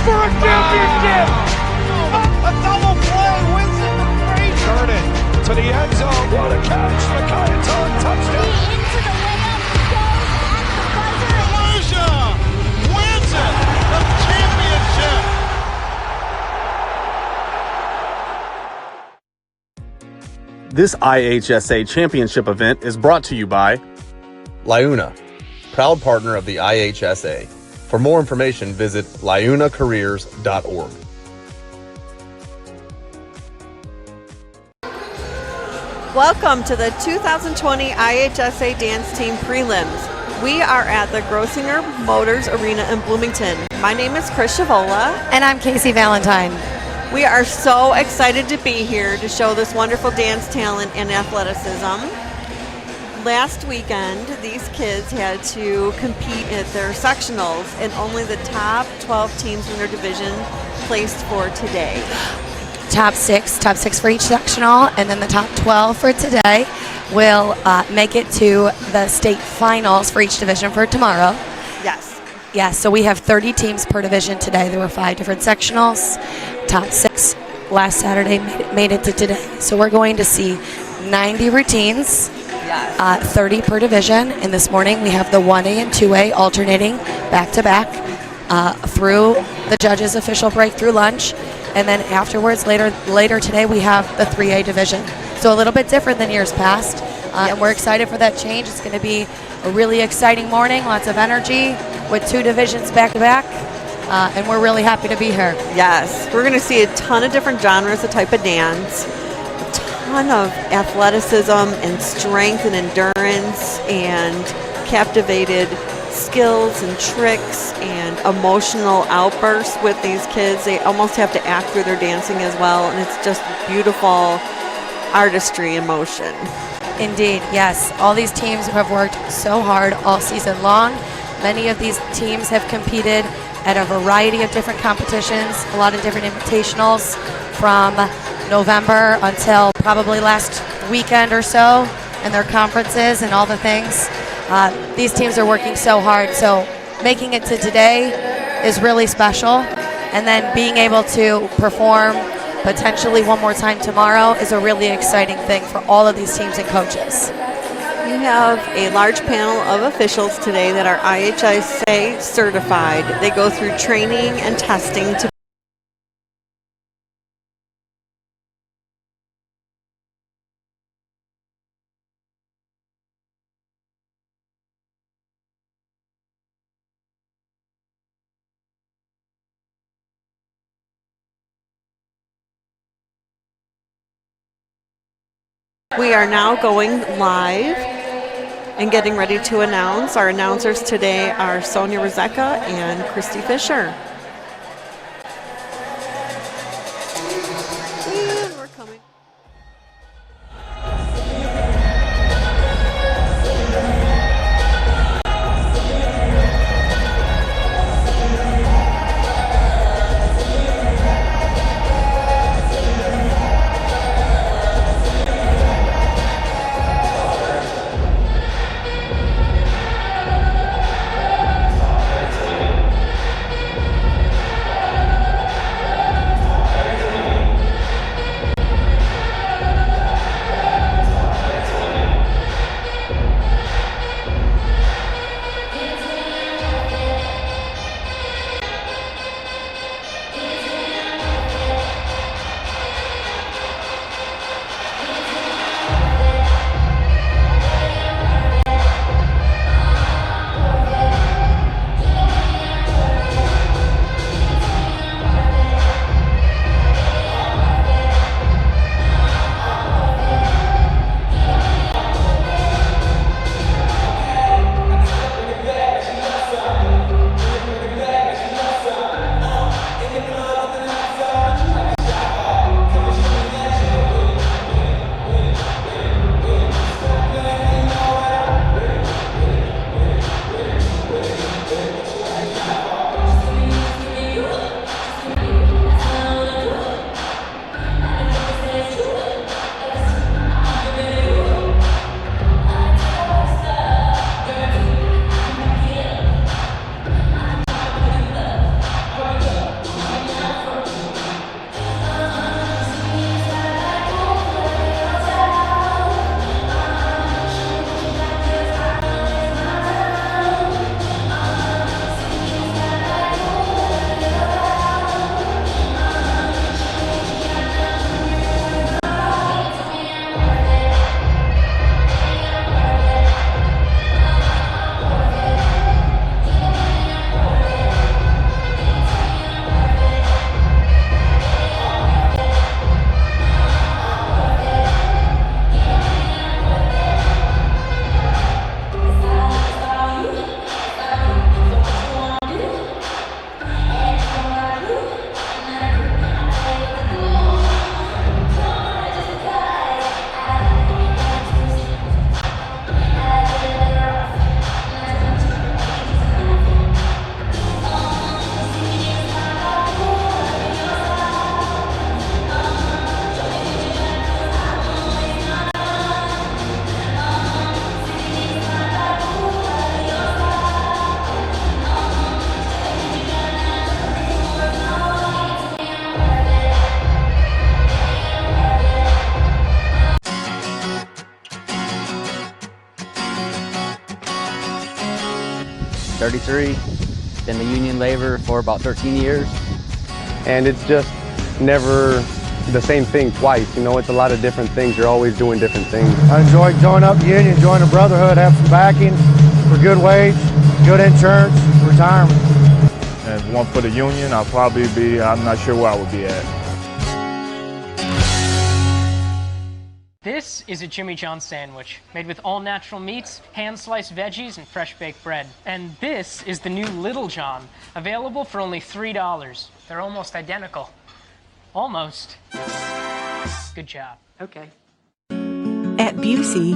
for a championship! A double play wins it the great. Turn it to the end zone. What a catch! McKinnon touchdown! Into the layup, goes at the buzzer. Elijah wins it, the championship. This IHSA championship event is brought to you by Liuna, proud partner of the IHSA. For more information, visit liunacareers.org. Welcome to the 2020 IHSA Dance Team Prelims. We are at the Grossinger Motors Arena in Bloomington. My name is Chris Shavola. And I'm Casey Valentine. We are so excited to be here to show this wonderful dance talent and athleticism. Last weekend, these kids had to compete at their sectionals, and only the top 12 teams in their division placed for today. Top six for each sectional, and then the top 12 for today will make it to the state finals for each division for tomorrow. Yes. Yeah, so we have 30 teams per division today. There were 5 different sectionals. Top 6 last Saturday made it to today. So we're going to see 90 routines, Yes. 30 per division. And this morning we have the 1A and 2A alternating back-to-back through the judges' official break through lunch. And then afterwards, later today, we have the 3A division. So a little bit different than years past. And we're excited for that change. It's going to be a really exciting morning, lots of energy with 2 divisions back-to-back. And we're really happy to be here. Yes. We're going to see a ton of different genres, a type of dance, a ton of athleticism and strength and endurance and captivated skills and tricks and emotional outbursts with these kids. They almost have to act through their dancing as well, and it's just beautiful artistry in motion. Indeed, yes. All these teams have worked so hard all season long. Many of these teams have competed at a variety of different competitions, a lot of different invitationals from November until probably last weekend or so, and their conferences and all the things. These teams are working so hard, so making it to today is really special, and then being able to perform potentially one more time tomorrow is a really exciting thing for all of these teams and coaches. We have a large panel of officials today that are IHSA certified. They go through training and testing to We are now going live and getting ready to announce. Our announcers today are Sonia Rozeka and Christy Fisher. And we're coming. 33. Been the union labor for about 13 years. And it's just never the same thing twice. You know, it's a lot of different things. You're always doing different things. I enjoy joining up the union, join the brotherhood, have some backing for good wage, good insurance, retirement. And if it weren't for the union, I'll probably be, I'm not sure where I would be at. This is a Jimmy John's sandwich, made with all natural meats, hand-sliced veggies, and fresh-baked bread. And this is the new Little John, available for only $3. They're almost identical. Almost. Good job. Okay. At Busey,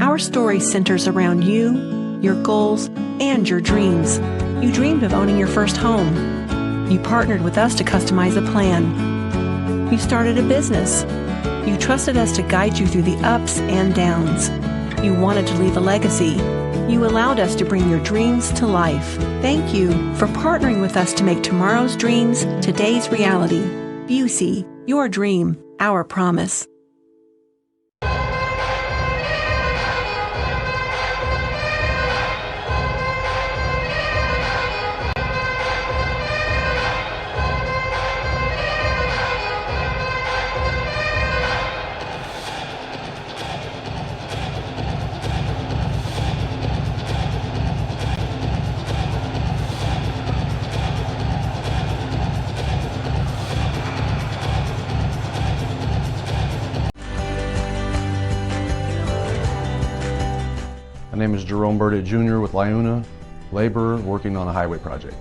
our story centers around you, your goals, and your dreams. You dreamed of owning your first home. You partnered with us to customize a plan. You started a business. You trusted us to guide you through the ups and downs. You wanted to leave a legacy. You allowed us to bring your dreams to life. Thank you for partnering with us to make tomorrow's dreams today's reality. Busey, your dream, our promise. My name is Jerome Burdett Jr. with Liuna, laborer working on a highway project.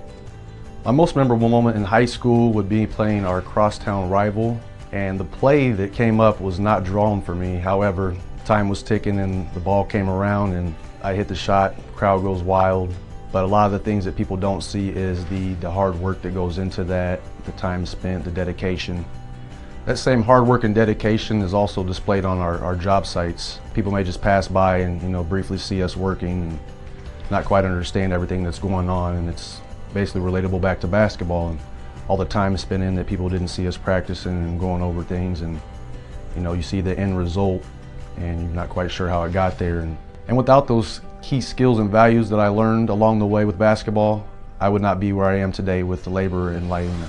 My most memorable moment in high school would be playing our crosstown rival, and the play that came up was not drawn for me. However, time was ticking and the ball came around and I hit the shot, the crowd goes wild. But a lot of the things that people don't see is the hard work that goes into that, the time spent, the dedication. That same hard work and dedication is also displayed on our job sites. People may just pass by and briefly see us working and not quite understand everything that's going on, and it's basically relatable back to basketball and all the time spent in that people didn't see us practicing and going over things, and you see the end result and you're not quite sure how it got there. And without those key skills and values that I learned along the way with basketball, I would not be where I am today with the labor in Liuna.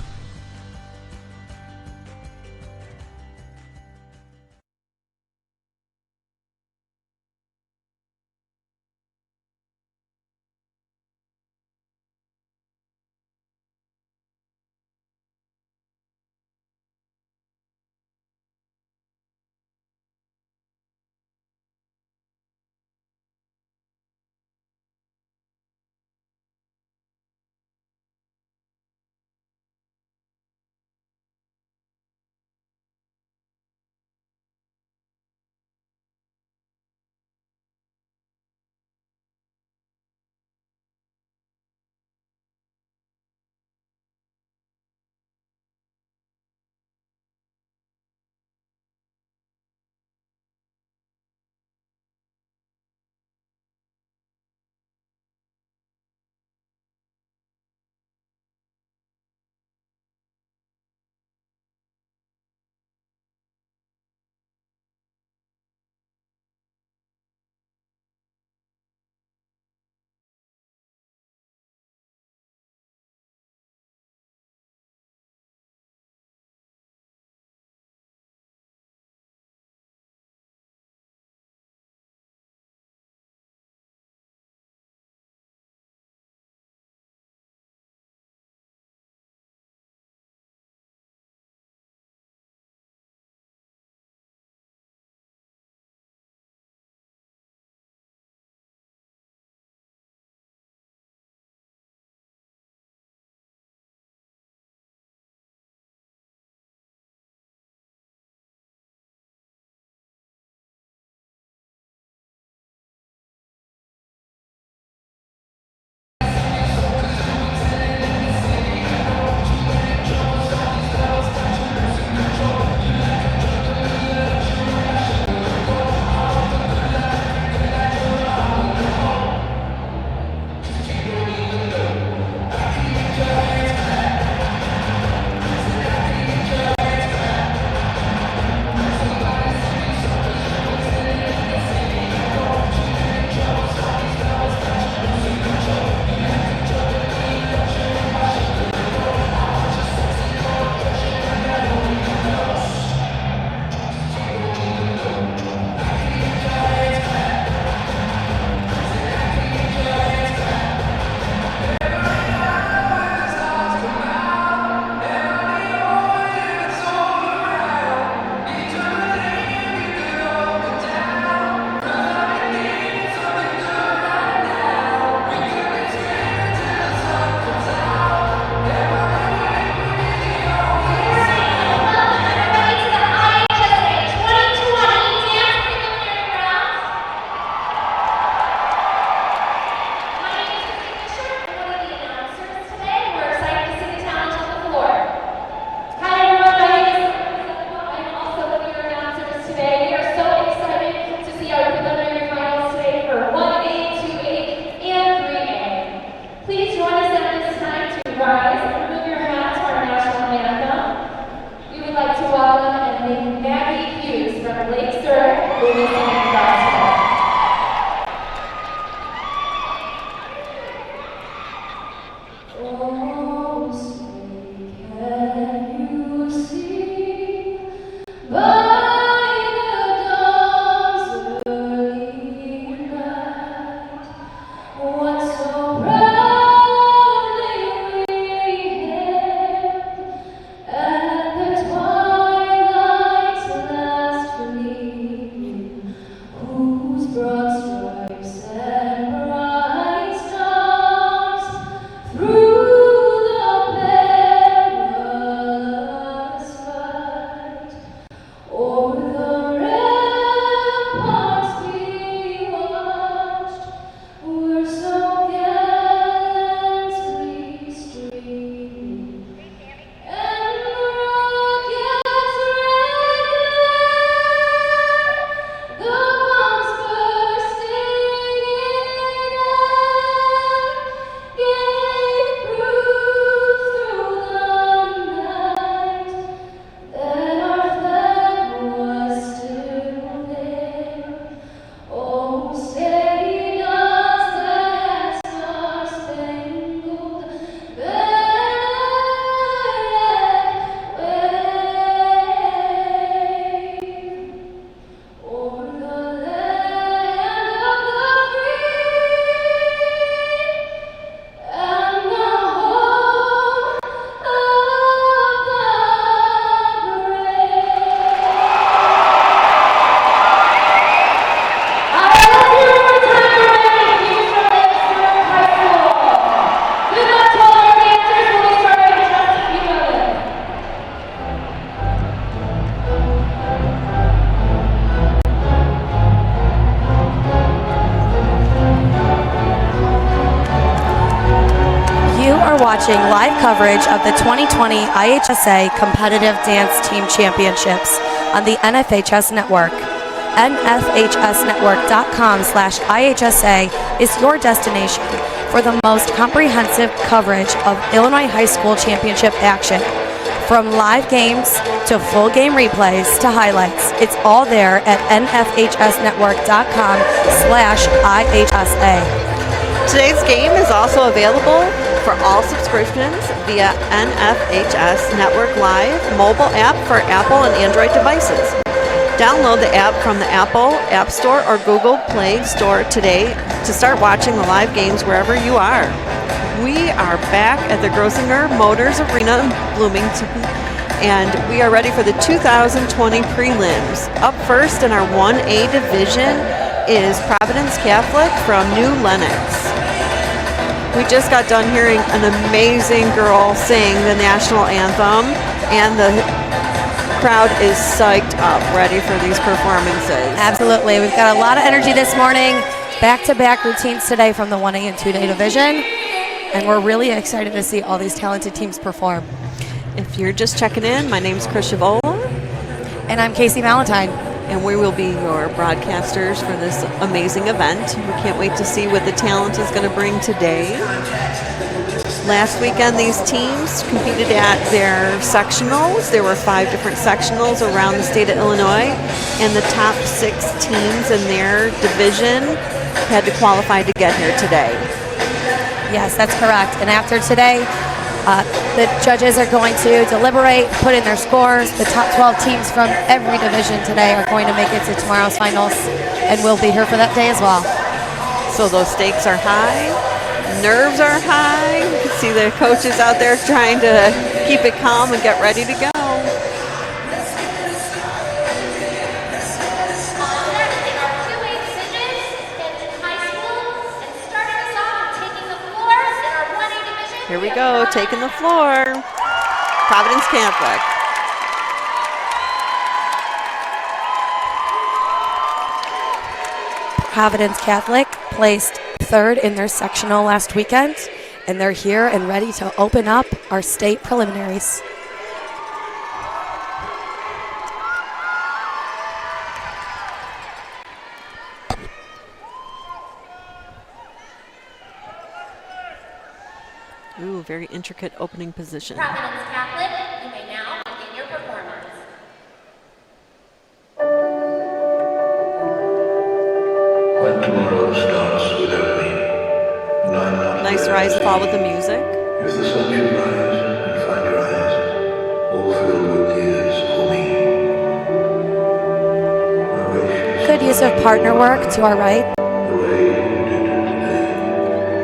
please join us at this time to rise and remove your hats for our national anthem. We would like to welcome and thank Maggie Hughes from Lake Zurich, who will be singing with us today. Oh, say, can you see by the dawn's early light what so proudly we hailed at the twilight's last gleaming, whose broad stripes and bright stars through the perilous fight o'er the ramparts we watched were so gallantly streaming, and rockets red glare, the bombs bursting in air, gave proof through the night that our flag was still there. Oh, say does that star-spangled banner wave o'er the land of the free and the home of the You are watching live coverage of the 2020 IHSA Competitive Dance Team Championships on the NFHS Network. NFHSnetwork.com/IHSA is your destination for the most comprehensive coverage of Illinois high school championship action. From live games to full game replays to highlights, it's all there at NFHSnetwork.com/IHSA. Today's game is also available for all subscriptions via NFHS Network Live mobile app for Apple and Android devices. Download the app from the Apple App Store or Google Play Store today to start watching the live games wherever you are. We are back at the Grosinger Motors Arena in Bloomington, and we are ready for the 2020 prelims. Up first in our 1A division is Providence Catholic from New Lenox. We just got done hearing an amazing girl sing the national anthem, and the crowd is psyched up, ready for these performances. Absolutely. We've got a lot of energy this morning. Back-to-back routines today from the 1A and 2A division, and we're really excited to see all these talented teams perform. If you're just checking in, my name's Chris Chavola. And I'm Casey Valentine. And we will be your broadcasters for this amazing event. We can't wait to see what the talent is going to bring today. Last weekend, these teams competed at their sectionals. There were 5 different sectionals around the state of Illinois, and the top 6 teams in their division had to qualify to get here today. Yes, that's correct. And after today, the judges are going to deliberate, put in their scores. The top 12 teams from every division today are going to make it to tomorrow's finals, and we'll be here for that day as well. So those stakes are high, nerves are high. You can see the coaches out there trying to keep it calm and get ready to go. Here we go, taking the floor. Providence Catholic. Providence Catholic placed 3rd in their sectional last weekend, and they're here and ready to open up our state preliminaries. Ooh, very intricate opening position. Providence Catholic, you may now begin your performance. When tomorrow starts without me, and I'm not Nice there rise to and fall see, with the music. if the sun should rise and find your eyes all filled with tears for me, I wish Good use of partner work to our right. the way you did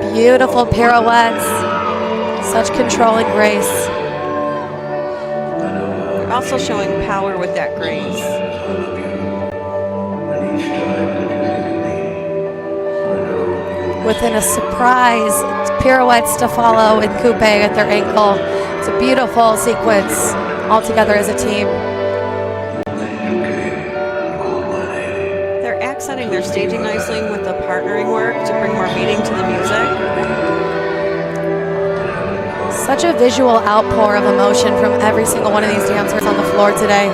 today. Beautiful pirouettes. Such control and grace. You're also showing power with that grace. Within a surprise, pirouettes to follow and coupe at their ankle. It's a beautiful sequence all together as a team. They're accenting their staging nicely with the partnering work to bring more meaning to the music. Such a visual outpour of emotion from every single one of these dancers on the floor today.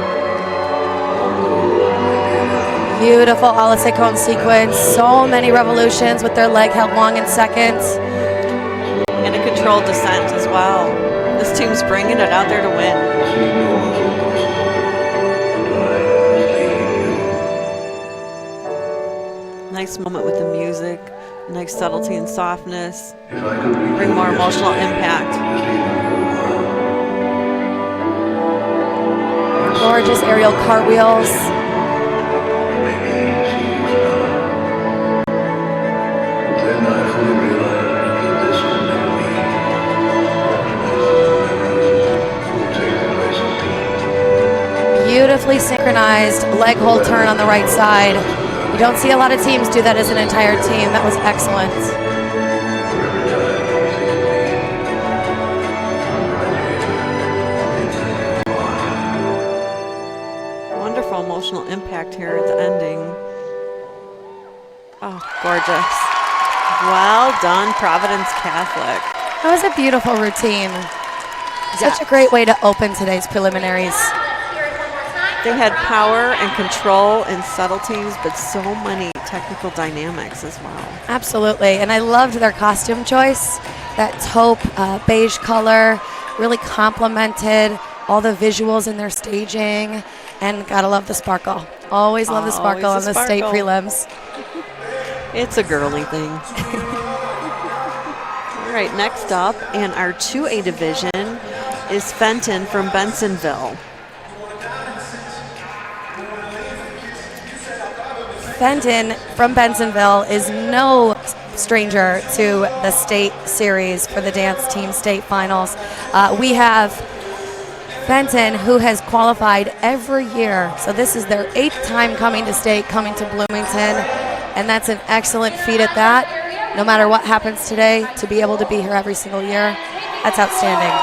Beautiful a la seconde sequence. So many revolutions with their leg held long in seconds. And a controlled descent as well. This team's bringing it out there to win. Nice moment with the music. Nice subtlety and softness. Bring more emotional impact. Gorgeous aerial cartwheels. Beautifully synchronized leg hold turn on the right side. You don't see a lot of teams do that as an entire team. That was excellent. Wonderful emotional impact here at the ending. Oh, gorgeous. Well done, Providence Catholic. That was a beautiful routine. Such a great way to open today's preliminaries. They had power and control and subtleties, but so many technical dynamics as well. Absolutely, and I loved their costume choice. That taupe beige color really complemented all the visuals in their staging, and gotta love the sparkle. Always love the sparkle on the state prelims. It's a girly thing. All right, next up in our 2A division is Fenton from Bensonville. Fenton from Bensonville is no stranger to the state series for the dance team state finals. We have Fenton, who has qualified every year. So this is their 8th time coming to state, coming to Bloomington, and that's an excellent feat at that. No matter what happens today, to be able to be here every single year, that's outstanding.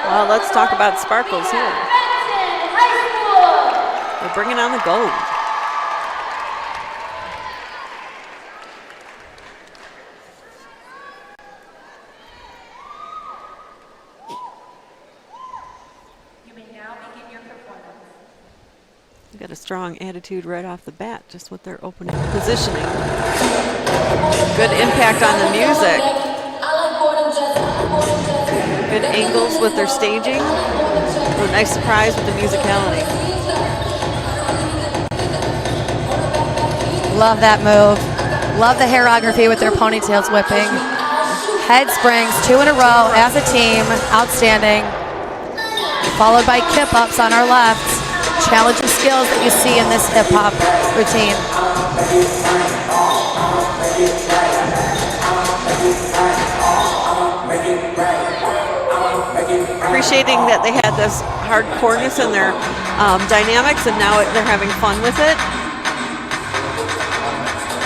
Well, let's talk about sparkles here. They're bringing on the gold. You may now begin your performance. They got a strong attitude right off the bat, just with their opening positioning. Good impact on the music. Good angles with their staging. A nice surprise with the musicality. Love that move. Love the hairography with their ponytails whipping. Head springs, 2 in a row as a team. Outstanding. Followed by kip ups on our left. Challenging skills that you see in this hip hop routine. Appreciating that they had this hardcoreness in their dynamics, and now they're having fun with it.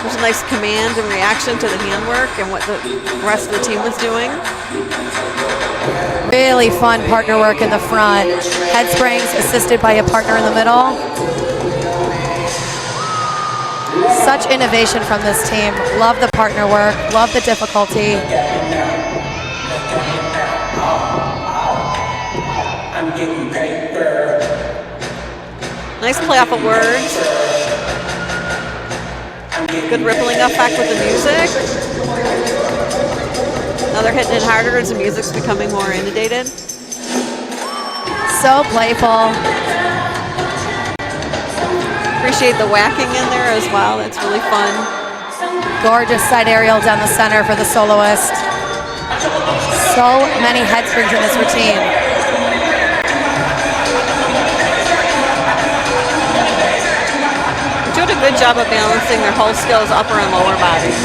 There's a nice command and reaction to the handwork and what the rest of the team was doing. Really fun partner work in the front. Head springs assisted by a partner in the middle. Such innovation from this team. Love the partner work. Love the difficulty. Nice play off of words. Good rippling effect with the music. hitting it harder as the music's becoming more inundated. So playful. Appreciate the whacking in there as well. That's really fun. Gorgeous side aerial down the center for the soloist. So many head springs in this routine. They're doing a good job of balancing their whole skills, upper and lower body.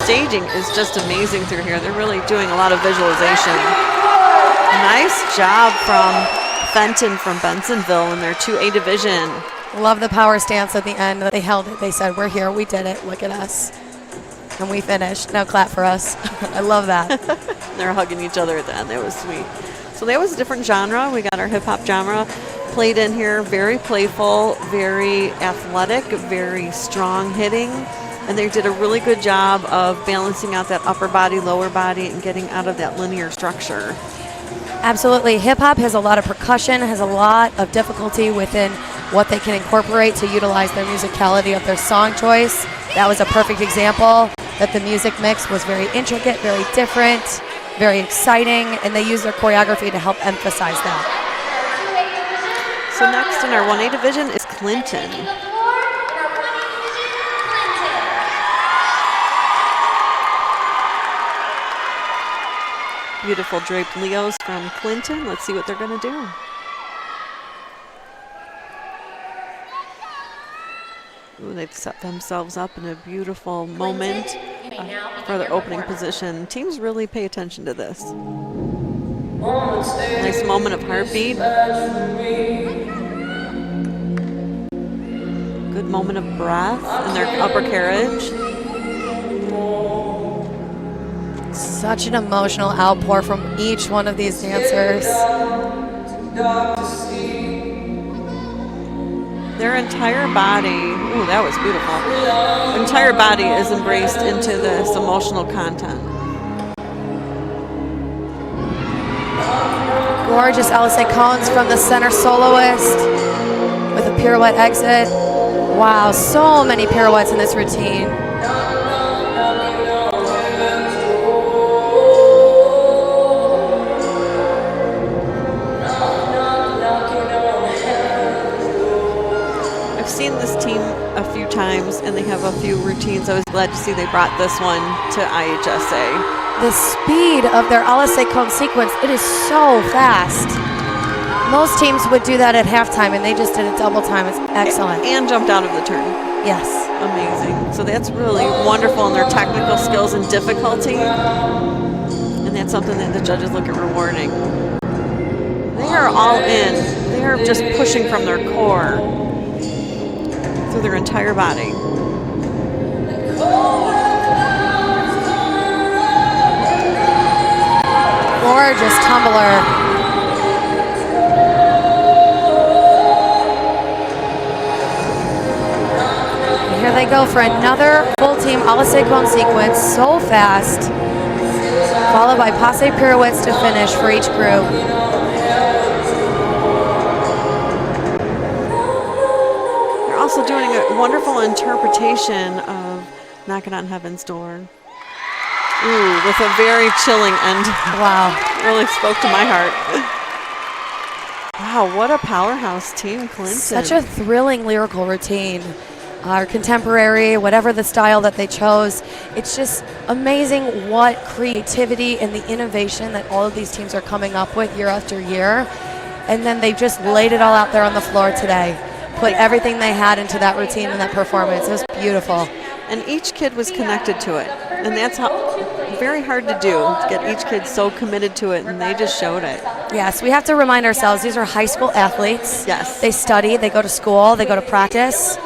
Staging is just amazing through here. They're really doing a lot of visualization. Nice job from Fenton from Bensonville in their 2A division. Love the power stance at the end. They held it. They said, we're here. We did it. Look at us. And we finished. Now clap for us. I love that. They're hugging each other at the end. That was sweet. So that was a different genre. We got our hip-hop genre played in here. Very playful, very athletic, very strong hitting. And they did a really good job of balancing out that upper body, lower body, and getting out of that linear structure. Absolutely. Hip-hop has a lot of percussion, has a lot of difficulty within what they can incorporate to utilize their musicality of their song choice. That was a perfect example that the music mix was very intricate, very different, very exciting, and they used their choreography to help emphasize that. So next in our 1A division is Clinton. Beautiful draped Leos from Clinton. Let's see what they're going to do. Ooh, they've set themselves up in a beautiful moment for their opening position. Teams really pay attention to this. Nice moment of heartbeat. Good moment of breath in their upper carriage. Such an emotional outpour from each one of these dancers. Their entire body, ooh, that was beautiful. Their entire body is embraced into this emotional content. Gorgeous LSA cones from the center soloist with a pirouette exit. Wow, so many pirouettes in this routine. I've seen this team a few times and they have a few routines. I was glad to see they brought this one to IHSA. The speed of their LSA cone sequence, it is so fast. Most teams would do that at halftime and they just did it double time. It's excellent. And jumped out of the turn. Yes. Amazing. So that's really wonderful in their technical skills and difficulty. And that's something that the judges look at rewarding. They are all in. They are just pushing from their core through their entire body. Gorgeous tumbler. And here they go for another full team LSA cone sequence, so fast. Followed by passe pirouettes to finish for each group. They're also doing a wonderful interpretation of Knocking on Heaven's Door. Ooh, with a very chilling end. Wow. Really spoke to my heart. Wow, what a powerhouse team, Clinton. Such a thrilling lyrical routine. Contemporary, whatever the style that they chose. It's just amazing what creativity and the innovation that all of these teams are coming up with year after year. And then they just laid it all out there on the floor today. Put everything they had into that routine and that performance. It was beautiful. And each kid was connected to it. And that's very hard to do, to get each kid so committed to it, and they just showed it. Yes, we have to remind ourselves these are high school athletes. Yes. They study, they go to school, they go to practice.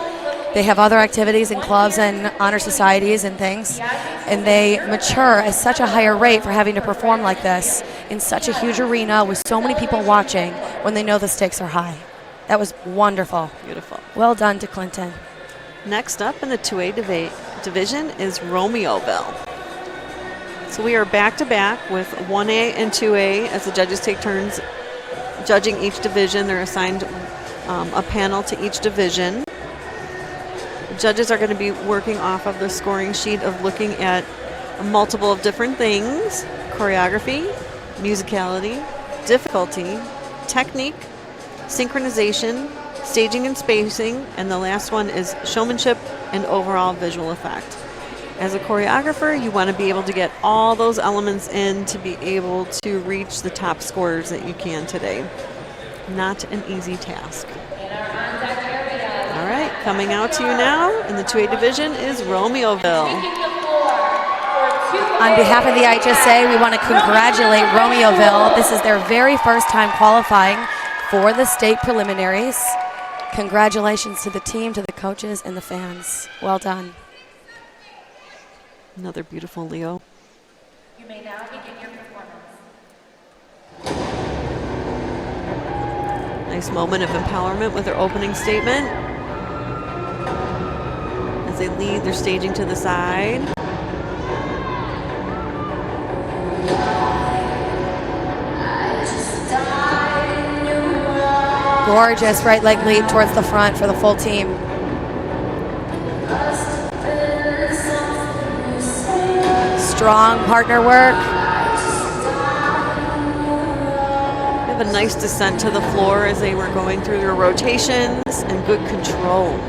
They have other activities and clubs and honor societies and things. And they mature at such a higher rate for having to perform like this in such a huge arena with so many people watching when they know the stakes are high. That was wonderful. Beautiful. Well done to Clinton. Next up in the 2A division is Romeoville. So we are back-to-back with 1A and 2A as the judges take turns judging each division. They're assigned a panel to each division. The judges are going to be working off of the scoring sheet of looking at multiple of different things: choreography, musicality, difficulty, technique, synchronization, staging and spacing, and the last one is showmanship and overall visual effect. As a choreographer, you want to be able to get all those elements in to be able to reach the top scores that you can today. Not an easy task. All right, coming out to you now in the 2A division is Romeoville. On behalf of the IHSA, we want to congratulate Romeoville. This is their very first time qualifying for the state preliminaries. Congratulations to the team, to the coaches, and the fans. Well done. Another beautiful Leo. You may now begin your performance. Nice moment of empowerment with their opening statement. As they lead their staging to the side. Gorgeous right leg lead towards the front for the full team. Strong partner work. They have a nice descent to the floor as they were going through their rotations and good control.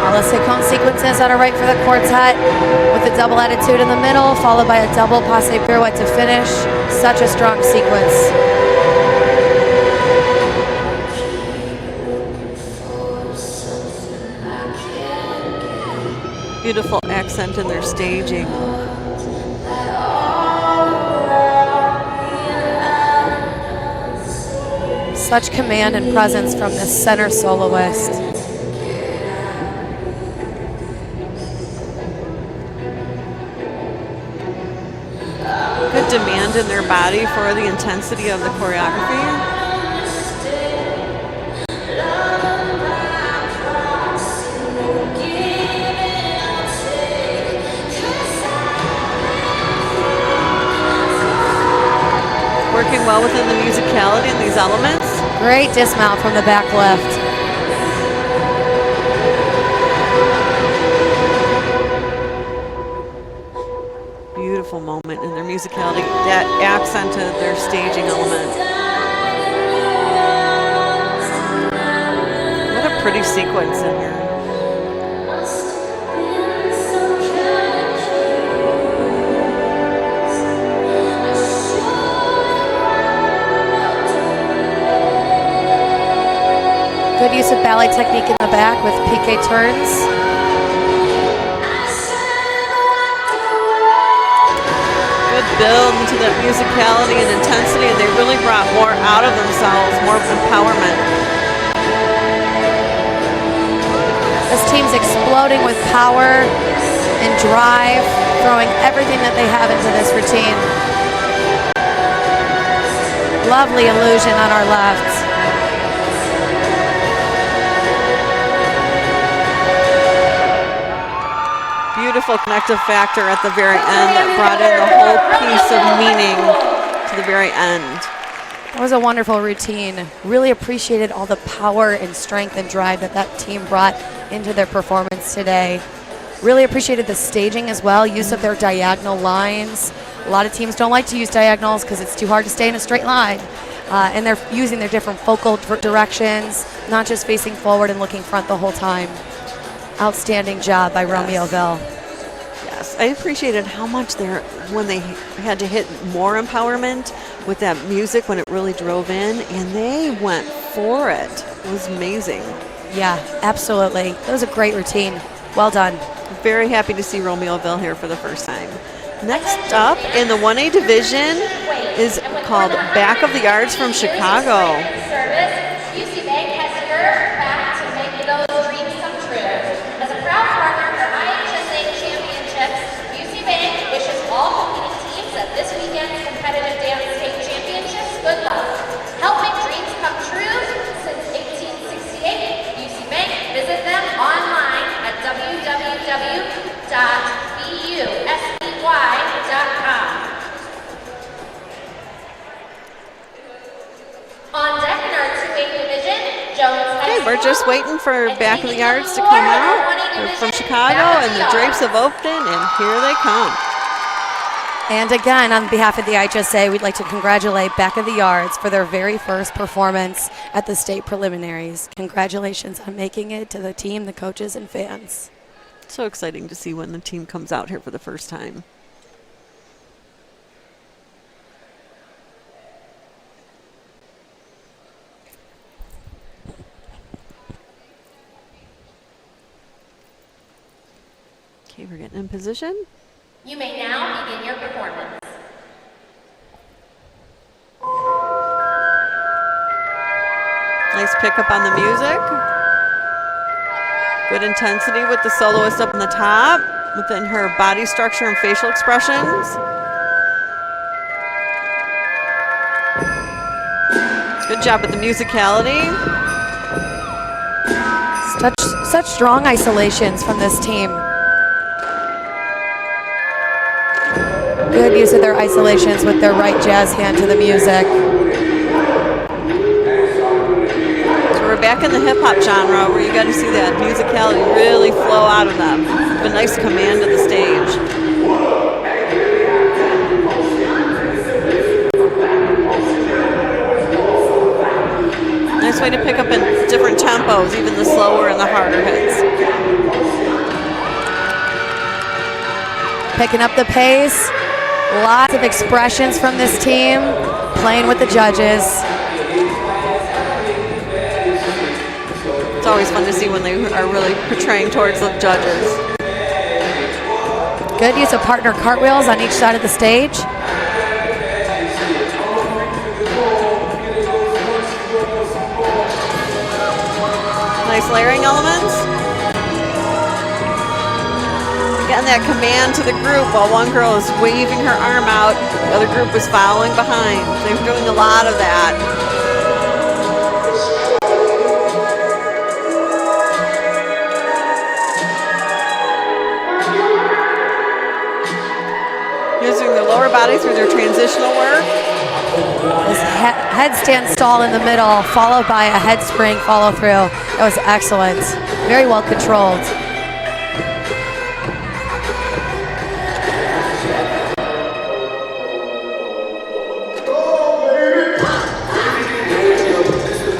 All the sequence sequences that are right for the quartet with a double attitude in the middle, followed by a double passe pirouette to finish. Such a strong sequence. Beautiful accent in their staging. Such command and presence from this center soloist. Good demand in their body for the intensity of the choreography. Working well within the musicality and these elements. Great dismount from the back left. Beautiful moment in their musicality that accented their staging element. What a pretty sequence in here. Good use of ballet technique in the back with piqué turns. Good build into that musicality and intensity, and they really brought more out of themselves, more empowerment. This team's exploding with power and drive, throwing everything that they have into this routine. Lovely illusion on our left. Beautiful connective factor at the very end that brought in the whole piece of meaning to the very end. That was a wonderful routine. Really appreciated all the power and strength and drive that that team brought into their performance today. Really appreciated the staging as well, use of their diagonal lines. A lot of teams don't like to use diagonals because it's too hard to stay in a straight line. And they're using their different focal directions, not just facing forward and looking front the whole time. Outstanding job by Romeoville. Yes, I appreciated how much when they had to hit more empowerment with that music when it really drove in, and they went for it. It was amazing. Yeah, absolutely. That was a great routine. Well done. Very happy to see Romeoville here for the first time. Next up in the 1A division is called Back of the Yards from Chicago. UC Bank has your back to make those dreams come true. As a proud partner for IHSA Championships, UC Bank wishes all competing teams at this weekend's competitive dance state championships good luck. Help make dreams come true since 1868. UC Bank, visit them online at www.busby.com. On deck we're just waiting for back of the yards to come out. They're from Chicago, and the drapes have opened, and here they come. And again, on behalf of the IHSA, we'd like to congratulate Back of the Yards for their very first performance at the state preliminaries. Congratulations on making it to the team, the coaches, and fans. So exciting to see when the team comes out here for the first time. Okay, we're getting in position. You may now begin your performance. Nice pickup on the music. Good intensity with the soloist up on the top, within her body structure and facial expressions. Good job with the musicality. Such strong isolations from this team. Good use of their isolations with their right jazz hand to the music. So we're back in the hip-hop genre where you got to see that musicality really flow out of them. A nice command of the stage. Nice way to pick up in different tempos, even the slower and the harder hits. Picking up the pace. Lots of expressions from this team, playing with the judges. It's always fun to see when they are really portraying towards the judges. Good use of partner cartwheels on each side of the stage. Nice layering elements. Getting that command to the group while one girl is waving her arm out, the other group is following behind. They're doing a lot of that. Using their lower body through their transitional work. This headstand stall in the middle, followed by a head spring follow through. That was excellent. Very well controlled.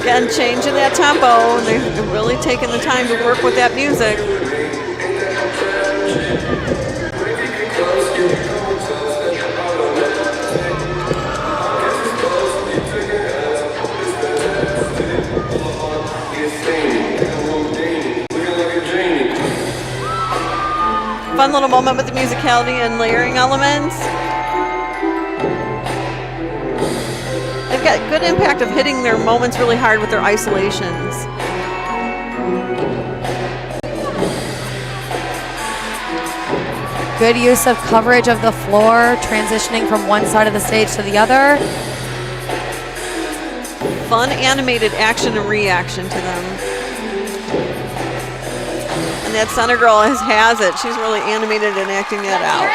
Again, changing that tempo, and they're really taking the time to work with that music. Fun little moment with the musicality and layering elements. They've got good impact of hitting their moments really hard with their isolations. Good use of coverage of the floor, transitioning from one side of the stage to the other. Fun animated action and reaction to them. And that center girl has it. She's really animated and acting that out.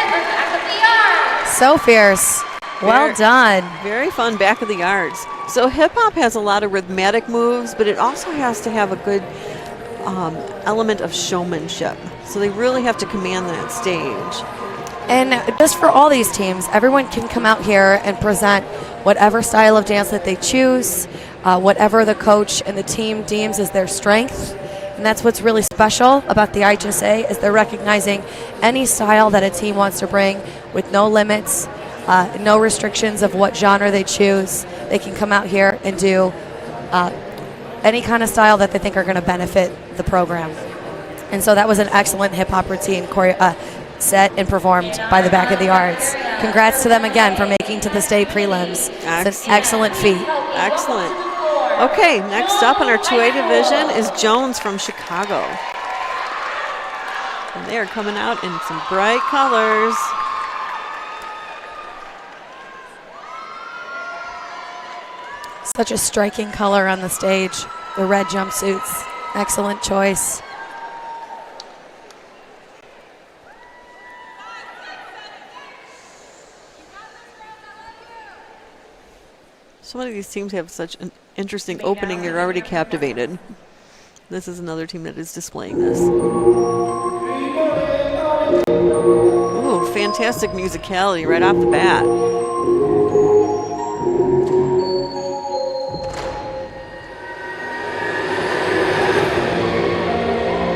So fierce. Well done. Very fun back of the yards. So hip hop has a lot of rhythmic moves, but it also has to have a good element of showmanship. So they really have to command that stage. And just for all these teams, everyone can come out here and present whatever style of dance that they choose, whatever the coach and the team deems as their strength. And that's what's really special about the IHSA, is they're recognizing any style that a team wants to bring with no limits, no restrictions of what genre they choose. They can come out here and do any kind of style that they think are going to benefit the program. And so that was an excellent hip-hop routine set and performed by the Back of the Yards. Congrats to them again for making to the state prelims. It's an excellent feat. Excellent. Okay, next up in our 2A division is Jones from Chicago. And they are coming out in some bright colors. Such a striking color on the stage. The red jumpsuits. Excellent choice. Some of these teams have such an interesting opening, you're already captivated. This is another team that is displaying this. Ooh, fantastic musicality right off the bat.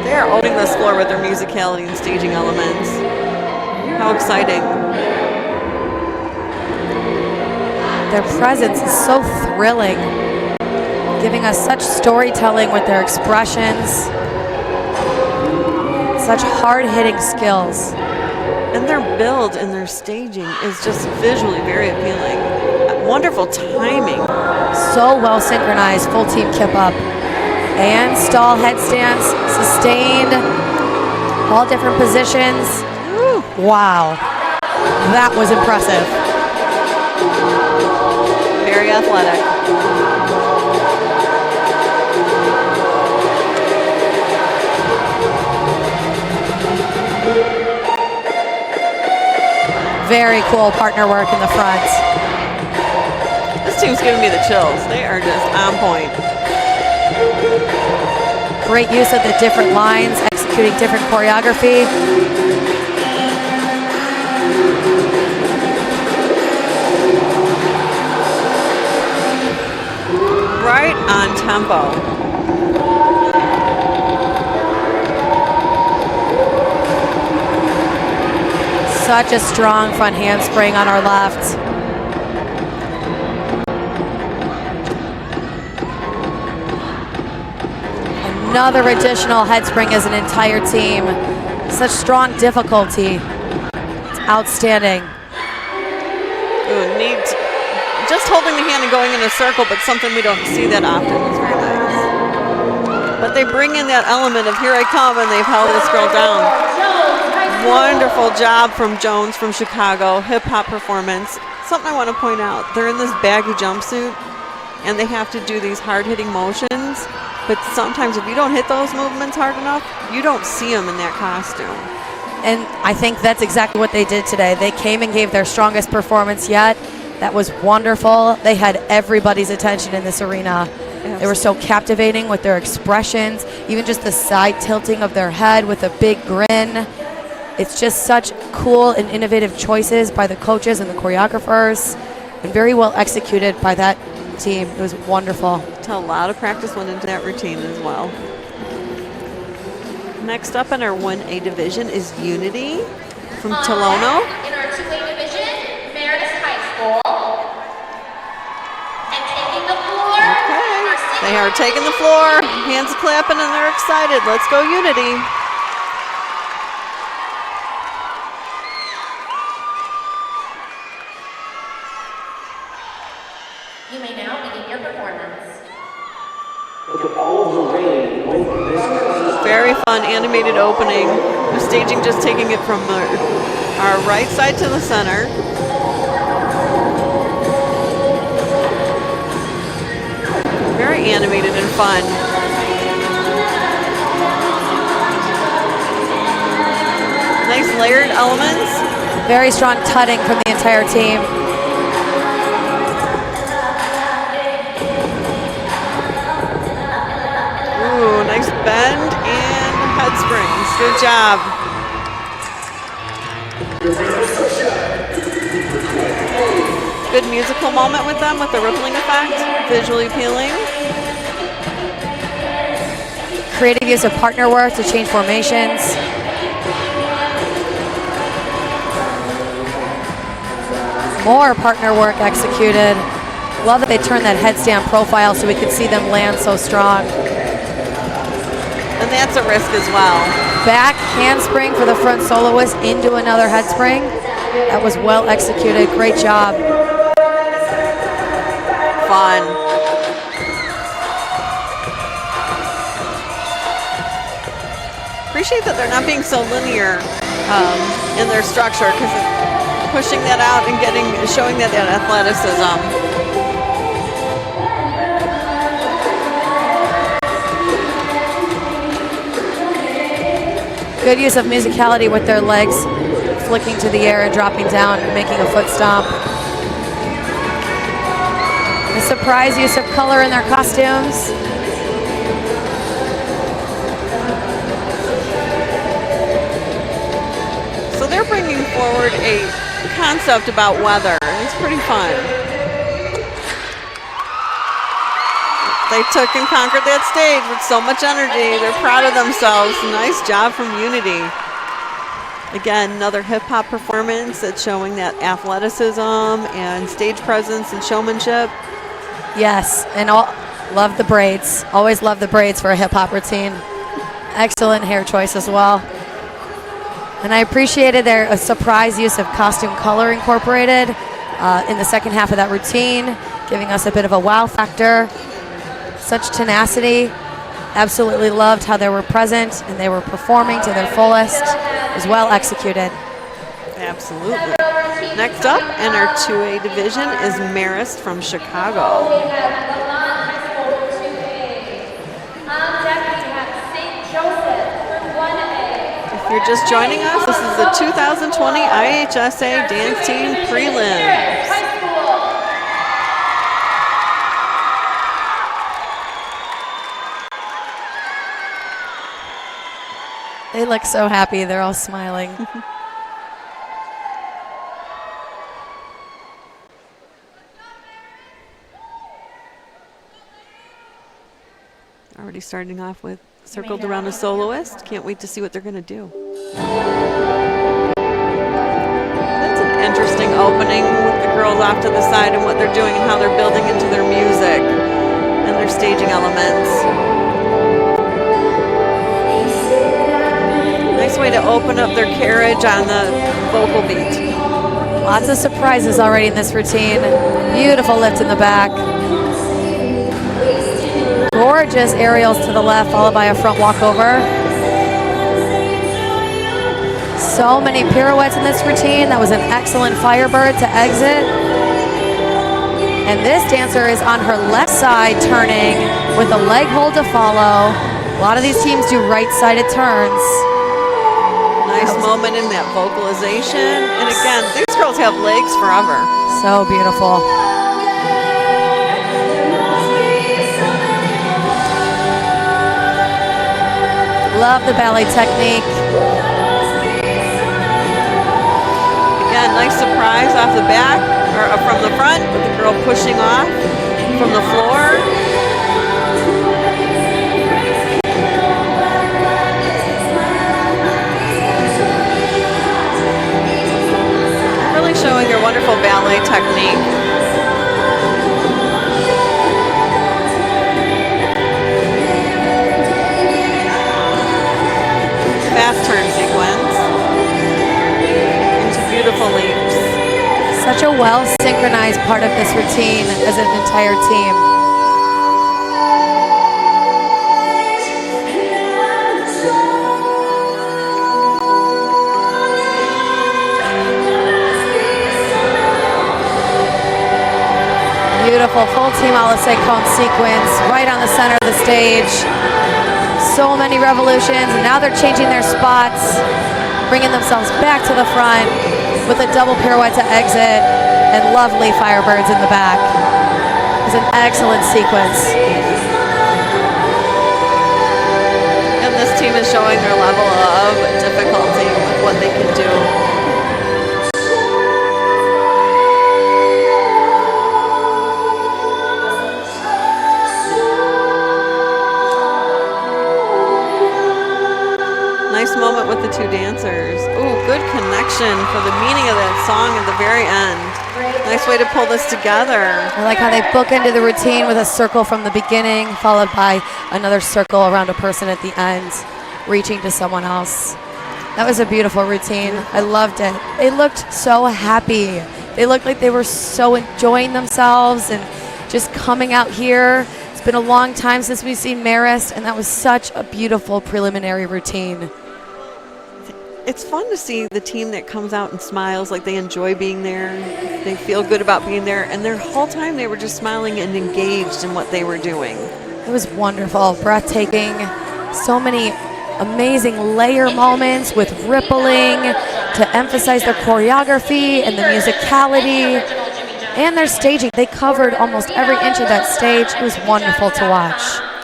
They are owning this floor with their musicality and staging elements. How exciting. Their presence is so thrilling, giving us such storytelling with their expressions, such hard-hitting skills. And their build and their staging is just visually very appealing. Wonderful timing. So well synchronized, full team kip up. And stall headstands, sustained, all different positions. Woo. Wow, that was impressive. Very athletic. Very cool partner work in the front. This team's giving me the chills. They are just on point. Great use of the different lines, executing different choreography. Right on tempo. Such a strong front handspring on our left. Another additional headspring as an entire team. Such strong difficulty. It's outstanding. Ooh, neat. Just holding the hand and going in a circle, but something we don't see that often. It's very nice. But they bring in that element of here I come, and they've held this girl down. Wonderful job from Jones from Chicago. Hip-hop performance. Something I want to point out. They're in this baggy jumpsuit, and they have to do these hard-hitting motions. But sometimes if you don't hit those movements hard enough, you don't see them in that costume. And I think that's exactly what they did today. They came and gave their strongest performance yet. That was wonderful. They had everybody's attention in this arena. Absolutely. They were so captivating with their expressions, even just the side tilting of their head with a big grin. It's just such cool and innovative choices by the coaches and the choreographers, and very well executed by that team. It was wonderful. A lot of practice went into that routine as well. Next up in our 1A division is Unity from Tolono. In our 2A division, Meredith High School. And taking the floor. Okay. They are taking the floor. Hands clapping and they're excited. Let's go Unity. You may now begin your performance. Very fun animated opening. The staging just taking it from our right side to the center. Very animated and fun. Nice layered elements. Very strong tutting from the entire team. Ooh, nice bend and head springs. Good job. Good musical moment with them with the rippling effect. Visually appealing. Creative use of partner work to change formations. More partner work executed. Love that they turned that headstand profile so we could see them land so strong. And that's a risk as well. Back handspring for the front soloist into another headspring. That was well executed. Great job. Fun. Appreciate that they're not being so linear in their structure, because pushing that out and showing that athleticism. Good use of musicality with their legs flicking to the air and dropping down and making a foot stomp. A surprise use of color in their costumes. forward a concept about weather. It's pretty fun. They took and conquered that stage with so much energy. They're proud of themselves. Nice job from Unity. Again, another hip-hop performance that's showing that athleticism and stage presence and showmanship. Yes, and love the braids. Always love the braids for a hip-hop routine. Excellent hair choice as well. And I appreciated their surprise use of costume color incorporated in the second half of that routine, giving us a bit of a wow factor. Such tenacity. Absolutely loved how they were present and they were performing to their fullest. It was well executed. Absolutely. Next up in our 2A division is Marist from Chicago. If you're just joining us, this is the 2020 IHSA Dance Team Prelims. They look so happy. They're all smiling. Already starting off with circled around a soloist. Can't wait to see what they're going to do. That's an interesting opening with the girls off to the side and what they're doing and how they're building into their music and their staging elements. Nice way to open up their carriage on the vocal beat. Lots of surprises already in this routine. Beautiful lift in the back. Gorgeous aerials to the left, followed by a front walkover. So many pirouettes in this routine. That was an excellent Firebird to exit. And this dancer is on her left side turning with a leg hold to follow. A lot of these teams do right-sided turns. Nice moment in that vocalization. And again, these girls have legs forever. So beautiful. Love the ballet technique. Again, nice surprise off the back, or from the front, with the girl pushing off from the floor. Really showing their wonderful ballet technique. Fast turn sequence into beautiful leaps. Such a well synchronized part of this routine as an entire team. Beautiful full team IHSA cone sequence right on the center of the stage. So many revolutions, and now they're changing their spots, bringing themselves back to the front with a double pirouette to exit and lovely Firebirds in the back. It's an excellent sequence. And this team is showing their level of difficulty with what they can do. Nice moment with the two dancers. Ooh, good connection for the meaning of that song at the very end. Nice way to pull this together. I like how they bookended the routine with a circle from the beginning, followed by another circle around a person at the end, reaching to someone else. That was a beautiful routine. I loved it. They looked so happy. They looked like they were so enjoying themselves and just coming out here. It's been a long time since we've seen Marist, and that was such a beautiful preliminary routine. It's fun to see the team that comes out and smiles like they enjoy being there. They feel good about being there, and their whole time they were just smiling and engaged in what they were doing. It was wonderful, breathtaking. So many amazing layer moments with rippling to emphasize their choreography and the musicality and their staging. They covered almost every inch of that stage. It was wonderful to watch.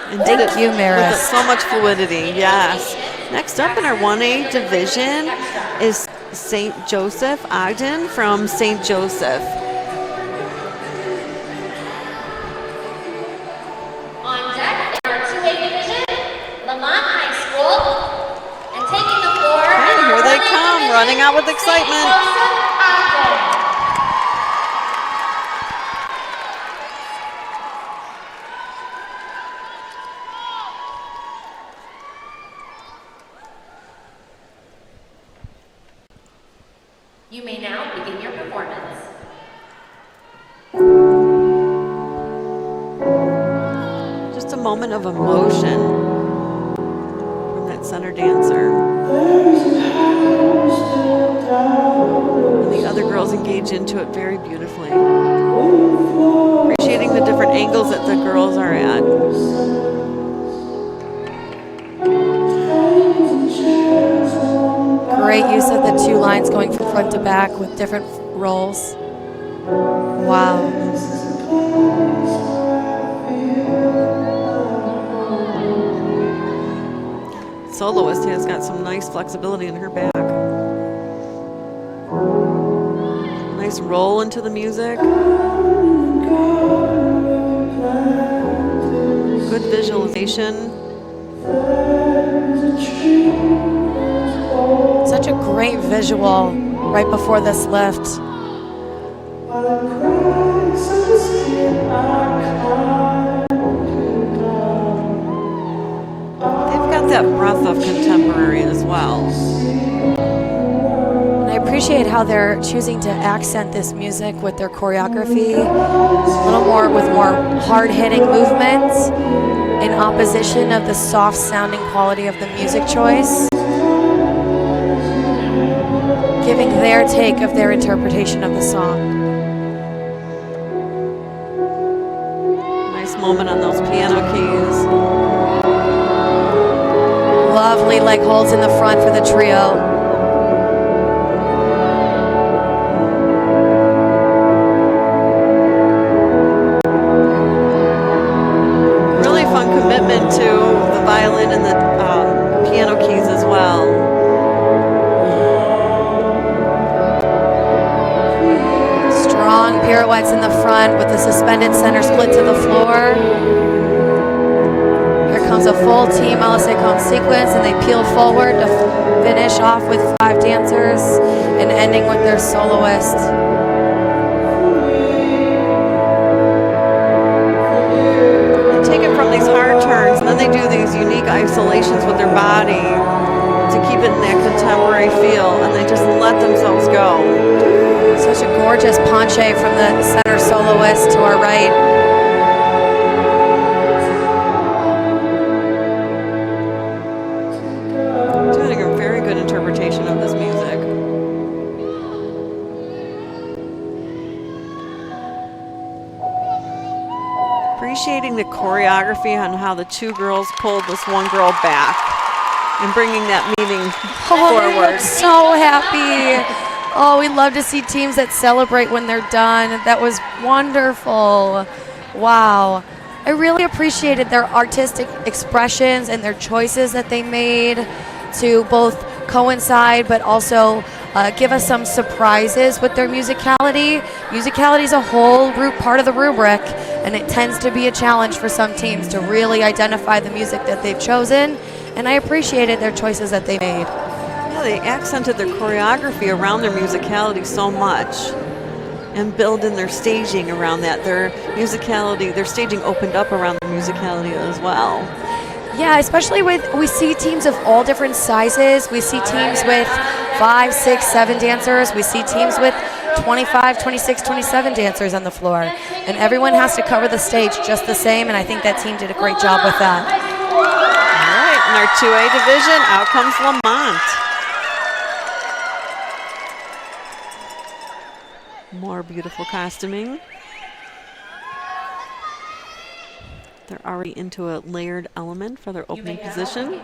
And thank you, Marist. With so much fluidity, yes. Next up in our 1A division is St. Joseph, Ogden from St. Joseph. On deck, in our 2A division, Lamont High School, and taking the floor. Okay, here they come, running out with excitement. You may now begin your performance. Just a moment of emotion from that center dancer. And the other girls engage into it very beautifully. Appreciating the different angles that the girls are at. Great use of the two lines going from front to back with different roles. Wow. Soloist has got some nice flexibility in her back. Nice roll into the music. Good visualization. Such a great visual right before this lift. They've got that breath of contemporary as well. And I appreciate how they're choosing to accent this music with their choreography, a little more with more hard-hitting movements in opposition of the soft-sounding quality of the music choice, giving their take of their interpretation of the song. Nice moment on those piano keys. Lovely leg holds in the front for the trio. Really fun commitment to the violin and the piano keys as well. Strong pirouettes in the front with the suspended center split to the floor. Here comes a full team LSA cone sequence, and they peel forward to finish off with 5 dancers and ending with their soloist. They take it from these hard turns, and then they do these unique isolations with their body to keep it in that contemporary feel, and they just let themselves go. Such a gorgeous penché from the center soloist to our right. Doing a very good interpretation of this music. Appreciating the choreography on how the two girls pulled this one girl back and bringing that meaning forward. So happy. Oh, we love to see teams that celebrate when they're done. That was wonderful. Wow. I really appreciated their artistic expressions and their choices that they made to both coincide but also give us some surprises with their musicality. Musicality is a whole part of the rubric, and it tends to be a challenge for some teams to really identify the music that they've chosen, and I appreciated their choices that they made. Yeah, they accented their choreography around their musicality so much and build in their staging around that. Their musicality, their staging opened up around their musicality as well. Yeah, especially we see teams of all different sizes. We see teams with 5, 6, 7 dancers. We see teams with 25, 26, 27 dancers on the floor. And everyone has to cover the stage just the same, and I think that team did a great job with that. All right, in our 2A division, out comes Lamont. More beautiful costuming. They're already into a layered element for their opening position.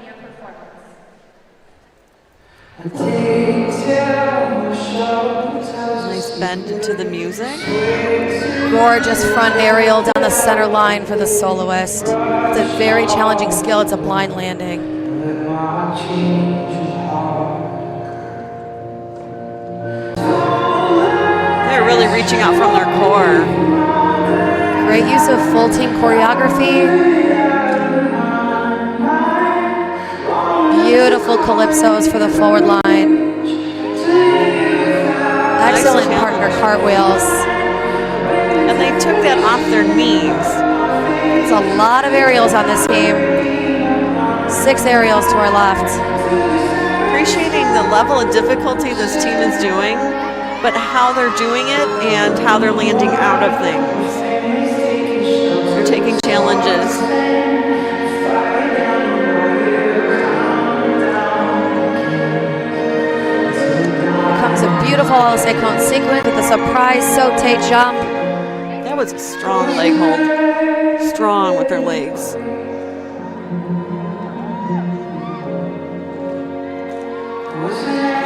Nice bend into the music. Gorgeous front aerial down the center line for the soloist. It's a very challenging skill. It's a blind landing. reaching out from their core. Great use of full team choreography. Beautiful calypsos for the forward line. Excellent partner cartwheels. And they took that off their knees. There's a lot of aerials on this team. 6 aerials to our left. Appreciating the level of difficulty this team is doing, but how they're doing it and how they're landing out of things. They're taking challenges. Comes a beautiful IHSA cone sequence with a surprise saute jump. That was a strong leg hold. Strong with their legs.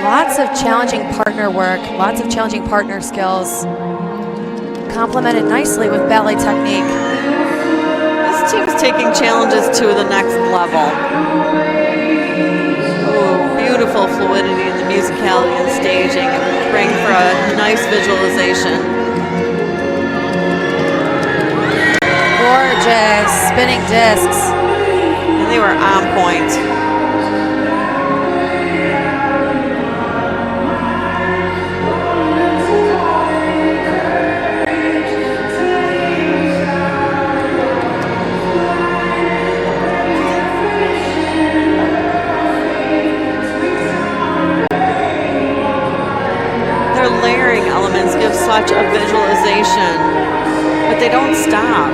Lots of challenging partner work, lots of challenging partner skills. Complemented nicely with ballet technique. This team is taking challenges to the next level. Ooh, beautiful fluidity in the musicality and staging, and praying for a nice visualization. Gorgeous spinning discs. And they were on point. Layering elements give such a visualization, but they don't stop.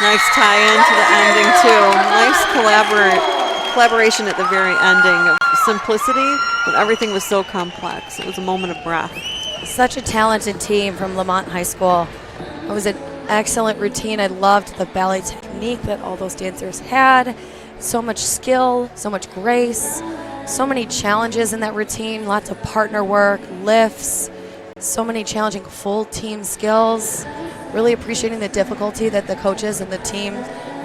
Nice tie-in to the ending too. Nice collaboration at the very ending of simplicity, but everything was so complex. It was a moment of breath. Such a talented team from Lamont High School. It was an excellent routine. I loved the ballet technique that all those dancers had. So much skill, so much grace, so many challenges in that routine, lots of partner work, lifts, so many challenging full team skills. Really appreciating the difficulty that the coaches and the team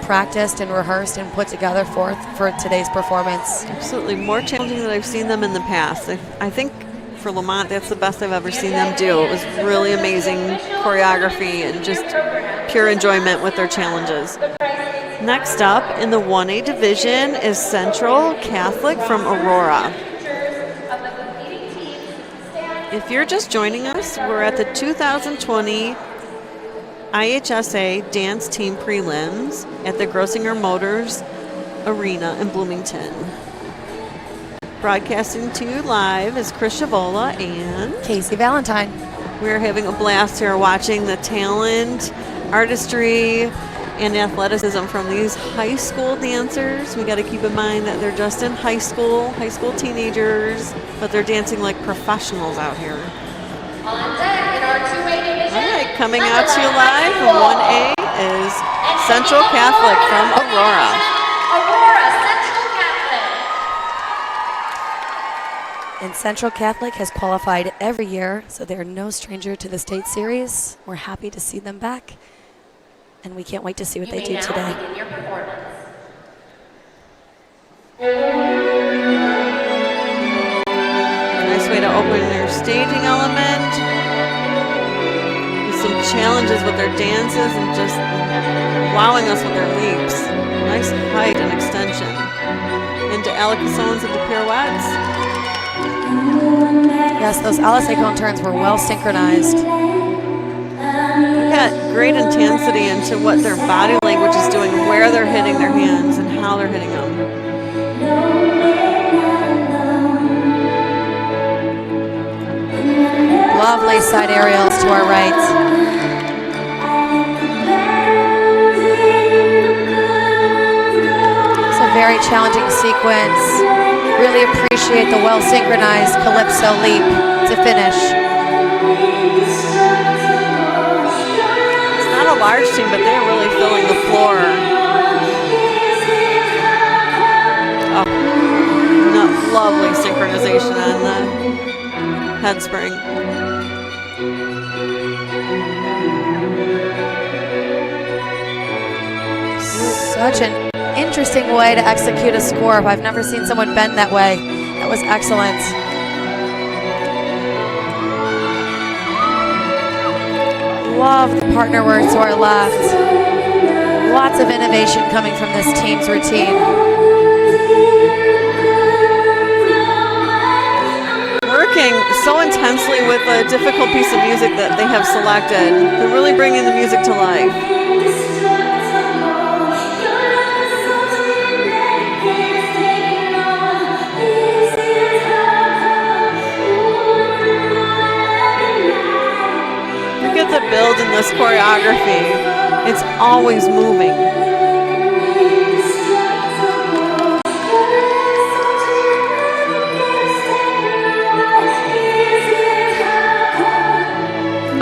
practiced and rehearsed and put together for today's performance. Absolutely, more challenging than I've seen them in the past. I think for Lamont, that's the best I've ever seen them do. It was really amazing choreography and just pure enjoyment with their challenges. Next up in the 1A division is Central Catholic from Aurora. If you're just joining us, we're at the 2020 IHSA Dance Team Prelims at the Grossinger Motors Arena in Bloomington. Broadcasting to you live is Chris Shavola and Casey Valentine. We're having a blast here watching the talent, artistry, and athleticism from these high school dancers. We got to keep in mind that they're just in high school teenagers, but they're dancing like professionals out here. On deck in our 2A division. All right, coming out to you live from 1A is Central Catholic from Aurora. Aurora Central Catholic. And Central Catholic has qualified every year, so they're no stranger to the state series. We're happy to see them back, and we can't wait to see what they do today. Begin your performance. Nice way to open their staging element. With some challenges with their dances and just wowing us with their leaps. Nice height and extension. Into alicasones, into pirouettes. Yes, those IHSA cone turns were well synchronized. We've got great intensity into what their body language is doing, where they're hitting their hands, and how they're hitting them. Lovely side aerials to our right. It's a very challenging sequence. Really appreciate the well-synchronized calypso leap to finish. It's not a large team, but they're really filling the floor. Oh, no, lovely synchronization on the head spring. Such an interesting way to execute a score. I've never seen someone bend that way. That was excellent. Love the partner work to our left. Lots of innovation coming from this team's routine. Working so intensely with a difficult piece of music that they have selected. They're really bringing the music to life. Look at the build in this choreography. It's always moving.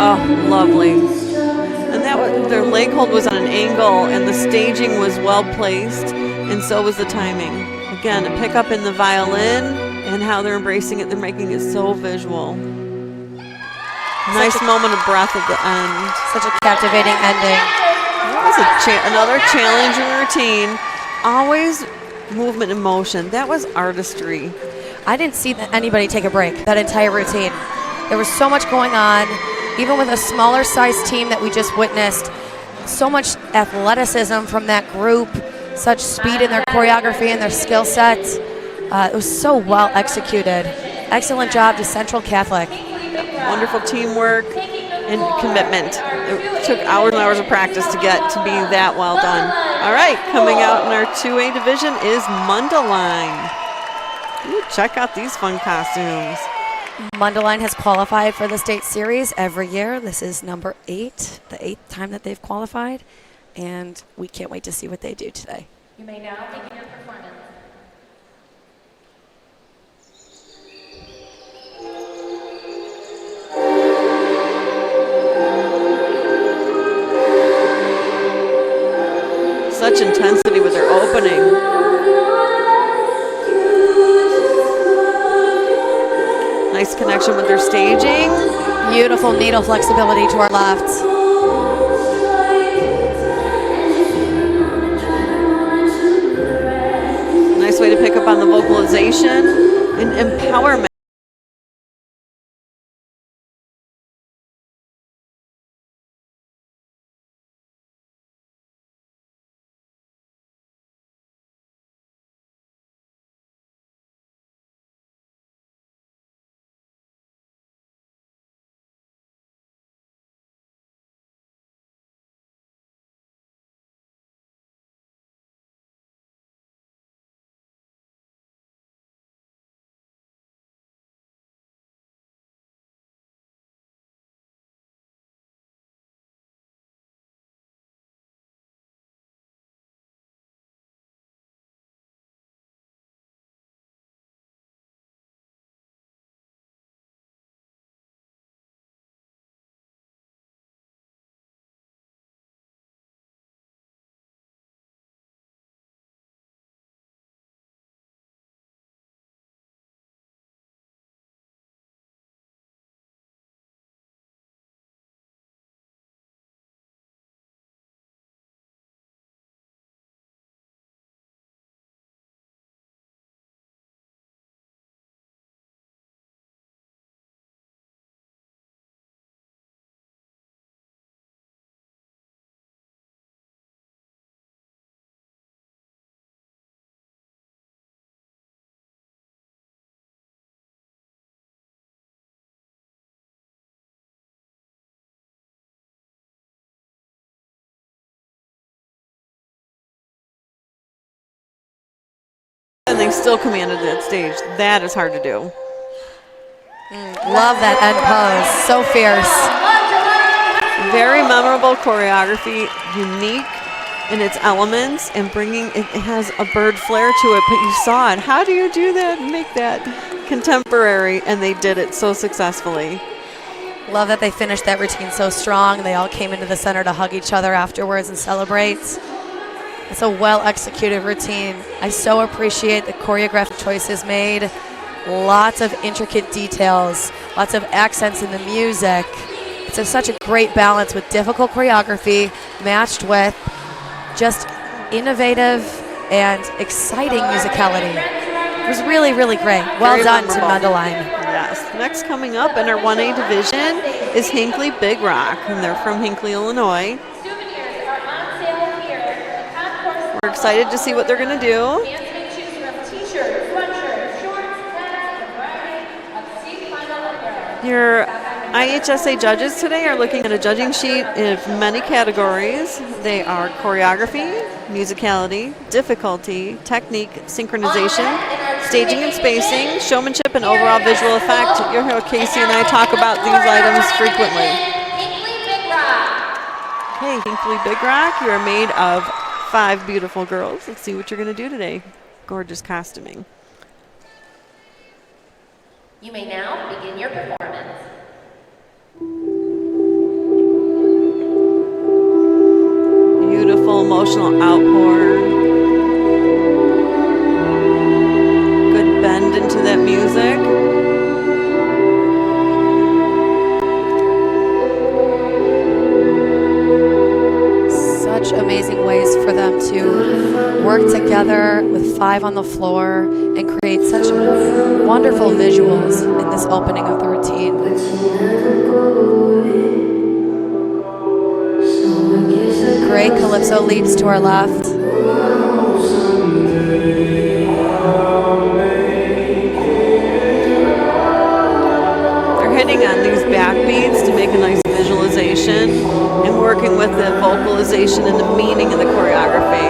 Oh, lovely. And that was, their leg hold was on an angle, and the staging was well placed, and so was the timing. Again, a pickup in the violin and how they're embracing it. They're making it so visual. Nice moment of breath at the end. Such a captivating ending. That was another challenging routine. Always movement and motion. That was artistry. I didn't see anybody take a break that entire routine. There was so much going on. Even with a smaller size team that we just witnessed, so much athleticism from that group, such speed in their choreography and their skill set. It was so well executed. Excellent job to Central Catholic. Wonderful teamwork and commitment. It took hours and hours of practice to get to be that well done. All right, coming out in our 2A division is Mundelein. Ooh, check out these fun costumes. Mundelein has qualified for the state series every year. This is number 8, the 8th time that they've qualified, and we can't wait to see what they do today. You may now begin your performance. Such intensity with their opening. Nice connection with their staging. Beautiful needle flexibility to our left. Nice way to pick up on the vocalization and empowerment. And they still commanded that stage. That is hard to do. Love that end pose. So fierce. Very memorable choreography, unique in its elements, and it has a bird flair to it, but you saw it. How do you do that and make that contemporary? And they did it so successfully. Love that they finished that routine so strong. They all came into the center to hug each other afterwards and celebrate. It's a well-executed routine. I so appreciate the choreographic choices made. Lots of intricate details, lots of accents in the music. It's such a great balance with difficult choreography matched with just innovative and exciting musicality. It was really, really great. Well Very done memorable. to Mundelein. Yes. Next coming up in our 1A division is Hinckley Big Rock, and they're from Hinckley, Illinois. We're excited to see what they're going to do. Your IHSA judges today are looking at a judging sheet of many categories. They are choreography, musicality, difficulty, technique, synchronization, staging and spacing, showmanship, and overall visual effect. You'll hear Casey and I talk about these items frequently. Hey, Hinckley Big Rock, you are made of 5 beautiful girls. Let's see what you're going to do today. Gorgeous costuming. You may now begin your performance. Beautiful emotional outpour. Good bend into that music. Such amazing ways for them to work together with 5 on the floor and create such wonderful visuals in this opening of the routine. Great calypso leaps to our left. They're hitting on these backbeats to make a nice visualization and working with the vocalization and the meaning of the choreography.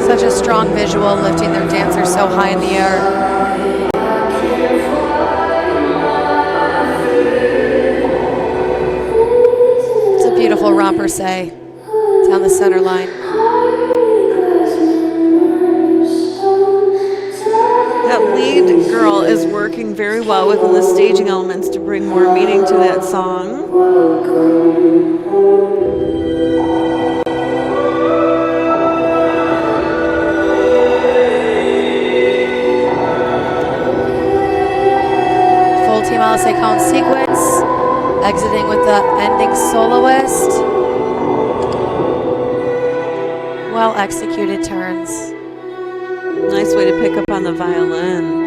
Such a strong visual, lifting their dancers so high in the air. It's a beautiful romper say down the center line. That lead girl is working very well within the staging elements to bring more meaning to that song. Full team LSA count sequence, exiting with the ending soloist. Well executed turns. Nice way to pick up on the violin.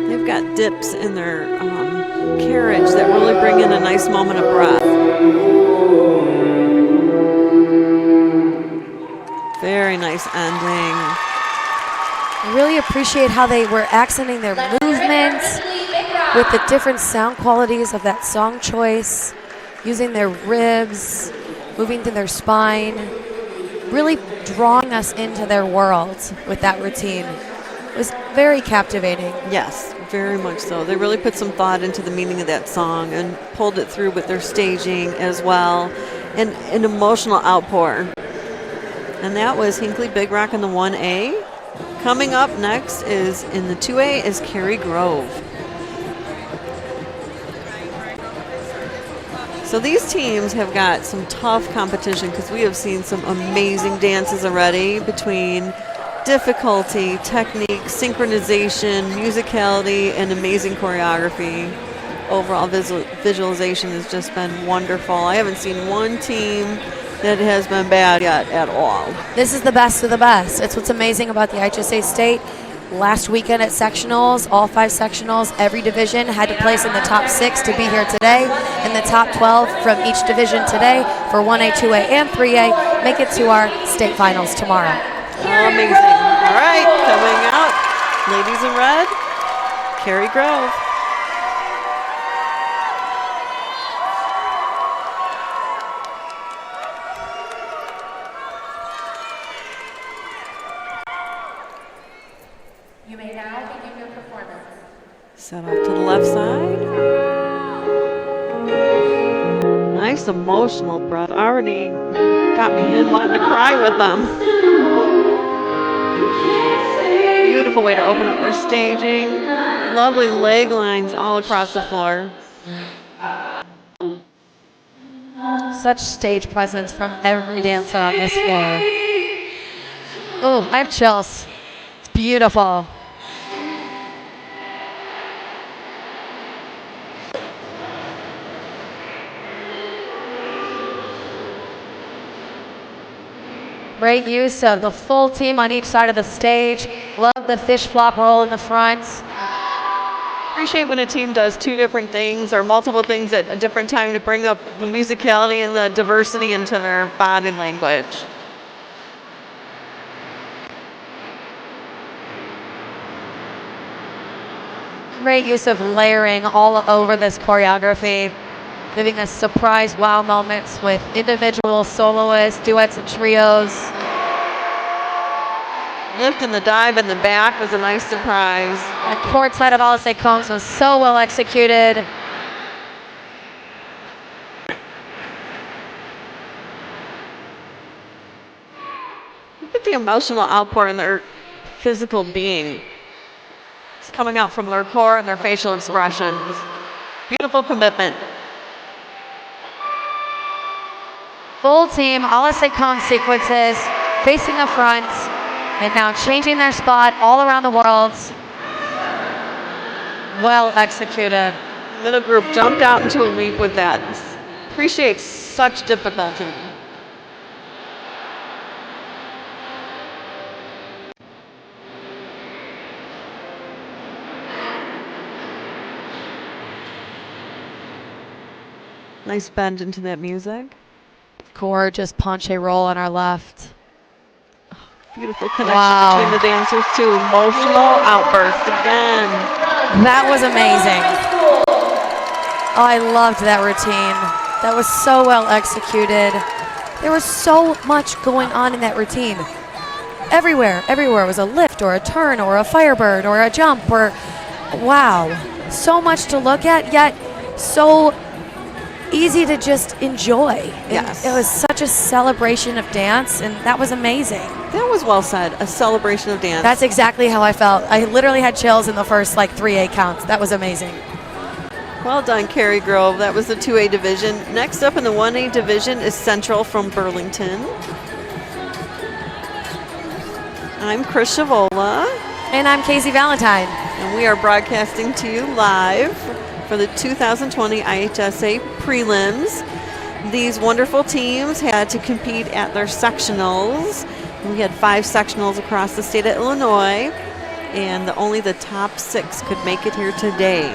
They've got dips in their carriage that really bring in a nice moment of breath. Very nice ending. I really appreciate how they were accenting their movements with the different sound qualities of that song choice, using their ribs, moving to their spine, really drawing us into their world with that routine. It was very captivating. Yes, very much so. They really put some thought into the meaning of that song and pulled it through with their staging as well, and an emotional outpour. And that was Hinckley Big Rock in the 1A. Coming up next is in the 2A is Cary Grove. So these teams have got some tough competition because we have seen some amazing dances already between difficulty, technique, synchronization, musicality, and amazing choreography. Overall visualization has just been wonderful. I haven't seen one team that has been bad yet at all. This is the best of the best. It's what's amazing about the IHSA State. Last weekend at sectionals, all 5 sectionals, every division had to place in the top 6 to be here today, and the top 12 from each division today for 1A, 2A, and 3A make it to our state finals tomorrow. Amazing. All right, coming out, ladies in red, Cary Grove. You may now begin your performance. Set off to the left side. Nice emotional breath. Already got me in wanting to cry with them. Beautiful way to open up their staging. Lovely leg lines all across the floor. Such stage presence from every dancer on this floor. Oh, I have chills. Beautiful. Great use of the full team on each side of the stage. Love the fish flop roll in the front. Appreciate when a team does two different things or multiple things at a different time to bring up the musicality and the diversity into their body language. Great use of layering all over this choreography, giving us surprise wow moments with individual soloists, duets, and trios. Lift and the dive in the back was a nice surprise. And court side of IHSA Combs was so well executed. Look at the emotional outpour in their physical being. It's coming out from their core and their facial expressions. Beautiful commitment. Full team, IHSA Combs sequences, facing the front, and now changing their spot all around the world. Well executed. Middle group jumped out into a leap with that. Appreciate such difficulty. Nice bend into that music. Gorgeous penché roll on our left. Beautiful connection between the dancers too. Emotional outburst again. That was amazing. Oh, I loved that routine. That was so well executed. There was so much going on in that routine. Everywhere was a lift or a turn or a firebird or a jump or, wow. So much to look at, yet so easy to just enjoy. Yes. It was such a celebration of dance, and that was amazing. That was well said. A celebration of dance. That's exactly how I felt. I literally had chills in the first 3 counts. That was amazing. Well done, Carrie Grove. That was the 2A division. Next up in the 1A division is Central from Burlington. I'm Chris Shavola. And I'm Casey Valentine. And we are broadcasting to you live for the 2020 IHSA Prelims. These wonderful teams had to compete at their sectionals. We had 5 sectionals across the state of Illinois, and only the top 6 could make it here today.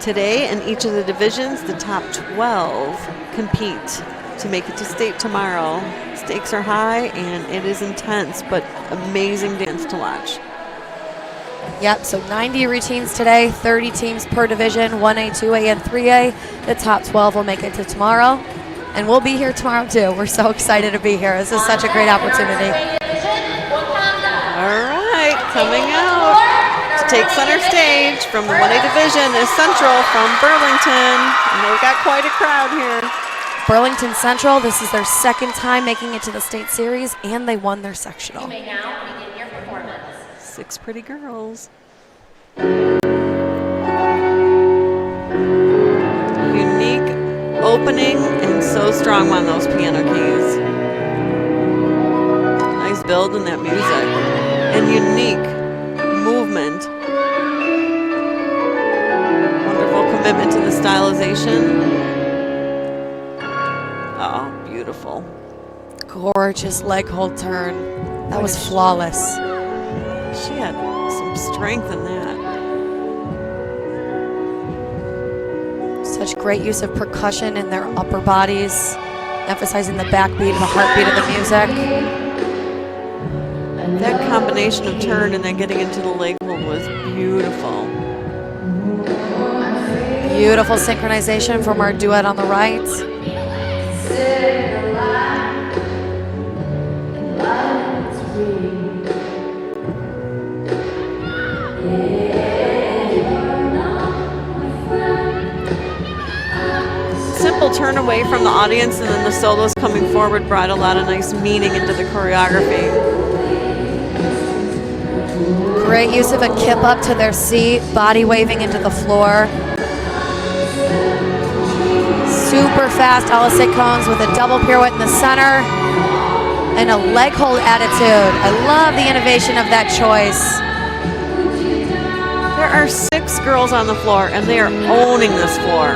Today, in each of the divisions, the top 12 compete to make it to state tomorrow. Stakes are high, and it is intense, but amazing dance to watch. Yep, so 90 routines today, 30 teams per division, 1A, 2A, and 3A. The top 12 will make it to tomorrow, and we'll be here tomorrow too. We're so excited to be here. This is such a great opportunity. All right, coming out to take center stage from the 1A division is Central from Burlington. And we've got quite a crowd here. Burlington Central, this is their second time making it to the state series, and they won their sectional. You may now begin your performance. 6 pretty girls. Unique opening and so strong on those piano keys. Nice build in that music. And unique movement. Wonderful commitment to the stylization. Oh, beautiful. Gorgeous leg hold turn. That was flawless. She had some strength in that. Such great use of percussion in their upper bodies, emphasizing the backbeat and the heartbeat of the music. That combination of turn and then getting into the leg hold was beautiful. Beautiful synchronization from our duet on the right. Simple turn away from the audience, and then the solos coming forward brought a lot of nice meaning into the choreography. Great use of a kip up to their seat, body waving into the floor. Super fast IHSA Combs with a double pirouette in the center. and a leg hold attitude. I love the innovation of that choice. There are 6 girls on the floor, and they are owning this floor.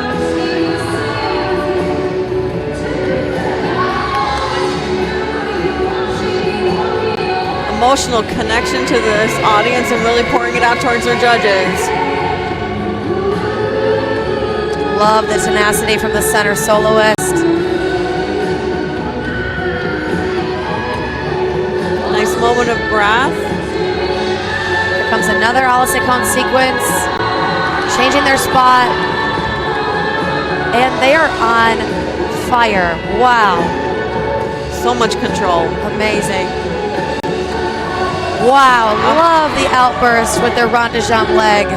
Emotional connection to this audience and really pouring it out towards their judges. Love the tenacity from the center soloist. Nice moment of breath. Here comes another a la seconde sequence, changing their spot, and they are on fire. Wow. So much control. Amazing. Wow, love the outburst with their rond de jambe leg.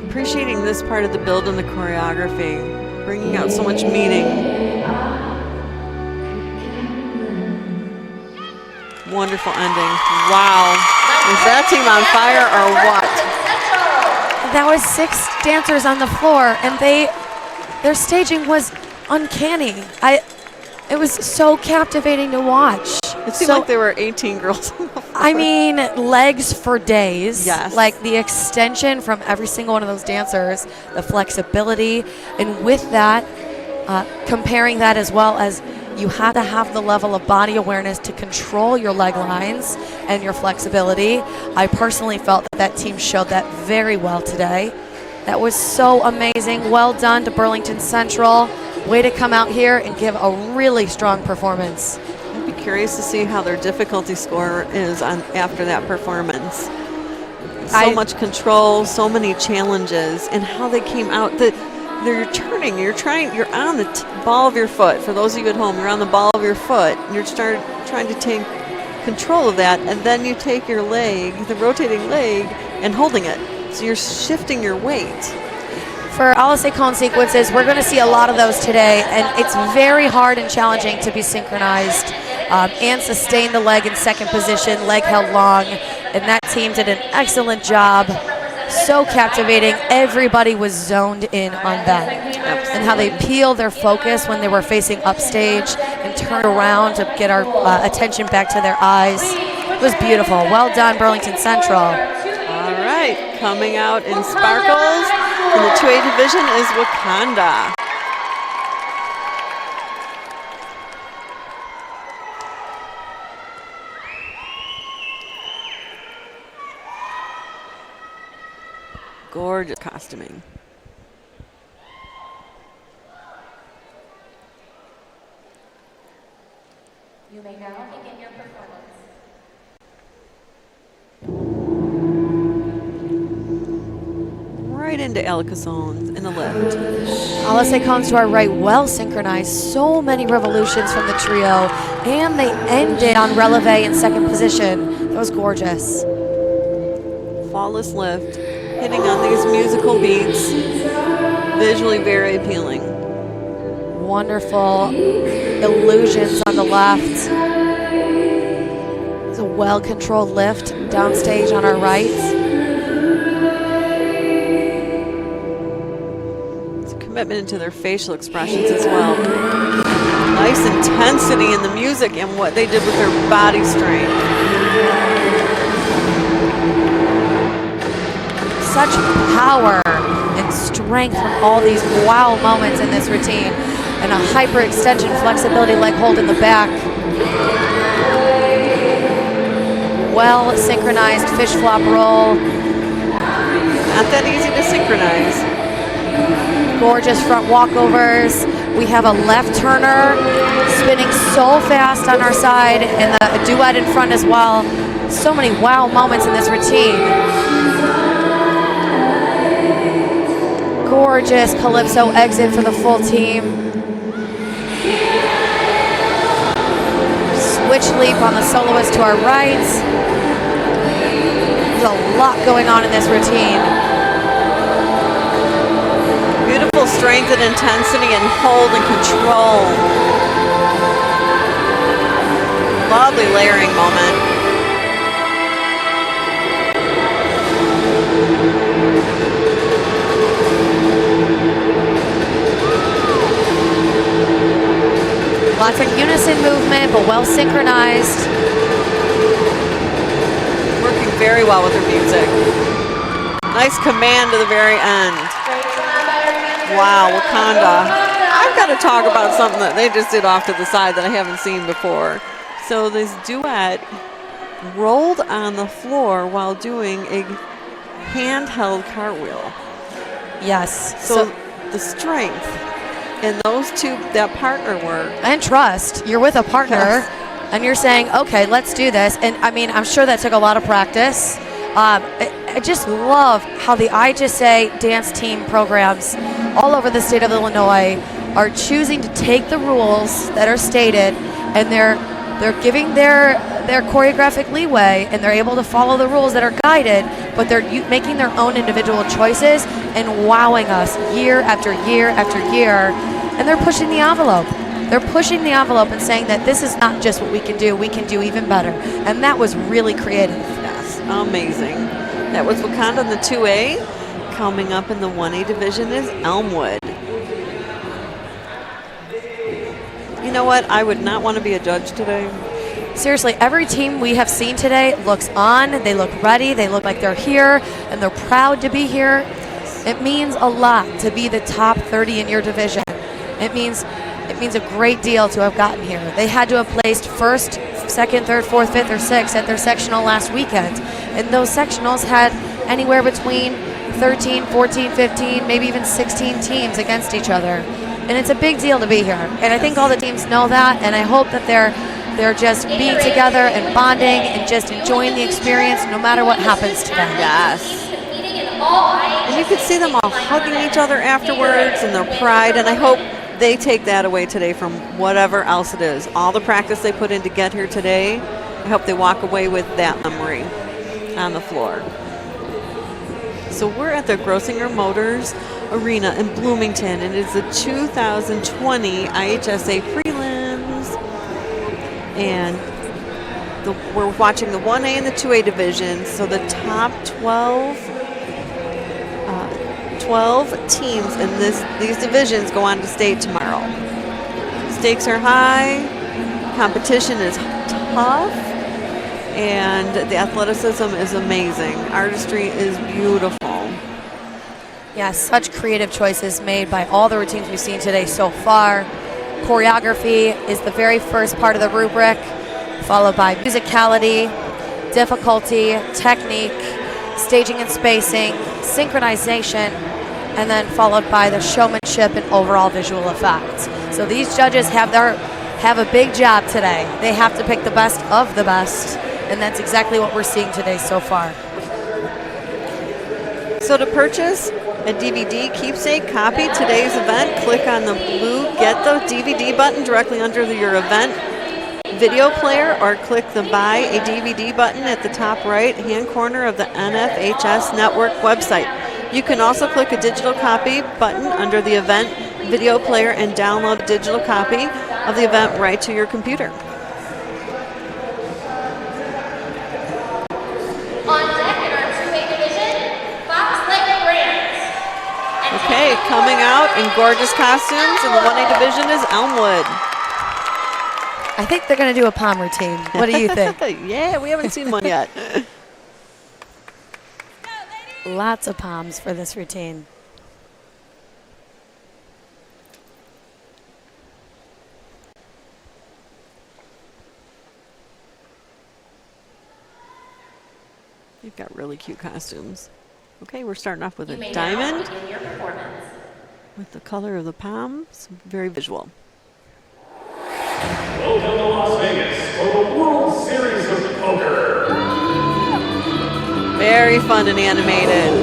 Appreciating this part of the build and the choreography, bringing out so much meaning. Wonderful ending. Wow. Is that team on fire or what? That was 6 dancers on the floor, and their staging was uncanny. It was so captivating to watch. It seemed like there were 18 girls on the floor. I mean, legs for days. Yes. Like the extension from every single one of those dancers, the flexibility, and with that, comparing that as well as you have to have the level of body awareness to control your leg lines and your flexibility. I personally felt that team showed that very well today. That was so amazing. Well done to Burlington Central. Way to come out here and give a really strong performance. I'd be curious to see how their difficulty score is after that performance. So much control, so many challenges, and how they came out. You're turning, you're on the ball of your foot. For those of you at home, you're on the ball of your foot. You're trying to take control of that, and then you take your leg, the rotating leg, and holding it. So you're shifting your weight. For a la seconde sequences, we're going to see a lot of those today, and it's very hard and challenging to be synchronized and sustain the leg in second position, leg held long, and that team did an excellent job. So captivating. Everybody was zoned in on that. And how they peeled their focus when they were facing upstage and turned around to get our attention back to their eyes. It was beautiful. Well done, Burlington Central. All right, coming out in sparkles in the 2A division is Wakanda. Gorgeous costuming. You may now begin your performance. Right into Alcazones in the left. A la secondes to our right, well synchronized. So many revolutions from the trio, and they ended on releve in second position. That was gorgeous. Flawless lift, hitting on these musical beats, visually very appealing. Wonderful illusions on the left. It's a well-controlled lift downstage on our right. It's a commitment into their facial expressions as well. Nice intensity in the music and what they did with their body strength. Such power and strength from all these wow moments in this routine, and a hyper extension flexibility leg hold in the back. Well synchronized fish flop roll. Not that easy to synchronize. Gorgeous front walkovers. We have a left turner spinning so fast on our side, and a duet in front as well. So many wow moments in this routine. Gorgeous calypso exit for the full team. Switch leap on the soloist to our right. There's a lot going on in this routine. Beautiful strength and intensity and hold and control. Love lovely layering moment. Lots of unison movement, but well synchronized. Working very well with her music. Nice command to the very end. Wow, Wakanda. I've got to talk about something that they just did off to the side that I haven't seen before. So this duet rolled on the floor while doing a handheld cartwheel. Yes. So the strength in those two, that partner work. And trust. You're with a partner, Yes. and you're saying, okay, let's do this. And I mean, I'm sure that took a lot of practice. I just love how the IHSA dance team programs all over the state of Illinois are choosing to take the rules that are stated, and they're giving their choreographic leeway, and they're able to follow the rules that are guided, but they're making their own individual choices and wowing us year after year after year. And they're pushing the envelope. They're pushing the envelope and saying that this is not just what we can do even better. And that was really creative. Yes, amazing. That was Wakanda in the 2A. Coming up in the 1A division is Elmwood. You know what? I would not want to be a judge today. Seriously, every team we have seen today looks on, they look ready, they look like they're here, and they're proud to be here. It means a lot to be the top 30 in your division. It means a great deal to have gotten here. They had to have placed first, second, third, fourth, fifth, or sixth at their sectional last weekend. And those sectionals had anywhere between 13, 14, 15, maybe even 16 teams against each other. And it's a big deal to be here. And I think all the teams know that, and I hope that they're just being together and bonding and just enjoying the experience no matter what happens to them. Yes. And you could see them all hugging each other afterwards and their pride, and I hope they take that away today from whatever else it is. All the practice they put in to get here today, I hope they walk away with that memory on the floor. So we're at the Grossinger Motors Arena in Bloomington, and it is the 2020 IHSA Prelims. And we're watching the 1A and the 2A divisions. So the top 12 teams in these divisions go on to state tomorrow. Stakes are high, competition is tough, and the athleticism is amazing. Artistry is beautiful. Yes, such creative choices made by all the routines we've seen today so far. Choreography is the very first part of the rubric, followed by musicality, difficulty, technique, staging and spacing, synchronization, and then followed by the showmanship and overall visual effects. So these judges have a big job today. They have to pick the best of the best, and that's exactly what we're seeing today so far. So to purchase a DVD keepsake copy today's event, click on the blue Get the DVD button directly under your event video player, or click the Buy a DVD button at the top right hand corner of the NFHS Network website. You can also click a digital copy button under the event video player and download a digital copy of the event right to your computer. On deck in our 2A division, Fox Lake Brands. Okay, coming out in gorgeous costumes in the 1A division is Elmwood. I think they're going to do a palm routine. What do you think? Yeah, we haven't seen one yet. Lots of palms for this routine. They've got really cute costumes. Okay, we're starting off with You a may now diamond begin your performance. with the color of the palms. Very visual. Welcome to Las Vegas for the World Series of Poker. Very fun and animated.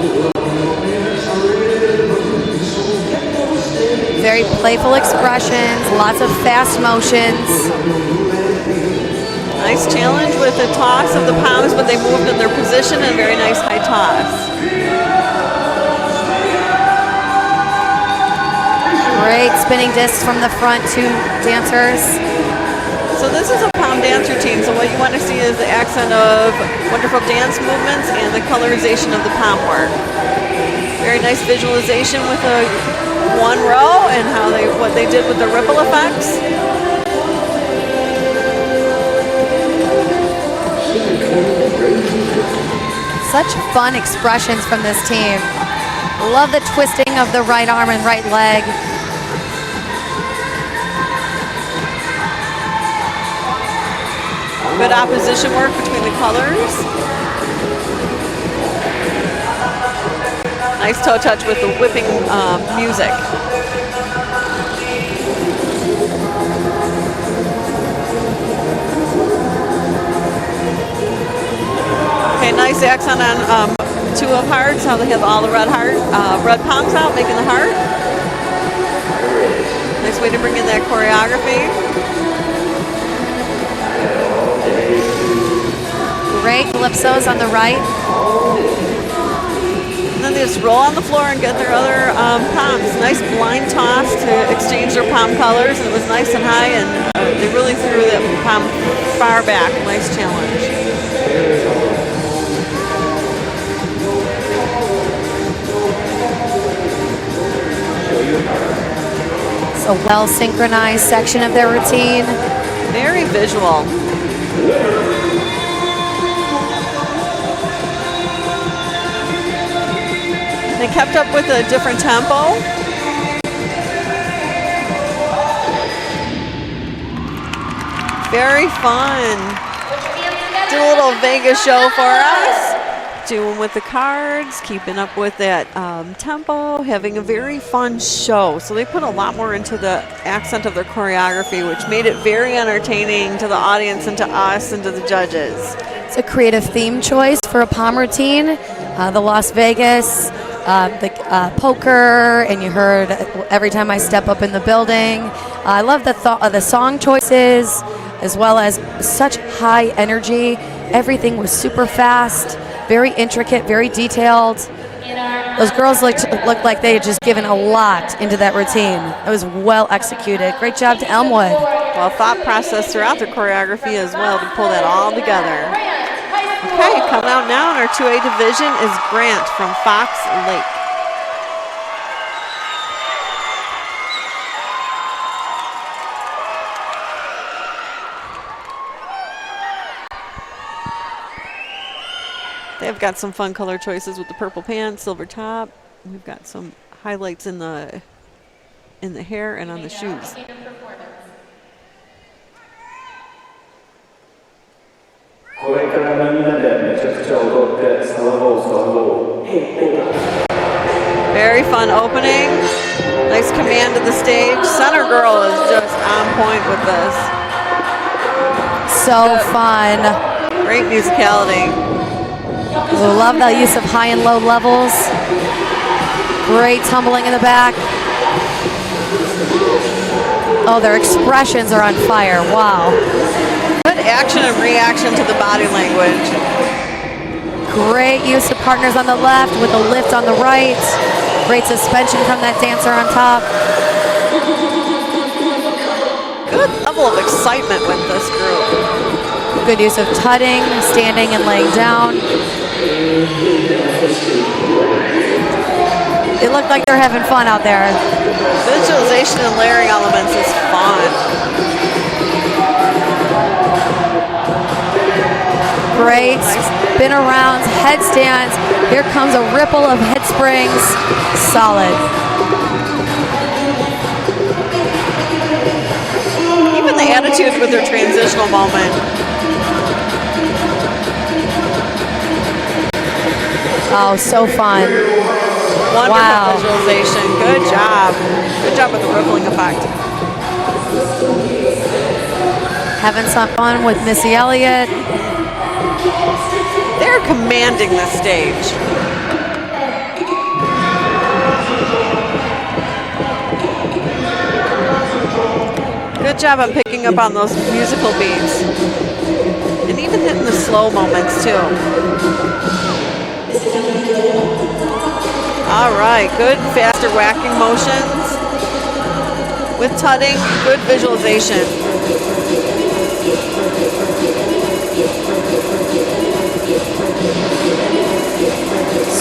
Very playful expressions, lots of fast motions. Nice challenge with the toss of the palms, but they moved in their position and a very nice high toss. Great spinning discs from the front two dancers. So this is a palm fun dance routine. So what you want to see is the accent of wonderful dance movements and the colorization of the palm work. Very nice visualization with a one row and what they did with the ripple effects. Such fun expressions from this team. Love the twisting of the right arm and right leg. Good opposition work between the colors. Nice toe touch with the whipping music. Okay, nice accent on two of hearts, how they have all the red palms out, making the heart. Nice way to bring in that choreography. Great calypsos on the right. And then they just roll on the floor and get their other palms. Nice blind toss to exchange their palm colors, and it was nice and high, and they really threw that palm far back. Nice challenge. It's a well-synchronized section of their routine. Very visual. They kept up with a different tempo. Very fun. Do a little Vegas show for us. Doing with the cards, keeping up with that tempo, having a very fun show. So they put a lot more into the accent of their choreography, which made it very entertaining to the audience and to us and to the judges. It's a creative theme choice for a palm routine. The Las Vegas, the poker, and you heard Every Time I Step Up in the Building. I love the song choices, as well as such high energy. Everything was super fast. Very intricate, very detailed. Those girls looked like they had just given a lot into that routine. It was well executed. Great job to Elmwood. Well, thought process throughout their choreography as well to pull that all together. Okay, coming out now in our 2A division is Grant from Fox Lake. They've got some fun color choices with the purple pants, silver top. We've got some highlights in the hair and on the shoes. Very fun opening. Nice command of the stage. Center girl is just on point with this. So fun. Great musicality. Love the use of high and low levels. Great tumbling in the back. Oh, their expressions are on fire. Wow. Good action and reaction to the body language. Great use of partners on the left with a lift on the right. Great suspension from that dancer on top. Good level of excitement with this group. Good use of tutting, standing and laying down. It looked like they're having fun out there. Visualization and layering elements is fun. Great spin arounds, headstands. Here comes a ripple of head springs. Solid. Even the attitude with their transitional moment. Oh, so fun. Wonderful visualization. Good job. Good job with the rippling effect. Having some fun with Missy Elliott. They're commanding the stage. Good job on picking up on those musical beats. And even hitting the slow moments too. All right, good faster whacking motions. With tutting, good visualization.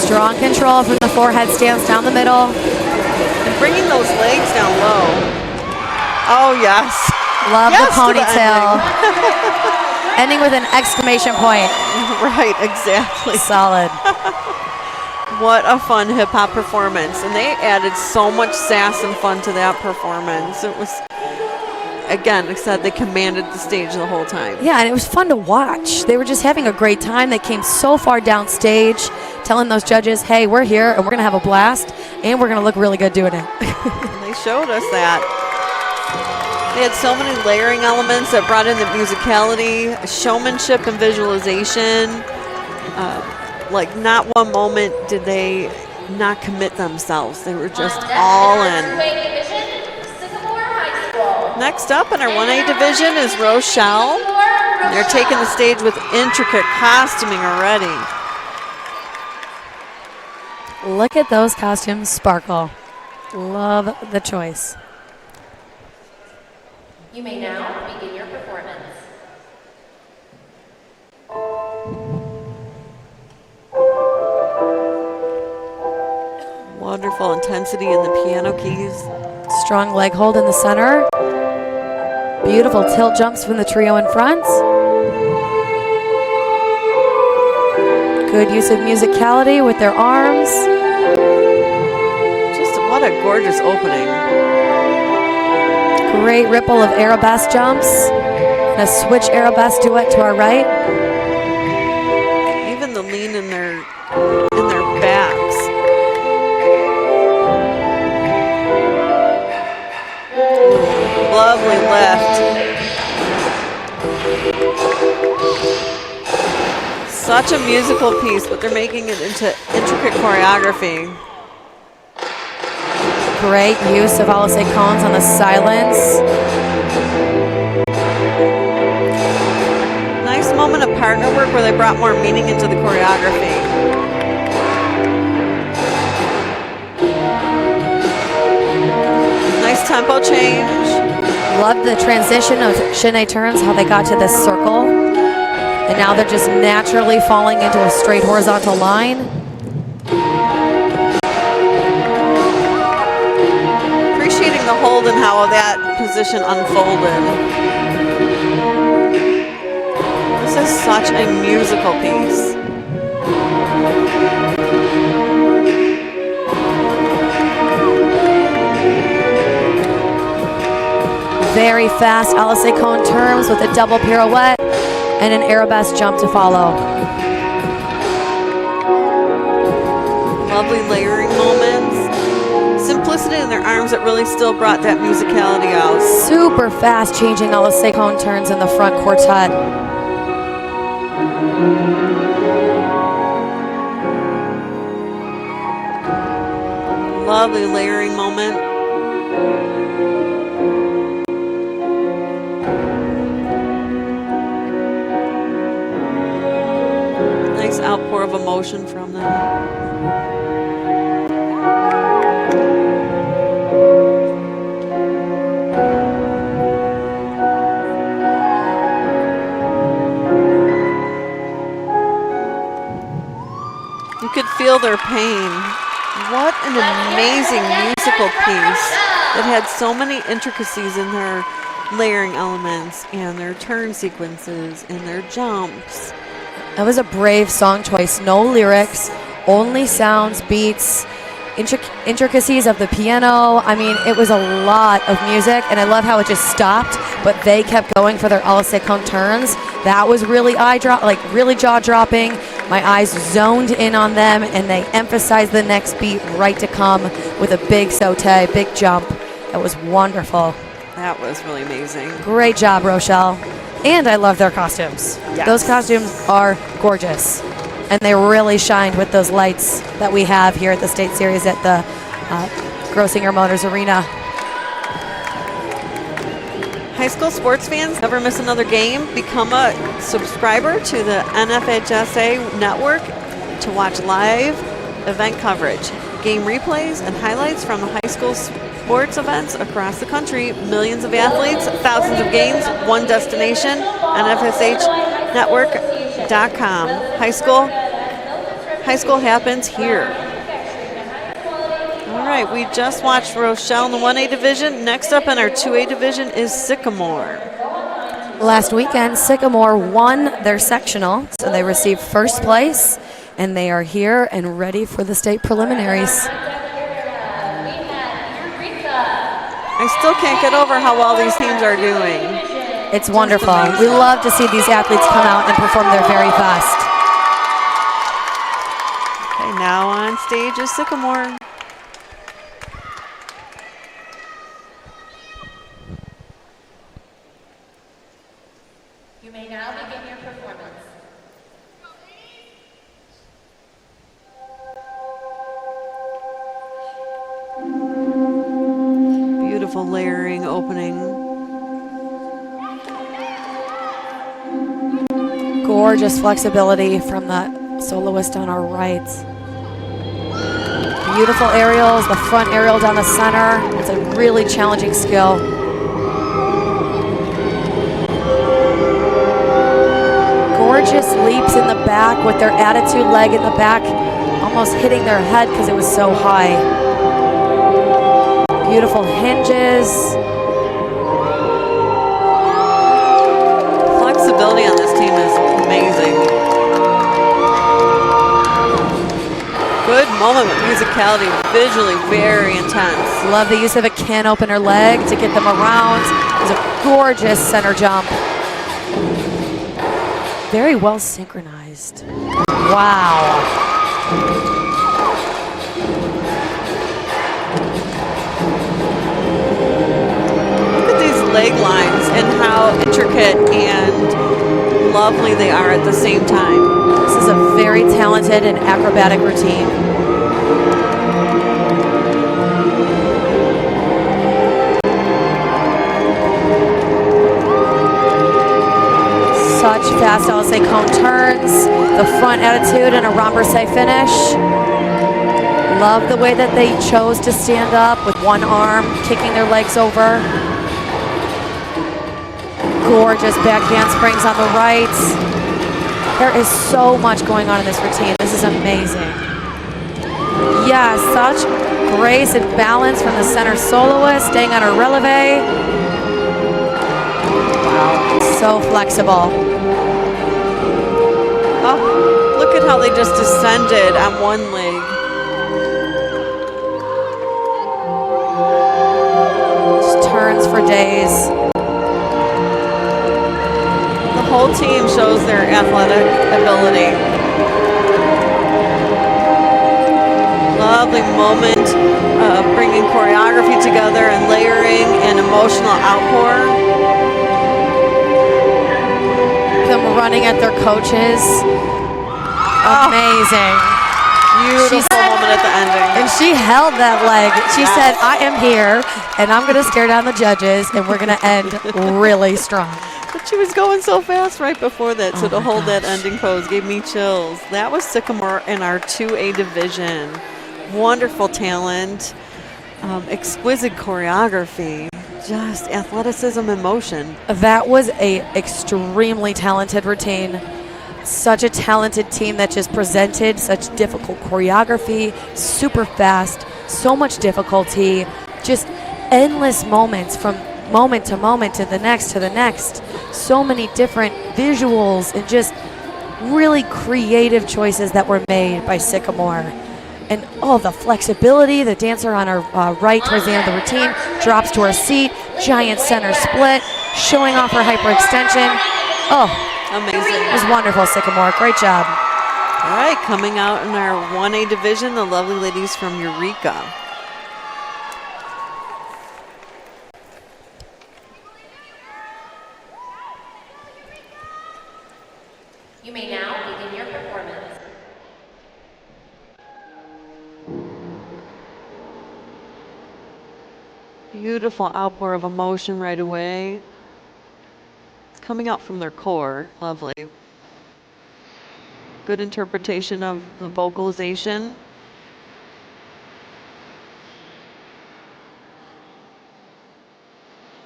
Strong control from the forehead stance down the middle. And bringing those legs down low. Oh, yes. Love Yes the to ponytail. Ending with an exclamation point. Right, exactly. Solid. What a fun hip hop performance. And they added so much sass and fun to that performance. It was, again, like I said, they commanded the stage the whole time. Yeah, and it was fun to watch. They were just having a great time. They came so far downstage, telling those judges, hey, we're here and we're going to have a blast and we're going to look really good doing it. They showed us that. They had so many layering elements that brought in the musicality, showmanship, and visualization. Like, not one moment did they not commit themselves. They were just all in. Next up in our 1A division is Rochelle. They're taking the stage with intricate costuming already. Look at those costumes sparkle. Love the choice. You may now begin your performance. Wonderful intensity in the piano keys. Strong leg hold in the center. Beautiful tilt jumps from the trio in front. Good use of musicality with their arms. Just what a gorgeous opening. Great ripple of arabesque jumps. And a switch arabesque duet to our right. Even the lean in their backs. Lovely lift. Such a musical piece, but they're making it into intricate choreography. Great use of Alice cones on the silence. Nice moment of partner work where they brought more meaning into the choreography. Nice tempo change. Love the transition of Shanae turns, how they got to this circle. And now they're just naturally falling into a straight horizontal line. Appreciating the hold and how that position unfolded. This is such a musical piece. Very fast Alice cone turns with a double pirouette and an arabesque jump to follow. Lovely layering moments. Simplicity in their arms that really still brought that musicality out. Super fast changing Alice cone turns in the front quartet. Lovely layering moment. Nice outpour of emotion from them. You could feel their pain. What an amazing musical piece that had so many intricacies in their layering elements and their turn sequences and their jumps. That was a brave song choice. No lyrics, only sounds, beats, intricacies of the piano. I mean, it was a lot of music, and I love how it just stopped, but they kept going for their Alice cone turns. That was really really jaw-dropping. My eyes zoned in on them, and they emphasized the next beat right to come with a big saute, big jump. That was wonderful. That was really amazing. Great job, Rochelle. And I love their costumes. Yes. Those costumes are gorgeous. And they really shined with those lights that we have here at the State Series at the Grossinger Motors Arena. High school sports fans, never miss another game. Become a subscriber to the IHSA network to watch live event coverage, game replays, and highlights from the high school sports events across the country. Millions of athletes, thousands of games, one destination, NFSHnetwork.com. High high school happens here. All right, we just watched Rochelle in the 1A division. Next up in our 2A division is Sycamore. Last weekend, Sycamore won their sectional, so they received first place, and they are here and ready for the state preliminaries. I still can't get over how well these teams are doing. It's wonderful. We love to see these athletes come out and perform their very best. Okay, now on stage is Sycamore. You may now begin your performance. Beautiful layering opening. Gorgeous flexibility from the soloist on our right. Beautiful aerials, the front aerial down the center. It's a really challenging skill. Gorgeous leaps in the back with their attitude leg in the back, almost hitting their head because it was so high. Beautiful hinges. Flexibility on this team is amazing. Good moment with musicality, visually very intense. Love the use of a can opener leg to get them around. It was a gorgeous center jump. Very well synchronized. Wow. Look at these leg lines and how intricate and lovely they are at the same time. This is a very talented and acrobatic routine. Such fast LSA cone turns, the front attitude and a renverse finish. Love the way that they chose to stand up with one arm, kicking their legs over. Gorgeous back handsprings on the right. There is so much going on in this routine. This is amazing. Yeah, such grace and balance from the center soloist, staying on her releve. Wow, so flexible. Oh, look at how they just descended on one leg. Just turns for days. The whole team shows their athletic ability. Lovely moment of bringing choreography together and layering an emotional outpour. Them running at their coaches. Amazing. Beautiful moment at the ending. And she held that leg. She said, I am here, and I'm going to stare down the judges, and we're going to end really strong. But she was going so fast right before that, so to hold that ending pose gave me chills. That was Sycamore in our 2A division. Wonderful talent, exquisite choreography, just athleticism and motion. That was a extremely talented routine. Such a talented team that just presented such difficult choreography, super fast, so much difficulty, just endless moments from moment to moment to the next to the next. So many different visuals and just really creative choices that were made by Sycamore. And the flexibility, the dancer on her right towards the end of the routine drops to her seat, giant center split, showing off her hyperextension. Oh, amazing. It was wonderful, Sycamore. Great job. All right, coming out in our 1A division, the lovely ladies from Eureka. You may now begin your performance. Beautiful outpour of emotion right away. It's coming out from their core. Lovely. Good interpretation of the vocalization.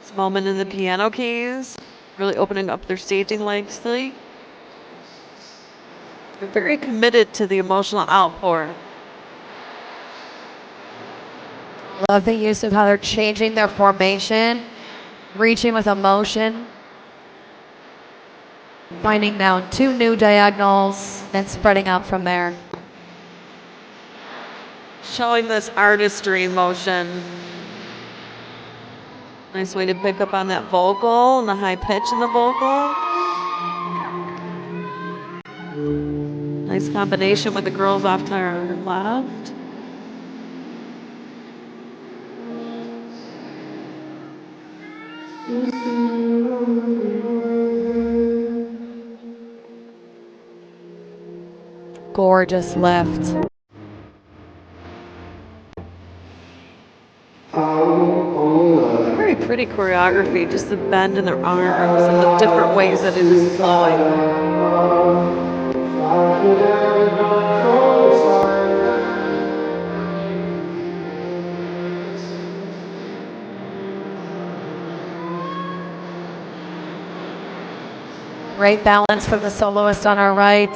This moment in the piano keys, really opening up their staging nicely. They're very committed to the emotional outpour. Love the use of how they're changing their formation, reaching with emotion, finding now 2 new diagonals, and spreading out from there. Showing this artistry in motion. Nice way to pick up on that vocal and the high pitch in the vocal. Nice combination with the girls off to our left. Gorgeous lift. Very pretty choreography, just the bend in their arms and the different ways that it is flowing. Great balance from the soloist on our right.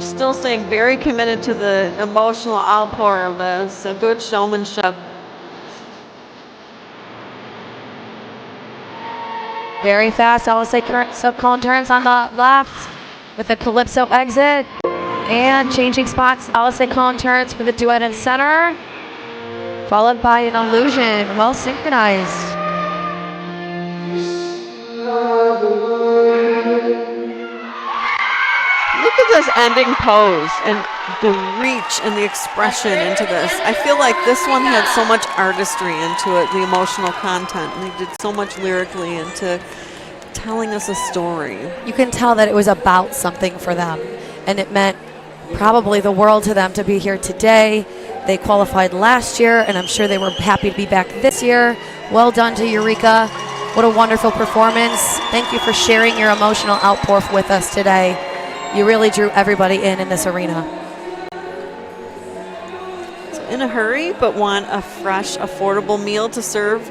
Still staying very committed to the emotional outpour of this. A good showmanship. Very fast LSA subcone turns on the left with the calypso exit. And changing spots, LSA cone turns for the duet in center. Followed by an illusion, well synchronized. Look at this ending pose and the reach and the expression into this. I feel like this one had so much artistry into it, the emotional content. And they did so much lyrically into telling us a story. You can tell that it was about something for them, and it meant probably the world to them to be here today. They qualified last year, and I'm sure they were happy to be back this year. Well done to Eureka. What a wonderful performance. Thank you for sharing your emotional outpour with us today. You really drew everybody in this arena. So in a hurry, but want a fresh, affordable meal to serve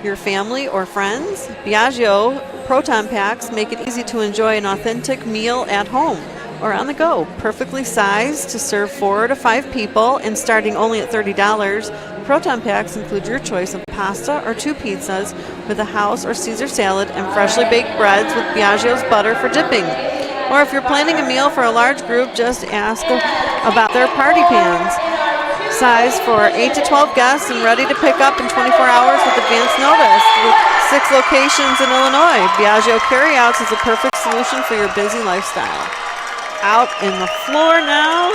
your family or friends? Biagio Proton Packs make it easy to enjoy an authentic meal at home or on the go. Perfectly sized to serve 4 to 5 people and starting only at $30. Proton Packs include your choice of pasta or 2 pizzas with a house or Caesar salad and freshly baked breads with Biagio's butter for dipping. Or if you're planning a meal for a large group, just ask about their party pans. Size for 8 to 12 guests and ready to pick up in 24 hours with advance notice. With 6 locations in Illinois, Biagio Carryouts is the perfect solution for your busy lifestyle. Out in the floor now,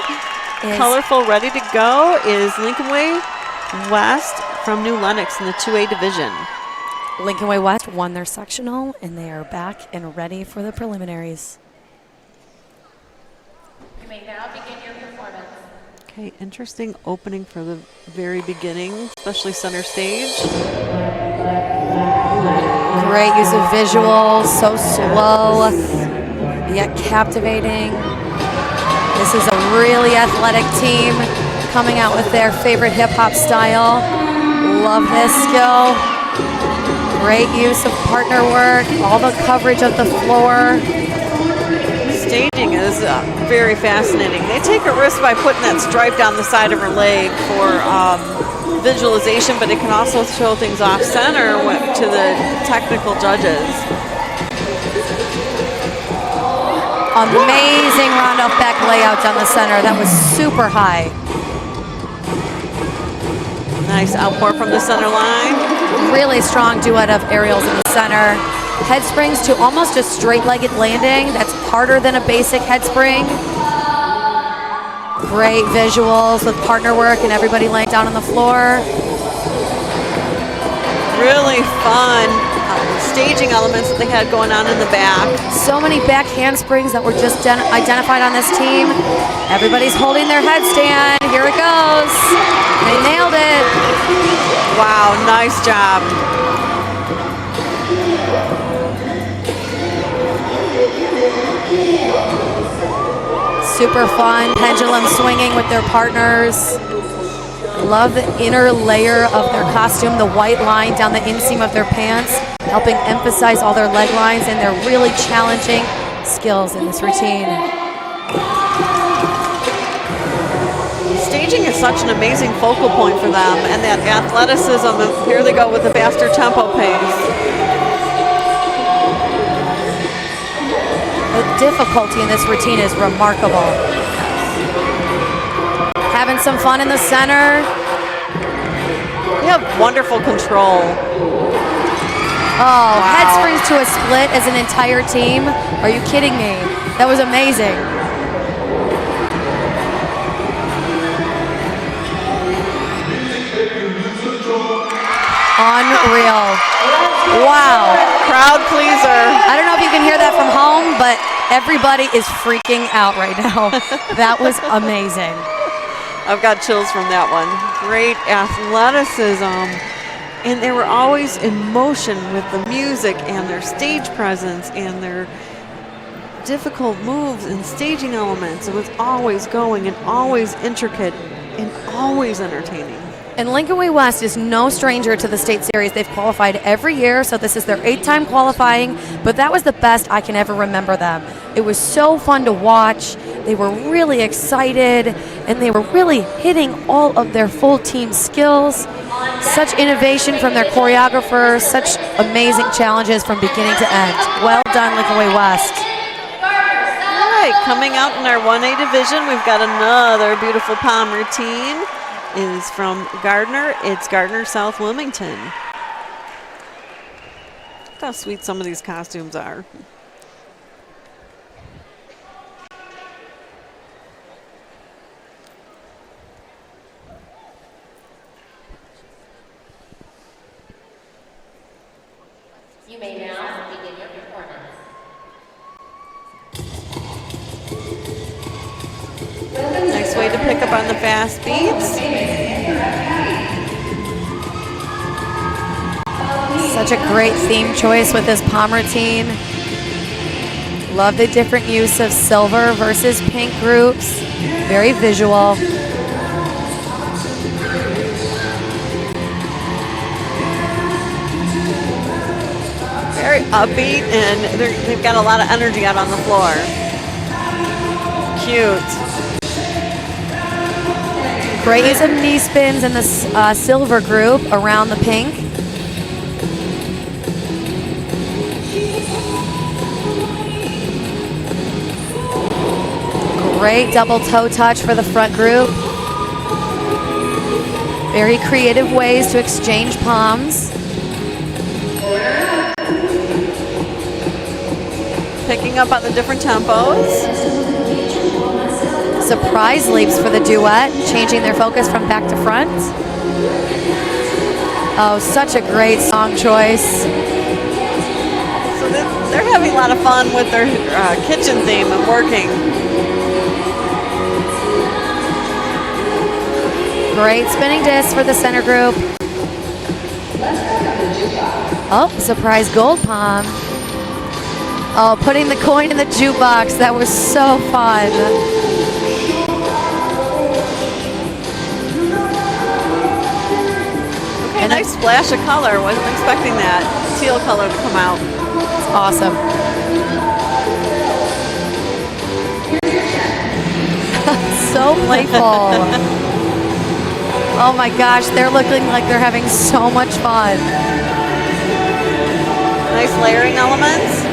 colorful, ready to go, is Lincoln Way West from New Lenox in the 2A division. Lincoln Way West won their sectional, and they are back and ready for the preliminaries. You may now begin your performance. Okay, interesting opening for the very beginning, especially center stage. Great use of visuals, so slow, yet captivating. This is a really athletic team coming out with their favorite hip-hop style. Love this skill. Great use of partner work, all the coverage of the floor. Staging is very fascinating. They take a risk by putting that stripe down the side of her leg for visualization, but it can also show things off center to the technical judges. Amazing round-off back layout down the center. That was super high. Nice outpour from the center line. Really strong duet of aerials in the center. Head springs to almost a straight-legged landing. That's harder than a basic head spring. Great visuals with partner work and everybody laying down on the floor. Really fun staging elements that they had going on in the back. So many back handsprings that were just identified on this team. Everybody's holding their headstand. Here it goes. They nailed it. Wow, nice job. Super fun, pendulum swinging with their partners. Love the inner layer of their costume, the white line down the inseam of their pants, helping emphasize all their leg lines, and they're really challenging skills in this routine. Staging is such an amazing focal point for them, and that athleticism, and here they go with the faster tempo pace. The difficulty in this routine is remarkable. Having some fun in the center. They have wonderful control. Oh, head springs to a split as an entire team. Are you kidding me? That was amazing. Unreal. Wow. Crowd pleaser. I don't know if you can hear that from home, but everybody is freaking out right now. That was amazing. I've got chills from that one. Great athleticism. And they were always in motion with the music and their stage presence and their difficult moves and staging elements. It was always going and always intricate and always entertaining. And Lincoln Way West is no stranger to the state series. They've qualified every year, so this is their 8th time qualifying, but that was the best I can ever remember them. It was so fun to watch. They were really excited, and they were really hitting all of their full team skills. Such innovation from their choreographers, such amazing challenges from beginning to end. Well done, Lincoln Way West. All right, coming out in our 1A division, we've got another beautiful palm routine. Is from Gardner. It's Gardner South Wilmington. Look how sweet some of these costumes are. You may now begin your performance. Nice way to pick up on the fast beats. Such a great theme choice with this palm routine. Love the different use of silver versus pink groups. Very visual. Very upbeat, and they've got a lot of energy out on the floor. Cute. Great use of knee spins in the silver group around the pink. Great double toe touch for the front group. Very creative ways to exchange palms. Picking up on the different tempos. Surprise leaps for the duet, changing their focus from back to front. Oh, such a great song choice. So they're having a lot of fun with their kitchen theme and working. Great spinning disc for the center group. Oh, surprise gold palm. Oh, putting the coin in the jukebox. That was so fun. Okay, nice splash of color. Wasn't expecting that teal color to come out. It's awesome. So playful. Oh my gosh, they're looking like they're having so much fun. Nice layering elements.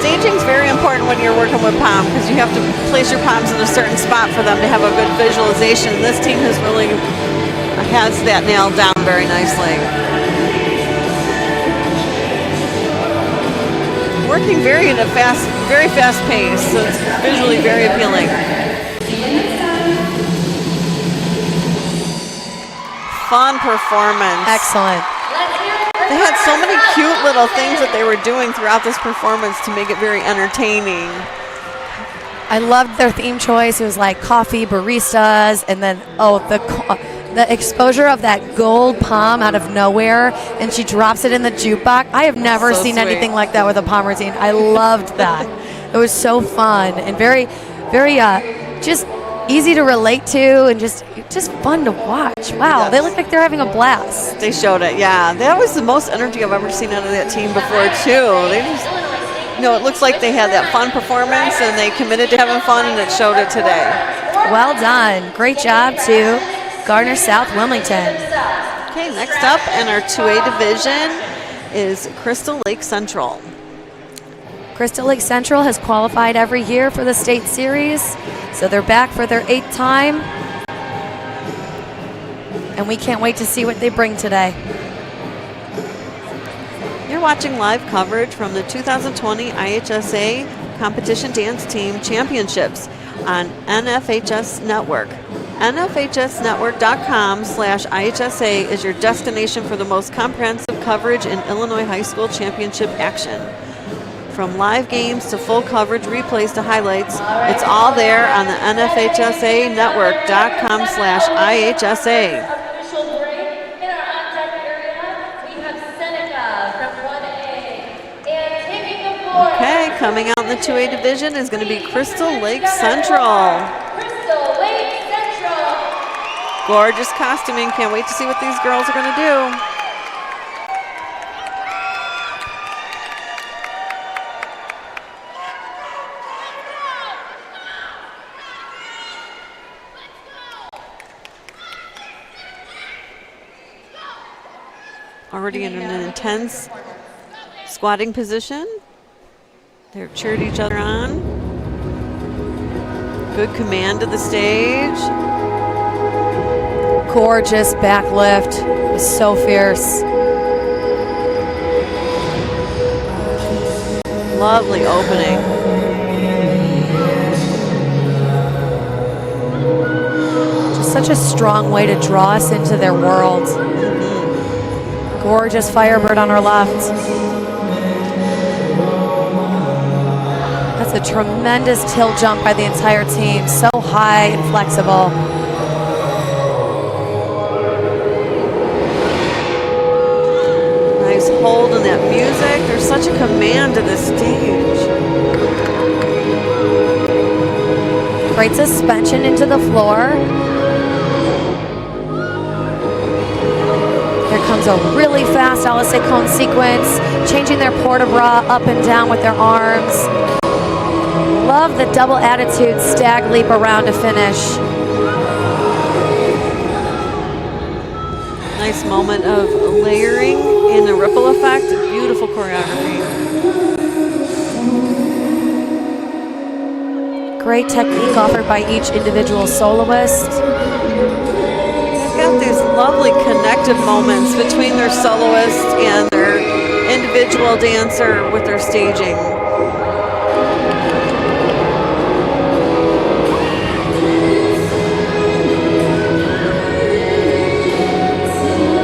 Staging's very important when you're working with palm because you have to place your palms in a certain spot for them to have a good visualization. This team has that nailed down very nicely. Working very at a very fast pace, so it's visually very appealing. Fun performance. Excellent. They had so many cute little things that they were doing throughout this performance to make it very entertaining. I loved their theme choice. It was like coffee, baristas, and then, the exposure of that gold palm out of nowhere, and she drops it in the jukebox. I have never seen anything like that with a palm routine. I loved that. It was so fun and very, very just easy to relate to and just fun to watch. Wow, Yes. they look like they're having a blast. They showed it, yeah. That was the most energy I've ever seen out of that team before, too. They just, it looks like they had that fun performance and they committed to having fun, and it showed it today. Well done. Great job to Gardner South Wilmington. Okay, next up in our 2A division is Crystal Lake Central. Crystal Lake Central has qualified every year for the state series, so they're back for their 8th time. And we can't wait to see what they bring today. You're watching live coverage from the 2020 IHSA Competition Dance Team Championships on NFHS Network. NFHSnetwork.com/IHSA is your destination for the most comprehensive coverage in Illinois high school championship action. From live games to full coverage, replays to highlights, it's all there on the NFHSAnetwork.com/IHSA. Okay, coming out in the 2A division is going to be Crystal Lake Central. Gorgeous costuming. Can't wait to see what these girls are going to do. Already in an intense squatting position. They're cheered each other on. Good command of the stage. Gorgeous back lift. It was so fierce. Lovely opening. Just such a strong way to draw us into their world. Gorgeous Firebird on her left. That's a tremendous tilt jump by the entire team. So high and flexible. Nice hold on that music. There's such a command to the stage. Great suspension into the floor. Here comes a really fast LSA cone sequence, changing their port de bras up and down with their arms. Love the double attitude stag leap around to finish. Nice moment of layering in the ripple effect. Beautiful choreography. Great technique offered by each individual soloist. Got these lovely connected moments between their soloist and their individual dancer with their staging.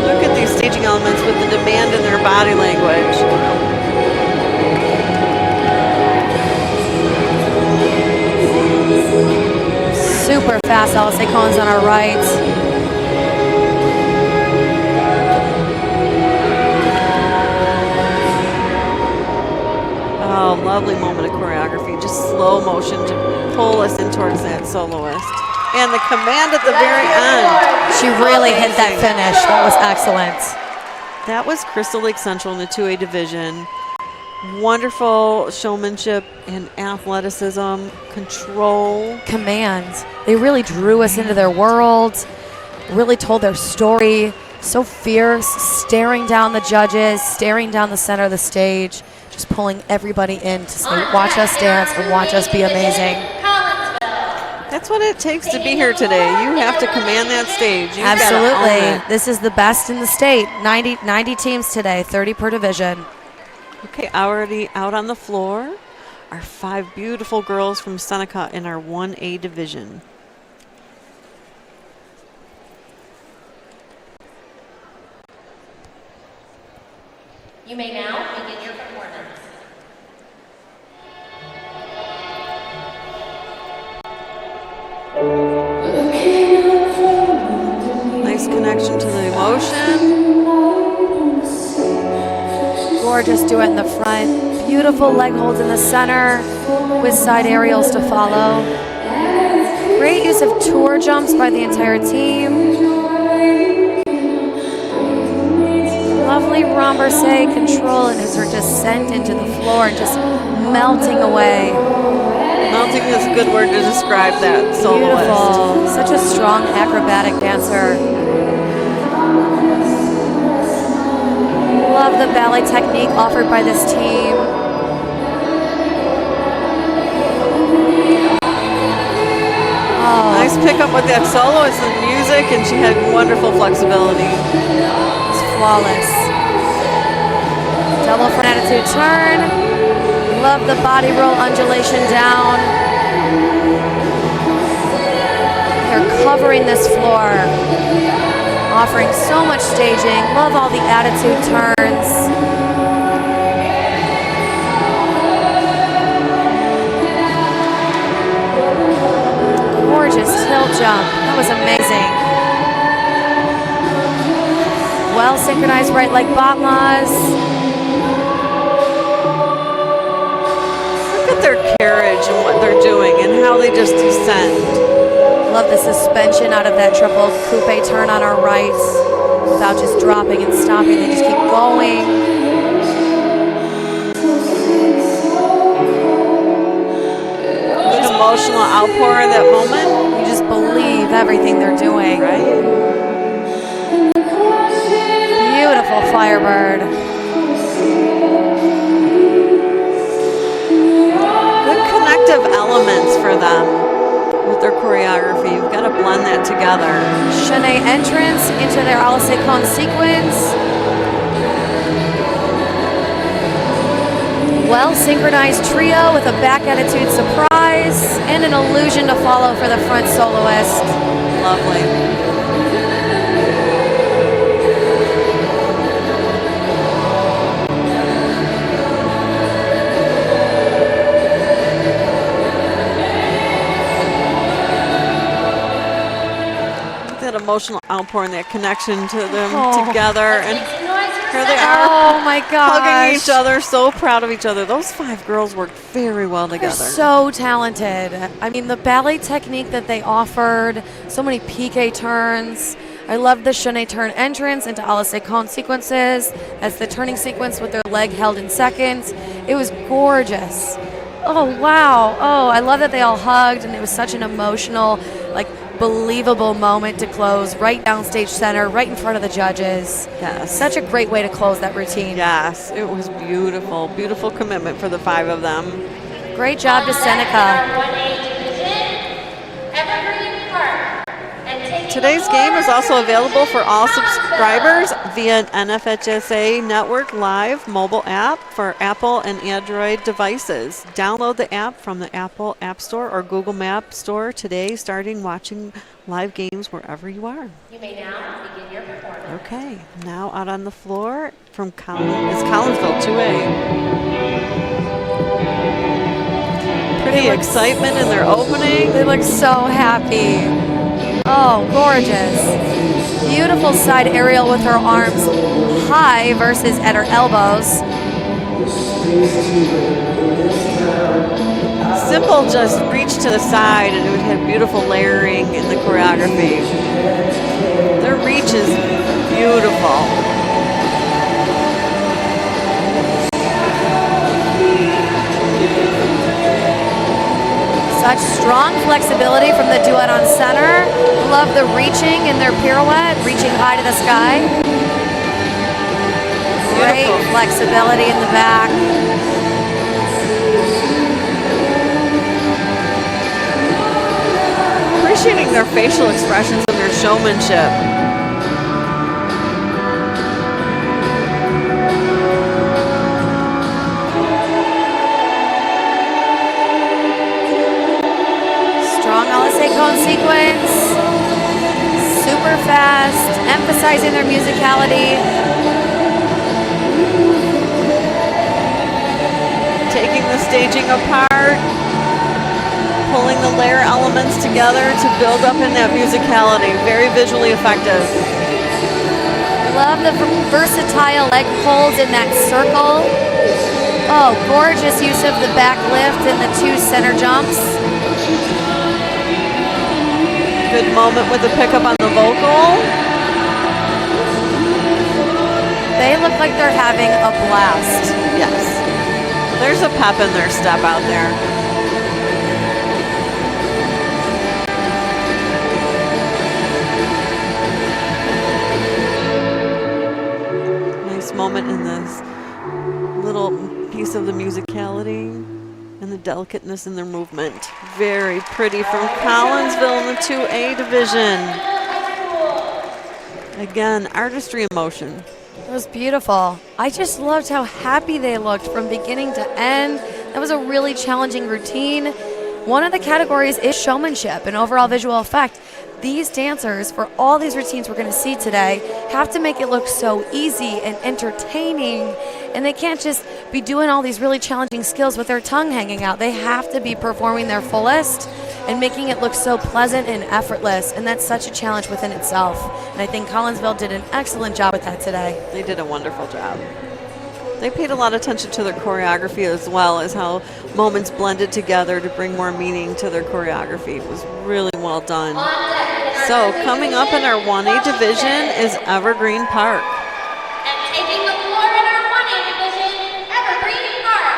Look at these staging elements with the demand in their body language. Super fast LSA cones on our right. Oh, lovely moment of choreography. Just slow motion to pull us in towards that soloist. And the command at the very end. She really hit that finish. That was excellent. That was Crystal Lake Central in the 2A division. Wonderful showmanship and athleticism, control. Command. They really drew us into their world, really told their story. So fierce, staring down the judges, staring down the center of the stage, just pulling everybody in to say, watch us dance and watch us be amazing. That's what it takes to be here today. You have to command that stage. You've Absolutely. gotta own it. This is the best in the state. 90 teams today, 30 per division. Okay, already out on the floor are 5 beautiful girls from Seneca in our 1A division. You may now begin your performance. Nice connection to the emotion. Gorgeous duet in the front. Beautiful leg holds in the center with side aerials to follow. Great use of tour jumps by the entire team. Lovely renverse control and as her descent into the floor and just melting away. Melting is a good word to describe that soloist. Beautiful. Such a strong acrobatic dancer. Love the ballet technique offered by this team. Oh. Nice pickup with that soloist and music, and she had wonderful flexibility. It's flawless. Double front attitude turn. Love the body roll undulation down. They're covering this floor, offering so much staging. Love all the attitude turns. Gorgeous tilt jump. That was amazing. Well synchronized right leg batmas. Look at their carriage and what they're doing and how they just descend. Love the suspension out of that triple coupe turn on our right without just dropping and stopping. They just keep going. Good emotional outpour in that moment. You just believe everything they're doing. Right? Beautiful Firebird. Good connective elements for them. With their choreography, you've got to blend that together. Chenet entrance into their Alice Con sequence. Well synchronized trio with a back attitude surprise and an illusion to follow for the front soloist. Lovely. Emotional outpouring, that connection to them together, and here they are. Oh my gosh, hugging each other, so proud of each other. Those 5 girls worked very well together. They're so talented. I mean, the ballet technique that they offered, so many piqué turns. I love the Chenet turn entrance into Alice Con sequences. That's the turning sequence with their leg held in seconds. It was gorgeous. Oh wow. Oh, I love that they all hugged, and it was such an emotional, like, believable moment to close right down stage center, right in front of the judges. Yes. Such a great way to close that routine. Yes, it was beautiful. Beautiful commitment for the 5 of them. Great job to Seneca. Today's game is also available for all subscribers via an NFHSA Network Live mobile app for Apple and Android devices. Download the app from the Apple App Store or Google Map Store today, starting watching live games wherever you are. You may now begin your performance. Okay, now out on the floor from Collinsville 2A. Pretty excitement in their opening. They look so happy. Oh, gorgeous. Beautiful side aerial with her arms high versus at her elbows. Simple, just reach to the side and it would have beautiful layering in the choreography. Their reach is beautiful. Such strong flexibility from the duet on center. Love the reaching in their pirouette, reaching high to the sky. Great flexibility in the back. Appreciating their facial expressions and their showmanship. Cone sequence, super fast, emphasizing their musicality. Taking the staging apart, pulling the layer elements together to build up in that musicality. Very visually effective. Love the versatile leg holds in that circle. Oh, gorgeous use of the back lift and the 2 center jumps. Good moment with the pickup on the vocal. They look like they're having a blast. Yes. There's a pep in their step out there. Nice moment in this little piece of the musicality and the delicateness in their movement. Very pretty from Collinsville in the 2A division. Again, artistry in motion. It was beautiful. I just loved how happy they looked from beginning to end. That was a really challenging routine. One of the categories is showmanship and overall visual effect. These dancers, for all these routines we're going to see today, have to make it look so easy and entertaining. And they can't just be doing all these really challenging skills with their tongue hanging out. They have to be performing their fullest and making it look so pleasant and effortless. And that's such a challenge within itself. And I think Collinsville did an excellent job with that today. They did a wonderful job. They paid a lot of attention to their choreography as well as how moments blended together to bring more meaning to their choreography. It was really well done. So coming up in our 1A division is Evergreen Park. And taking the floor in our 1A division, Evergreen Park.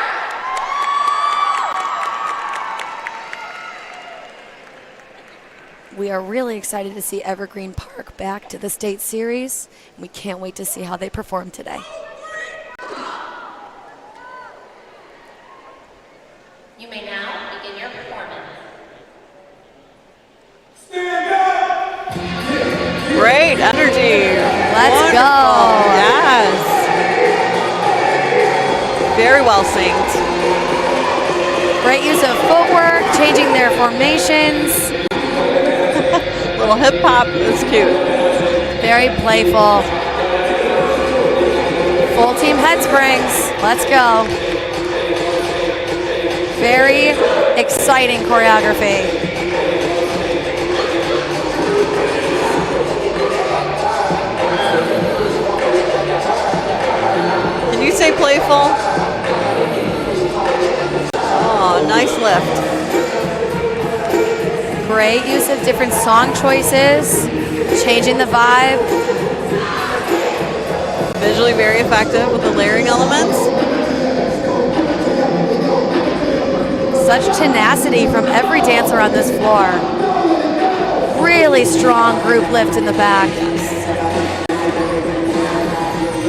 We are really excited to see Evergreen Park back to the state series. We can't wait to see how they perform today. You may now begin your performance. Great energy. Let's go. Yes. Very well synced. Great use of footwork, changing their formations. Little hip hop. It's cute. Very playful. Full team head springs. Let's go. Very exciting choreography. Can you say playful? Oh, nice lift. Great use of different song choices, changing the vibe. Visually very effective with the layering elements. Such tenacity from every dancer on this floor. Really strong group lift in the back.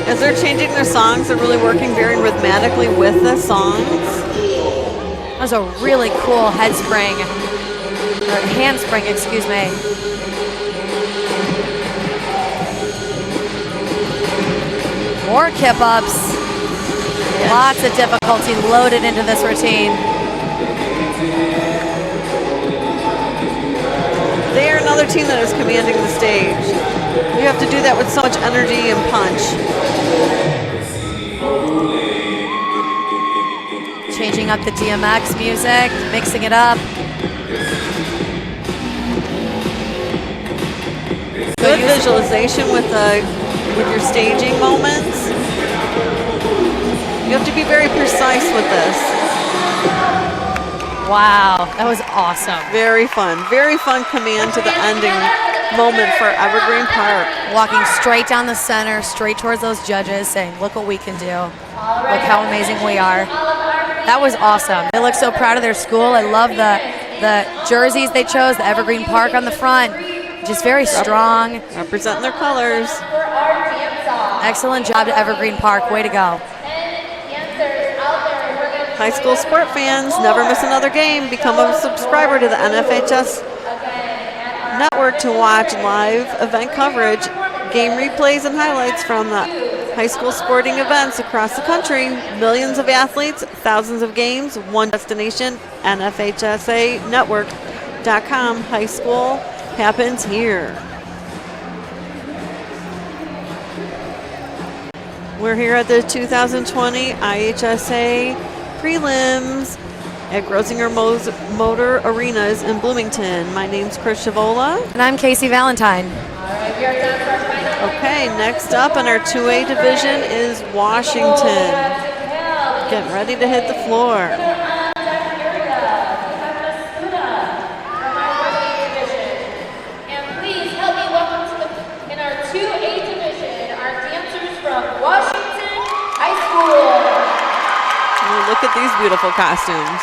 As they're changing their songs, they're really working very rhythmically with the songs. That was a really cool head spring, or hand spring, excuse me. More kip ups. Yes. Lots of difficulty loaded into this routine. They are another team that is commanding the stage. You have to do that with so much energy and punch. Changing up the DMX music, mixing it up. Good visualization with your staging moments. You have to be very precise with this. Wow, that was awesome. Very fun command to the ending moment for Evergreen Park. Walking straight down the center, straight towards those judges, saying, look what we can do. Look how amazing we are. That was awesome. They look so proud of their school. I love the jerseys they chose, the Evergreen Park on the front. Just very strong. Representing their colors. Excellent job to Evergreen Park. Way to go. High school sport fans, never miss another game. Become a subscriber to the NFHS network to watch live event coverage, game replays, and highlights from the high school sporting events across the country. Millions of athletes, thousands of games, one destination, NFHSAnetwork.com. High school happens here. We're here at the 2020 IHSA Prelims at Grosinger Motor Arenas in Bloomington. My name's Chris Chavola. And I'm Casey Valentine. Okay, next up in our 2A division is Washington. Getting ready to hit the floor. Look at these beautiful costumes.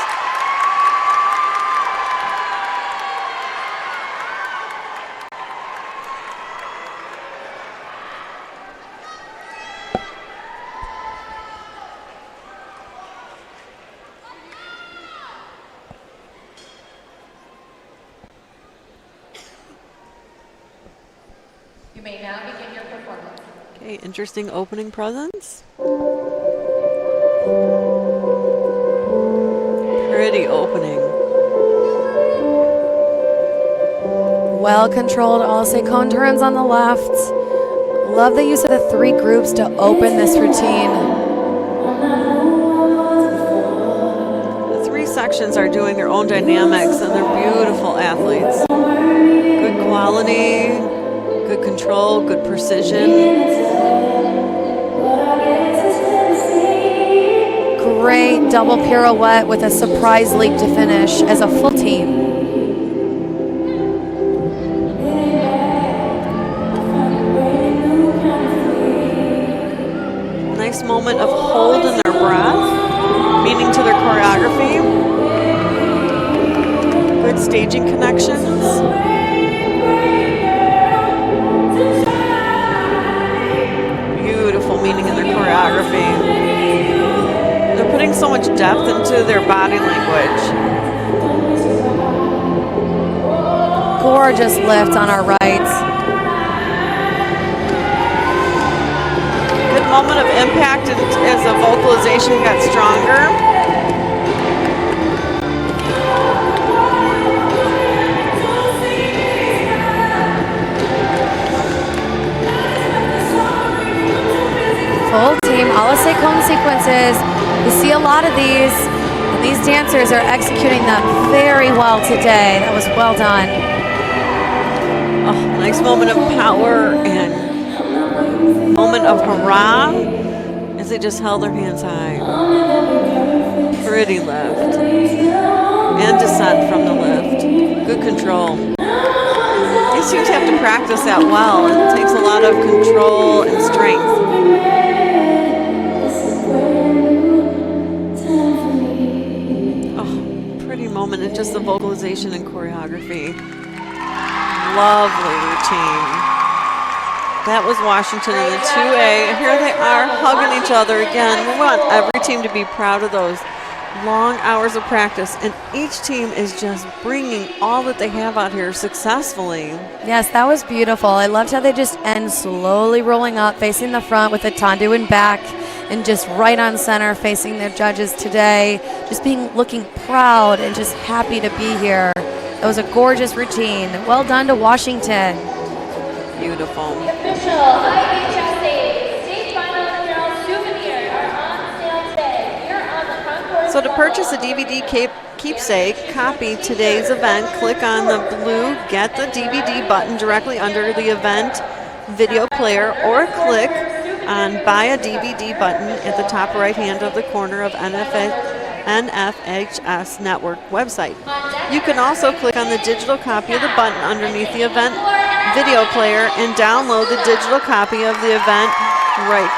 You may now begin your performance. Okay, interesting opening presents. Pretty opening. Well-controlled Alse cone turns on the left. Love the use of the 3 groups to open this routine. The 3 sections are doing their own dynamics, and they're beautiful athletes. Good quality, good control, good precision. Great double pirouette with a surprise leap to finish as a full team. Nice moment of hold in their breath, meaning to their choreography. Good staging connections. Beautiful meaning in their choreography. They're putting so much depth into their body language. Gorgeous lift on our right. Good moment of impact as the vocalization got stronger. Full team Alse cone sequences. We see a lot of these, and these dancers are executing them very well today. That was well done. Oh, nice moment of power and moment of hurrah as they just held their hands high. Pretty lift. And descent from the lift. Good control. These teams have to practice that well. It takes a lot of control and strength. Moment and just the vocalization and choreography. Lovely routine. That was Washington in the 2A. And here they are hugging each other again. We want every team to be proud of those long hours of practice, and each team is just bringing all that they have out here successfully. Yes, that was beautiful. I loved how they just end slowly rolling up, facing the front with a tendu in back, and just right on center facing their judges today, just looking proud and just happy to be here. It was a gorgeous routine. Well done to Washington. Beautiful. The official IHSA state final apparel souvenir are on sale today. Here on the concourse. So to purchase a DVD keepsake, copy today's event, click on the blue Get the DVD button directly under the event video player, or click on Buy a DVD button at the top right hand of the corner of NFHS Network website. You can also click on the digital copy of the button underneath the event video player and download the digital copy of the event right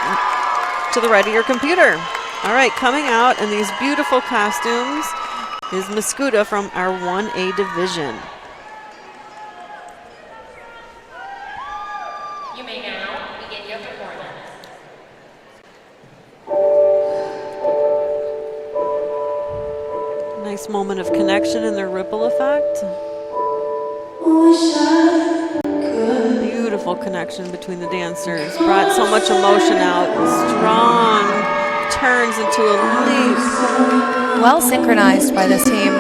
to the right of your computer. All right, coming out in these beautiful costumes is Mascuda from our 1A division. You may now begin your performance. Nice moment of connection and their ripple effect. Beautiful connection between the dancers. Brought so much emotion out. Strong turns into a leap. Well synchronized by this team.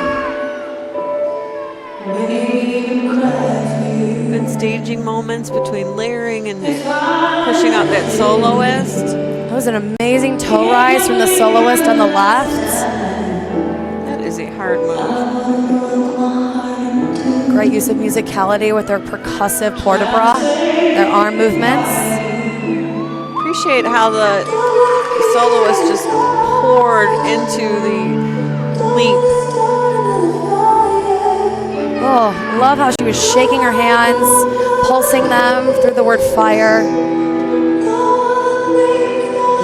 Good staging moments between layering and pushing out that soloist. That was an amazing toe rise from the soloist on the left. That is a hard move. Great use of musicality with their percussive port de bras, their arm movements. Appreciate how the soloist just poured into the leap. Oh, love how she was shaking her hands, pulsing them through the word fire.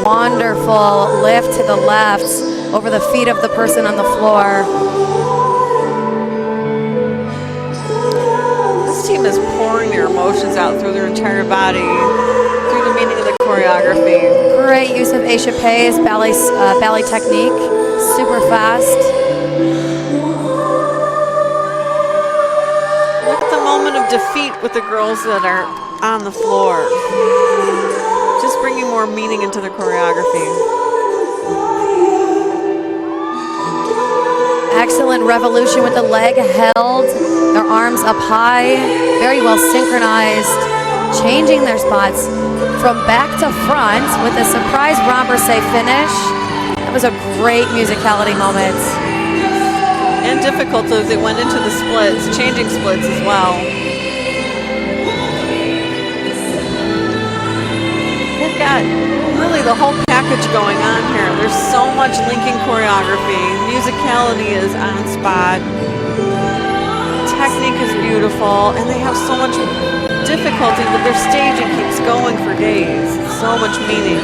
Wonderful lift to the left. over the feet of the person on the floor. This team is pouring their emotions out through their entire body, through the meaning of the choreography. Great use of IHSA's ballet technique, super fast. Look at the moment of defeat with the girls that are on the floor. Just bringing more meaning into the choreography. Excellent revolution with the leg held, their arms up high, very well synchronized, changing their spots from back to front with a surprise renversé finish. That was a great musicality moment. And difficult as it went into the splits, changing splits as well. They've got really the whole package going on here. There's so much linking choreography. Musicality is on spot. Technique is beautiful, and they have so much difficulty with their staging keeps going for days. So much meaning.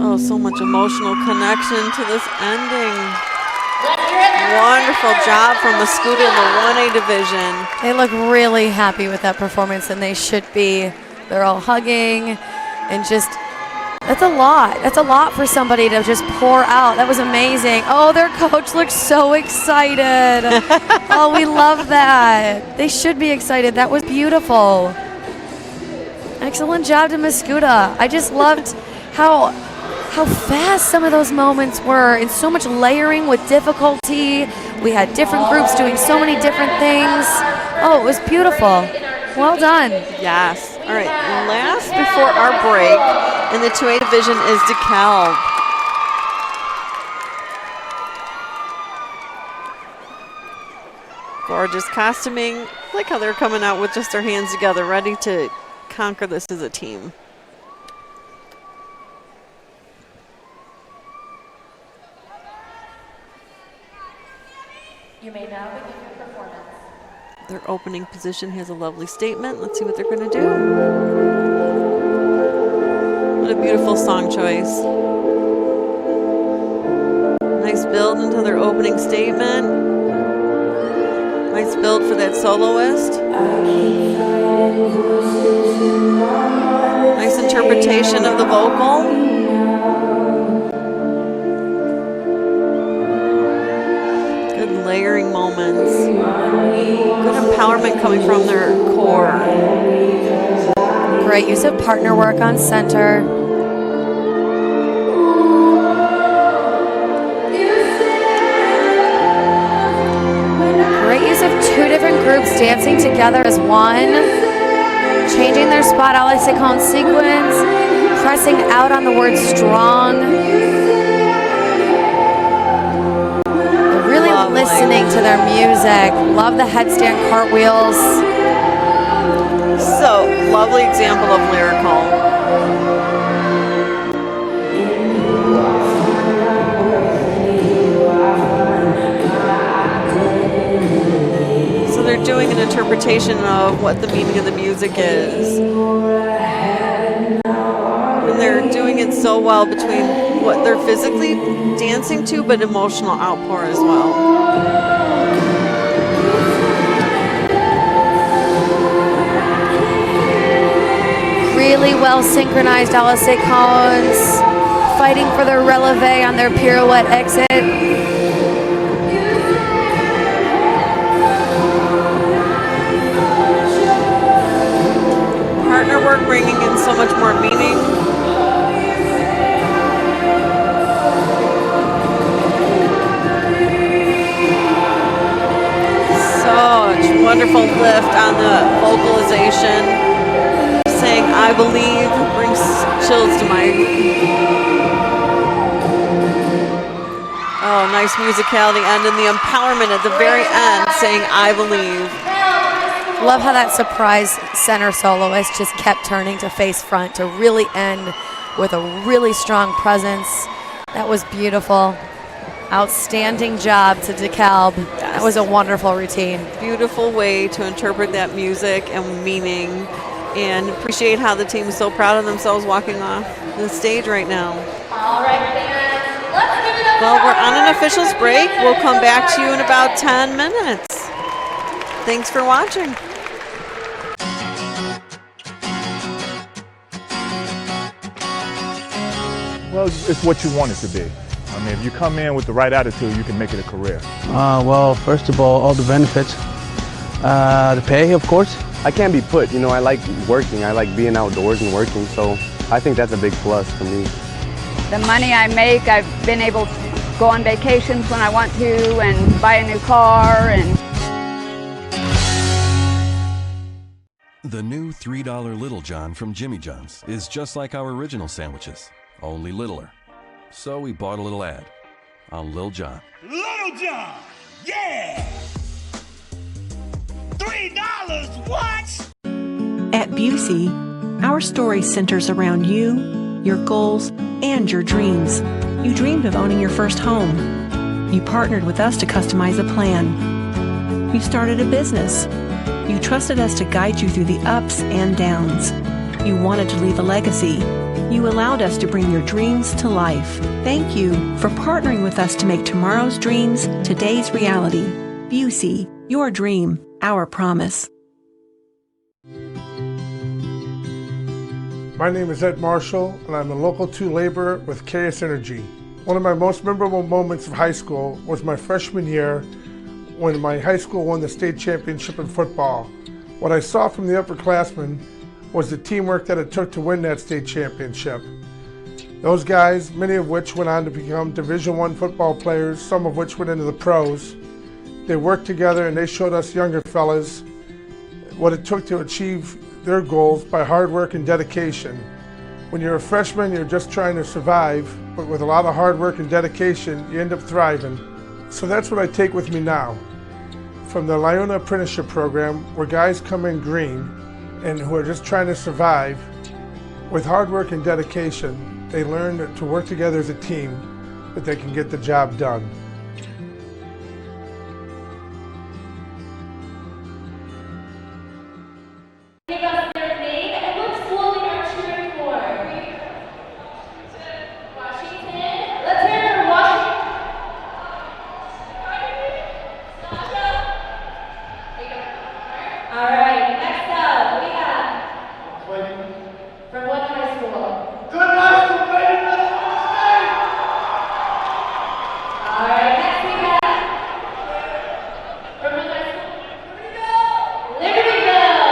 Oh, so much emotional connection to this ending. Wonderful job from Mascuda in the 1A division. They look really happy with that performance, and they should be. They're all hugging, and just, that's a lot. That's a lot for somebody to just pour out. That was amazing. Oh, their coach looks so excited. Oh, we love that. They should be excited. That was beautiful. Excellent job to Mascuda. I just loved how fast some of those moments were, and so much layering with difficulty. We had different groups doing so many different things. Oh, it was beautiful. Well done. Yes. All right, last before our break in the 2A division is DeKalb. Gorgeous costuming. I like how they're coming out with just their hands together, ready to conquer this as a team. You may now begin your performance. Their opening position has a lovely statement. Let's see what they're going to do. What a beautiful song choice. Nice build into their opening statement. Nice build for that soloist. Nice interpretation of the vocal. Layering moments. Good empowerment coming from their core. Great use of partner work on center. Great use of two different groups dancing together as one. Changing their spot, I like to call in sequence. Pressing out on the word strong. Listening to their music. Love the headstand cartwheels. So, lovely example of lyrical. So they're doing an interpretation of what the meaning of the music is. And they're doing it so well between what they're physically dancing to, but emotional outpour as well. Really well synchronized LSA cones, fighting for their releve on their pirouette exit. Partner work bringing in so much more meaning. Such wonderful lift on the vocalization. Saying I believe brings chills to my. Oh, nice musicality end and the empowerment at the very end saying I believe. Love how that surprise center soloist just kept turning to face front to really end with a really strong presence. That was beautiful. Outstanding job to DeKalb. That was a wonderful routine. Beautiful way to interpret that music and meaning, and appreciate how the team is so proud of themselves walking off the stage right now. All right, fans, let's give it up. Well, we're on an officials break. We'll come back to you in about 10 minutes. Thanks for watching. Well, it's what you want it to be. I mean, if you come in with the right attitude, you can make it a career. Well, first of all the benefits. The pay, of course. I can't be put, you know, I like working. I like being outdoors and working, so I think that's a big plus for me. The money I make, I've been able to go on vacations when I want to and buy a new car and... The new $3 Little John from Jimmy John's is just like our original sandwiches, only littler. So we bought a little ad on Lil John. Little John, yeah! $3, what? At Busey, our story centers around you, your goals, and your dreams. You dreamed of owning your first home. You partnered with us to customize a plan. You started a business. You trusted us to guide you through the ups and downs. You wanted to leave a legacy. You allowed us to bring your dreams to life. Thank you for partnering with us to make tomorrow's dreams today's reality. Busey, your dream, our promise. My name is Ed Marshall, and I'm a Local 2 laborer with KS Energy. One of my most memorable moments of high school was my freshman year when my high school won the state championship in football. What I saw from the upperclassmen was the teamwork that it took to win that state championship. Those guys, many of which went on to become Division I football players, some of which went into the pros, they worked together and they showed us younger fellas what it took to achieve their goals by hard work and dedication. When you're a freshman, you're just trying to survive, but with a lot of hard work and dedication, you end up thriving. So that's what I take with me now. From the Laiuna Apprenticeship Program, where guys come in green and who are just trying to survive, with hard work and dedication, they learn to work together as a team, that they can get the job done. Give us their name and what school they are cheering for. Washington. Let's hear it for Washington. All right, next up we have from what high school? Good high school, baby. All right, next we have from what high school? Libertyville.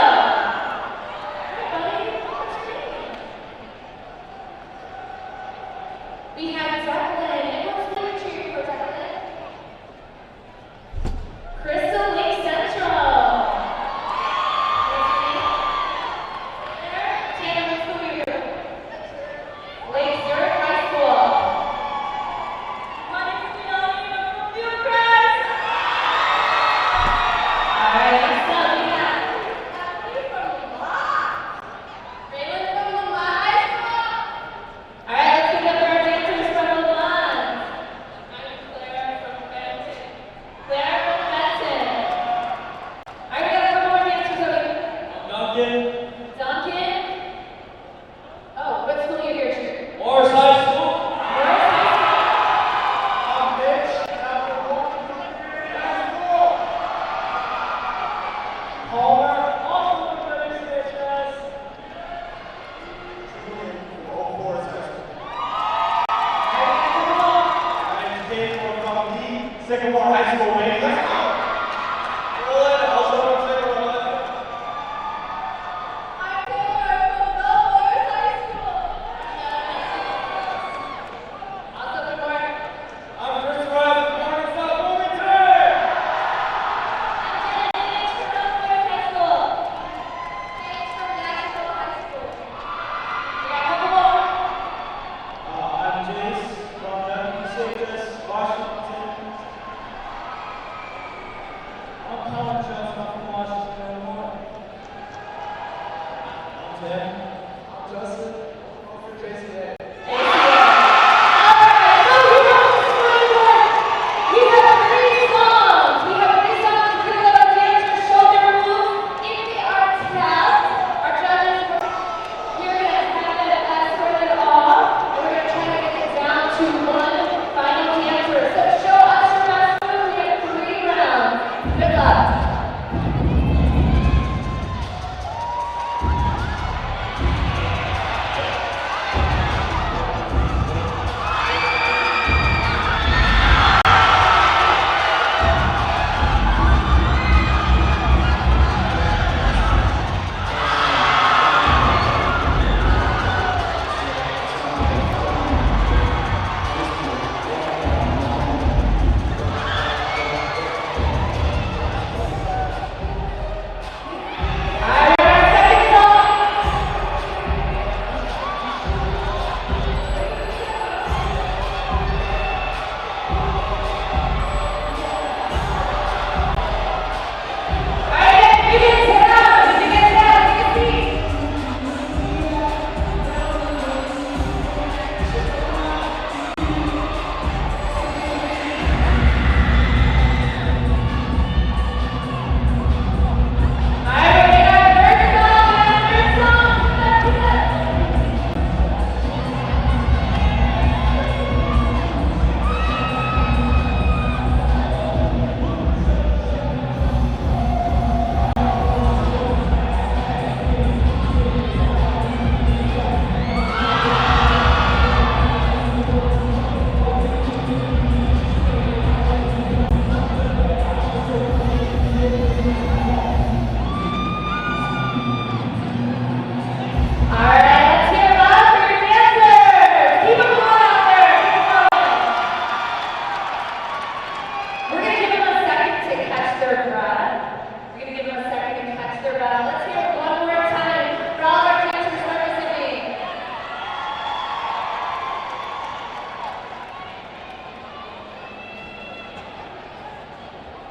We have Jacqueline. And what school are you cheering for, Jacqueline? Crystal Lake Central. Tanner, what school are you? Lake Zurich High School. My name is Leonie. I'm from Fieldcrest. All right, next up we have Kathleen from Lamont. Raylan from Lamont High School. All right, let's give it up for our dancers from Lamont. I'm Claire from Benton. Claire from Benton. All right, we got a couple more dancers over here. Duncan. Duncan. Oh, what school are you here to? Morris High School. Morris High School. I'm Mitch. I'm from High School. Palmer. Also from IHSA. Old Forest High School. I'm Dave from Sycamore High School. Let's go. Roland, also from Sycamore. I'm Taylor from Belfast High School. Also from Mark. I'm Chris Ross from Martinsville, Bloomington. I'm Janet from Belfast High School. James from Nashville High School. We got a couple more. I'm Jace from St. Washington. I'm Colin Jones, I'm from Washington, Illinois. I'm Tim. I'm Justin. I'm from JCA. We have 3 songs. We have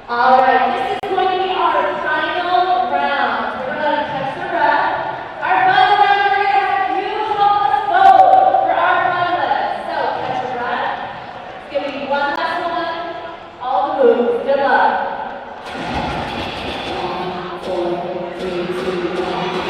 All right, this is going to be our final round. We're going to catch the breath. Our final round, we're going to have you help us vote for our finalists. So catch your breath. It's going to be one last one. All the moves. Good luck. 4, 3, 2, 1.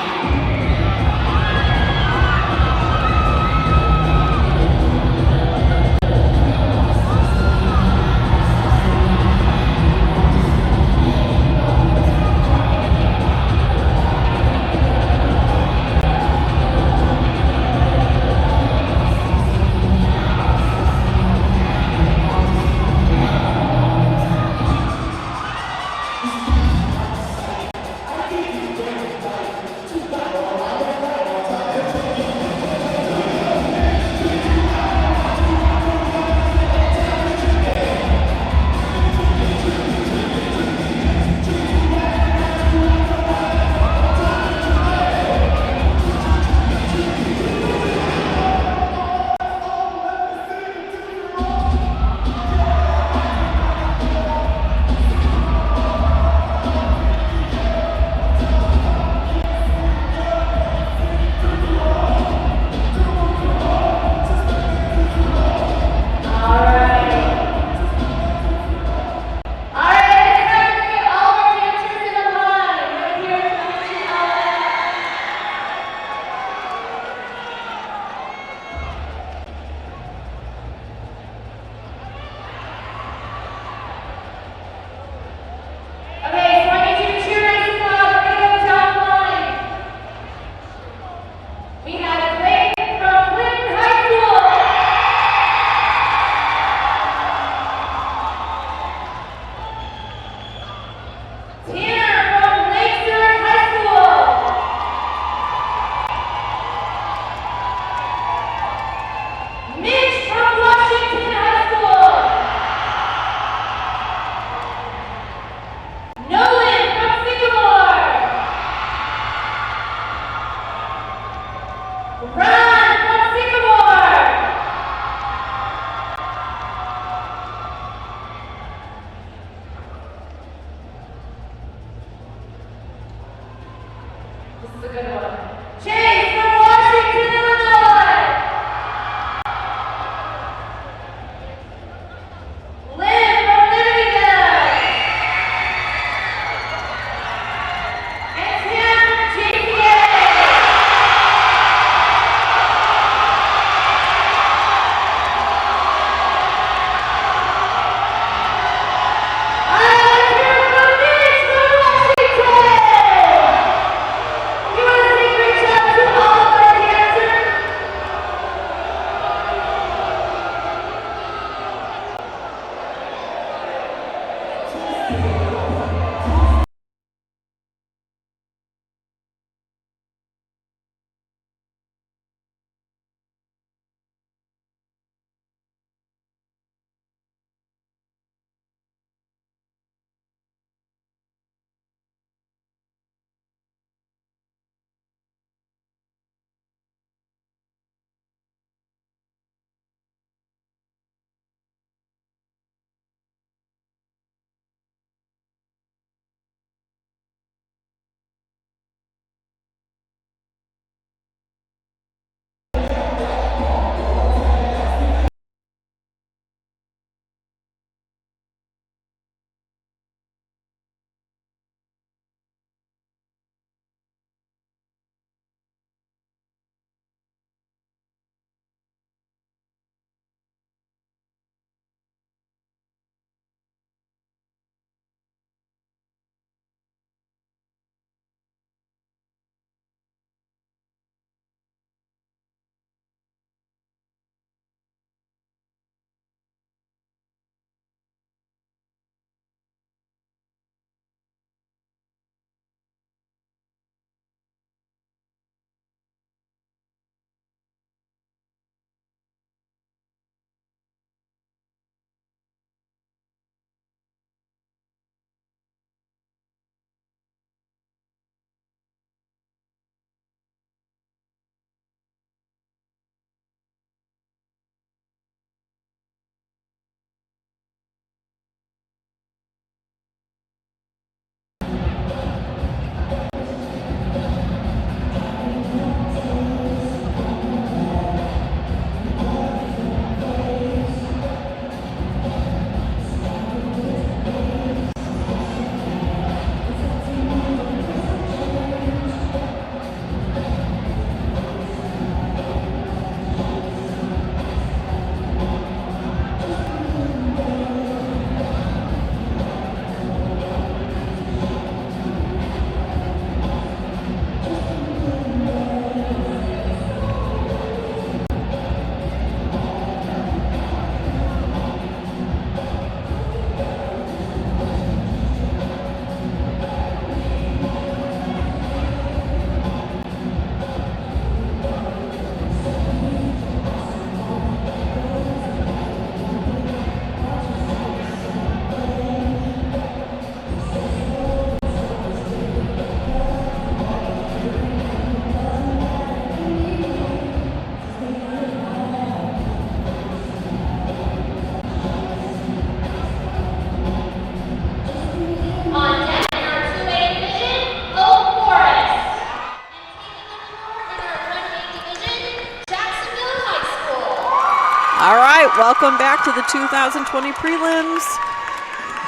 right, welcome back to the 2020 prelims.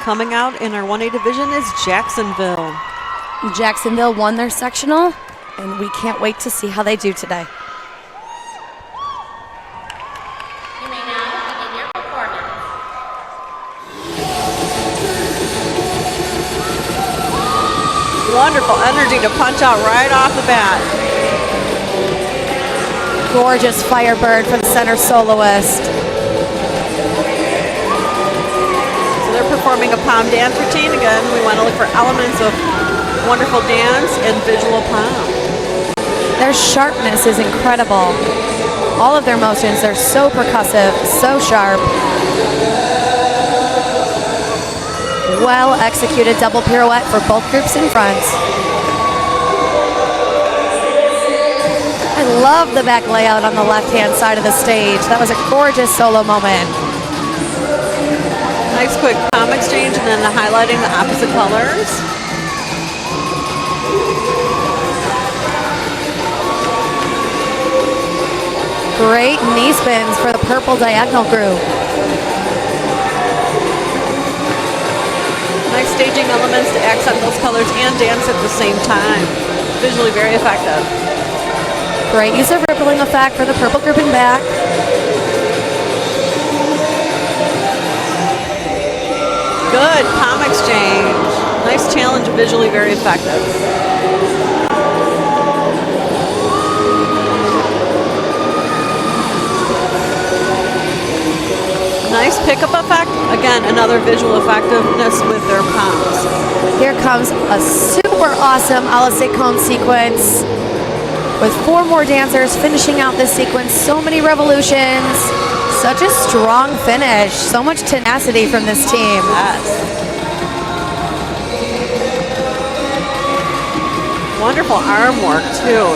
Coming out in our 1A division is Jacksonville. Jacksonville won their sectional, and we can't wait to see how they do today. You may now begin your performance. Wonderful energy to punch out right off the bat. Gorgeous Firebird for the center soloist. So they're performing a palm dance routine. Again, we want to look for elements of wonderful dance and visual palm. Their sharpness is incredible. All of their motions, they're so percussive, so sharp. Well executed double pirouette for both groups in front. I love the back layout on the left-hand side of the stage. That was a gorgeous solo moment. Nice quick palm exchange and then highlighting the opposite colors. Great knee spins for the purple diagonal group. Nice staging elements to accent those colors and dance at the same time. Visually very effective. Great use of rippling effect for the purple group in back. Good palm exchange. Nice challenge, visually very effective. Nice pickup effect. Again, another visual effectiveness with their palms. Here comes a super awesome Alice cone sequence with 4 more dancers finishing out this sequence. So many revolutions. Such a strong finish. So much tenacity from this team. Yes. Wonderful arm work, too.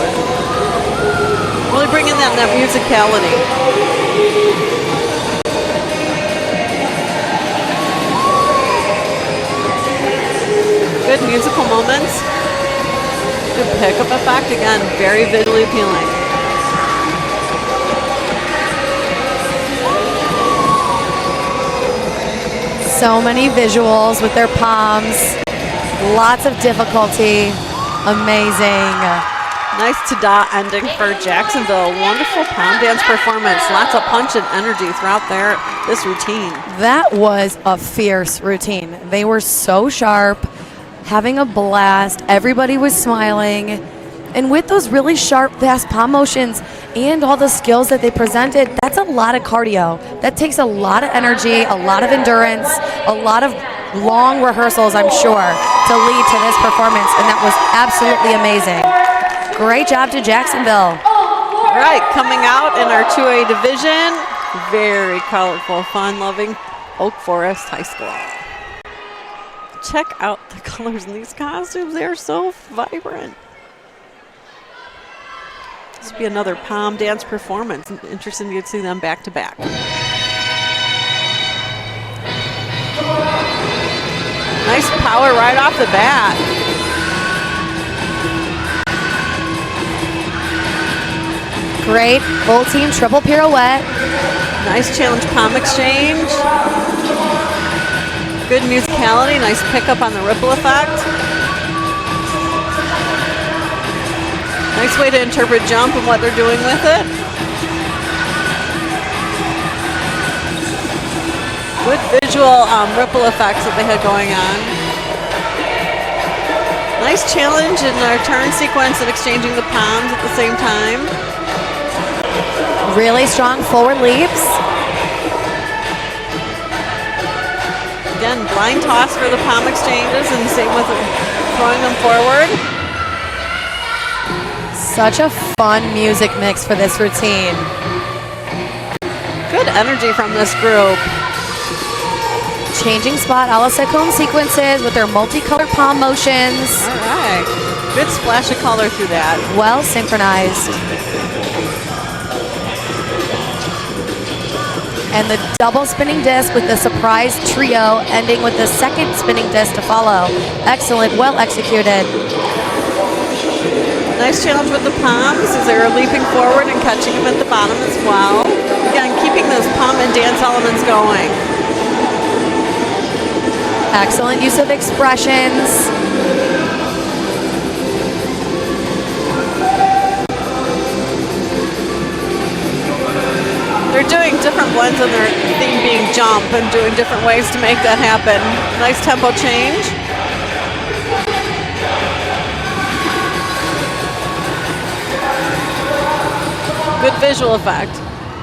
Really bringing that musicality. Good musical moments. Good pickup effect. Again, very visually appealing. So many visuals with their palms. Lots of difficulty. Amazing. Nice ta-da ending for Jacksonville. Wonderful palm dance performance. Lots of punch and energy throughout this routine. That was a fierce routine. They were so sharp, having a blast. Everybody was smiling. And with those really sharp, fast palm motions and all the skills that they presented, that's a lot of cardio. That takes a lot of energy, a lot of endurance, a lot of long rehearsals, I'm sure, to lead to this performance. And that was absolutely amazing. Great job to Jacksonville. All right, coming out in our 2A division, very colorful, fun-loving Oak Forest High School. Check out the colors in these costumes. They are so vibrant. This will be another palm dance performance. Interesting to see them back to back. Nice power right off the bat. Great full team triple pirouette. Nice challenge palm exchange. Good musicality, nice pickup on the ripple effect. Nice way to interpret jump and what they're doing with it. Good visual ripple effects that they had going on. Nice challenge in our turn sequence and exchanging the palms at the same time. Really strong forward leaps. Again, blind toss for the palm exchanges and same with throwing them forward. Such a fun music mix for this routine. Good energy from this group. Changing spot a la Secone sequences with their multicolored palm motions. All right. Good splash of color through that. Well synchronized. And the double spinning disc with the surprise trio ending with the second spinning disc to follow. Excellent, well executed. Nice challenge with the palms as they were leaping forward and catching them at the bottom as well. Again, keeping those palm and dance elements going. Excellent use of expressions. They're doing different blends in their theme being jump and doing different ways to make that happen. Nice tempo change. Good visual effect.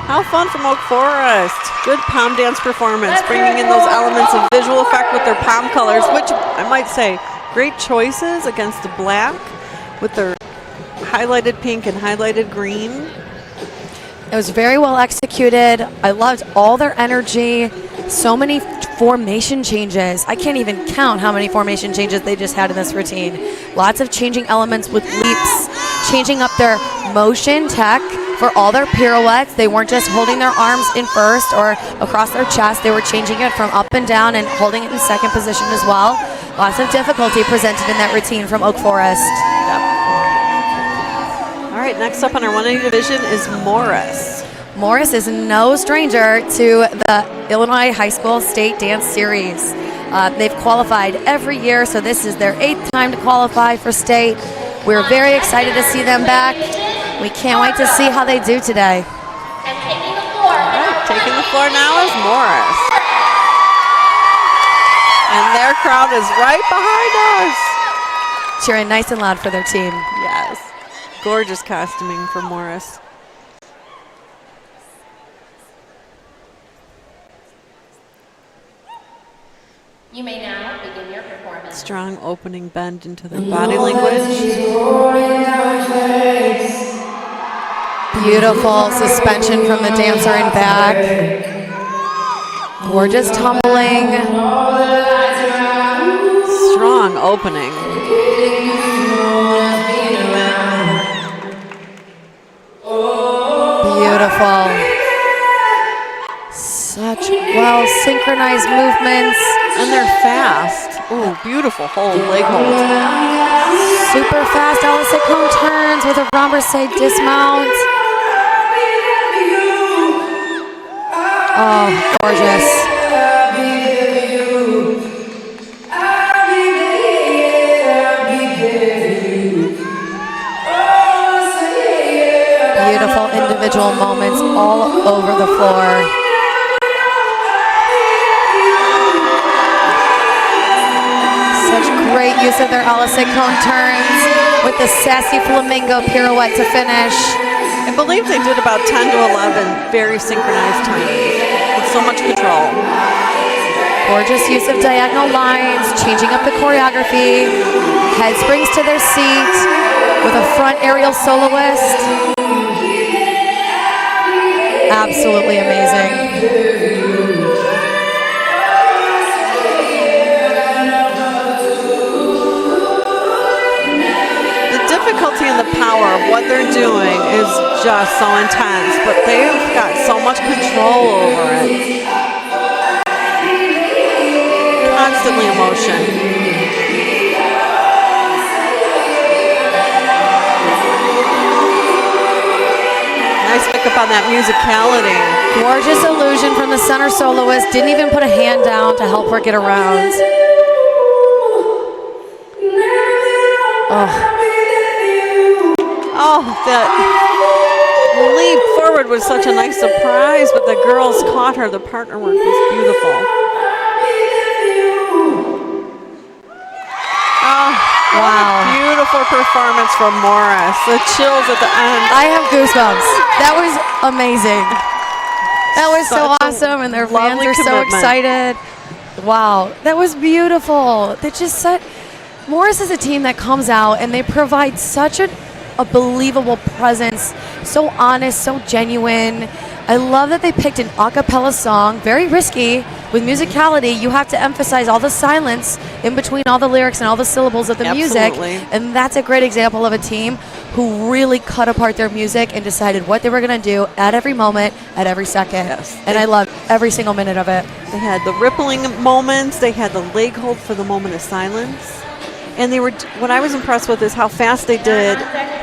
How fun from Oak Forest. Good pom dance performance, bringing in those elements of visual effect with their pom colors, which I might say, great choices against the black with their highlighted pink and highlighted green. It was very well executed. I loved all their energy. So many formation changes. I can't even count how many formation changes they just had in this routine. Lots of changing elements with leaps, changing up their motion tech for all their pirouettes. They weren't just holding their arms in first or across their chest. They were changing it from up and down and holding it in second position as well. Lots of difficulty presented in that routine from Oak Forest. All right, next up on our 180 division is Morris. Morris is no stranger to the Illinois High School State Dance Series. They've qualified every year, so this is their 8th time to qualify for state. We're very excited to see them back. We can't wait to see how they do today. And taking the floor. Right, taking the floor now is Morris. And their crowd is right behind us. Cheering nice and loud for their team. Yes. Gorgeous costuming for Morris. You may now begin your performance. Strong opening bend into their body language. Beautiful suspension from the dancer in back. Gorgeous tumbling. Strong opening. Beautiful. Such well synchronized movements. And they're fast. Ooh, beautiful hold, leg hold. Super fast Ellisette cone turns with a renversé dismount. Oh, gorgeous. Beautiful individual moments all over the floor. Such great use of their Ellisette cone turns with the sassy flamingo pirouette to finish. I believe they did about 10 to 11 very synchronized times with so much control. Gorgeous use of diagonal lines, changing up the choreography. Head springs to their seat with a front aerial soloist. Absolutely amazing. Difficulty and the power of what they're doing is just so intense, but they've got so much control over it. Constantly in motion. Nice pickup on that musicality. Gorgeous illusion from the center soloist. Didn't even put a hand down to help her get around. Oh. Oh, that leap forward was such a nice surprise, but the girls caught her. The partner work was beautiful. Oh, wow. Beautiful performance from Morris. The chills at the end. I have goosebumps. That was amazing. That was so awesome, and their fans are so excited. Wow, that was beautiful. They just said, Morris is a team that comes out and they provide such a believable presence, so honest, so genuine. I love that they picked an a cappella song, very risky. With musicality, you have to emphasize all the silence in between all the lyrics and all the syllables of the music. And that's a great example of a team who really cut apart their music and decided what they were going to do at every moment, at every second. Yes. And I loved every single minute of it. They had the rippling moments. They had the leg hold for the moment of silence. And they were, what I was impressed with is how fast they did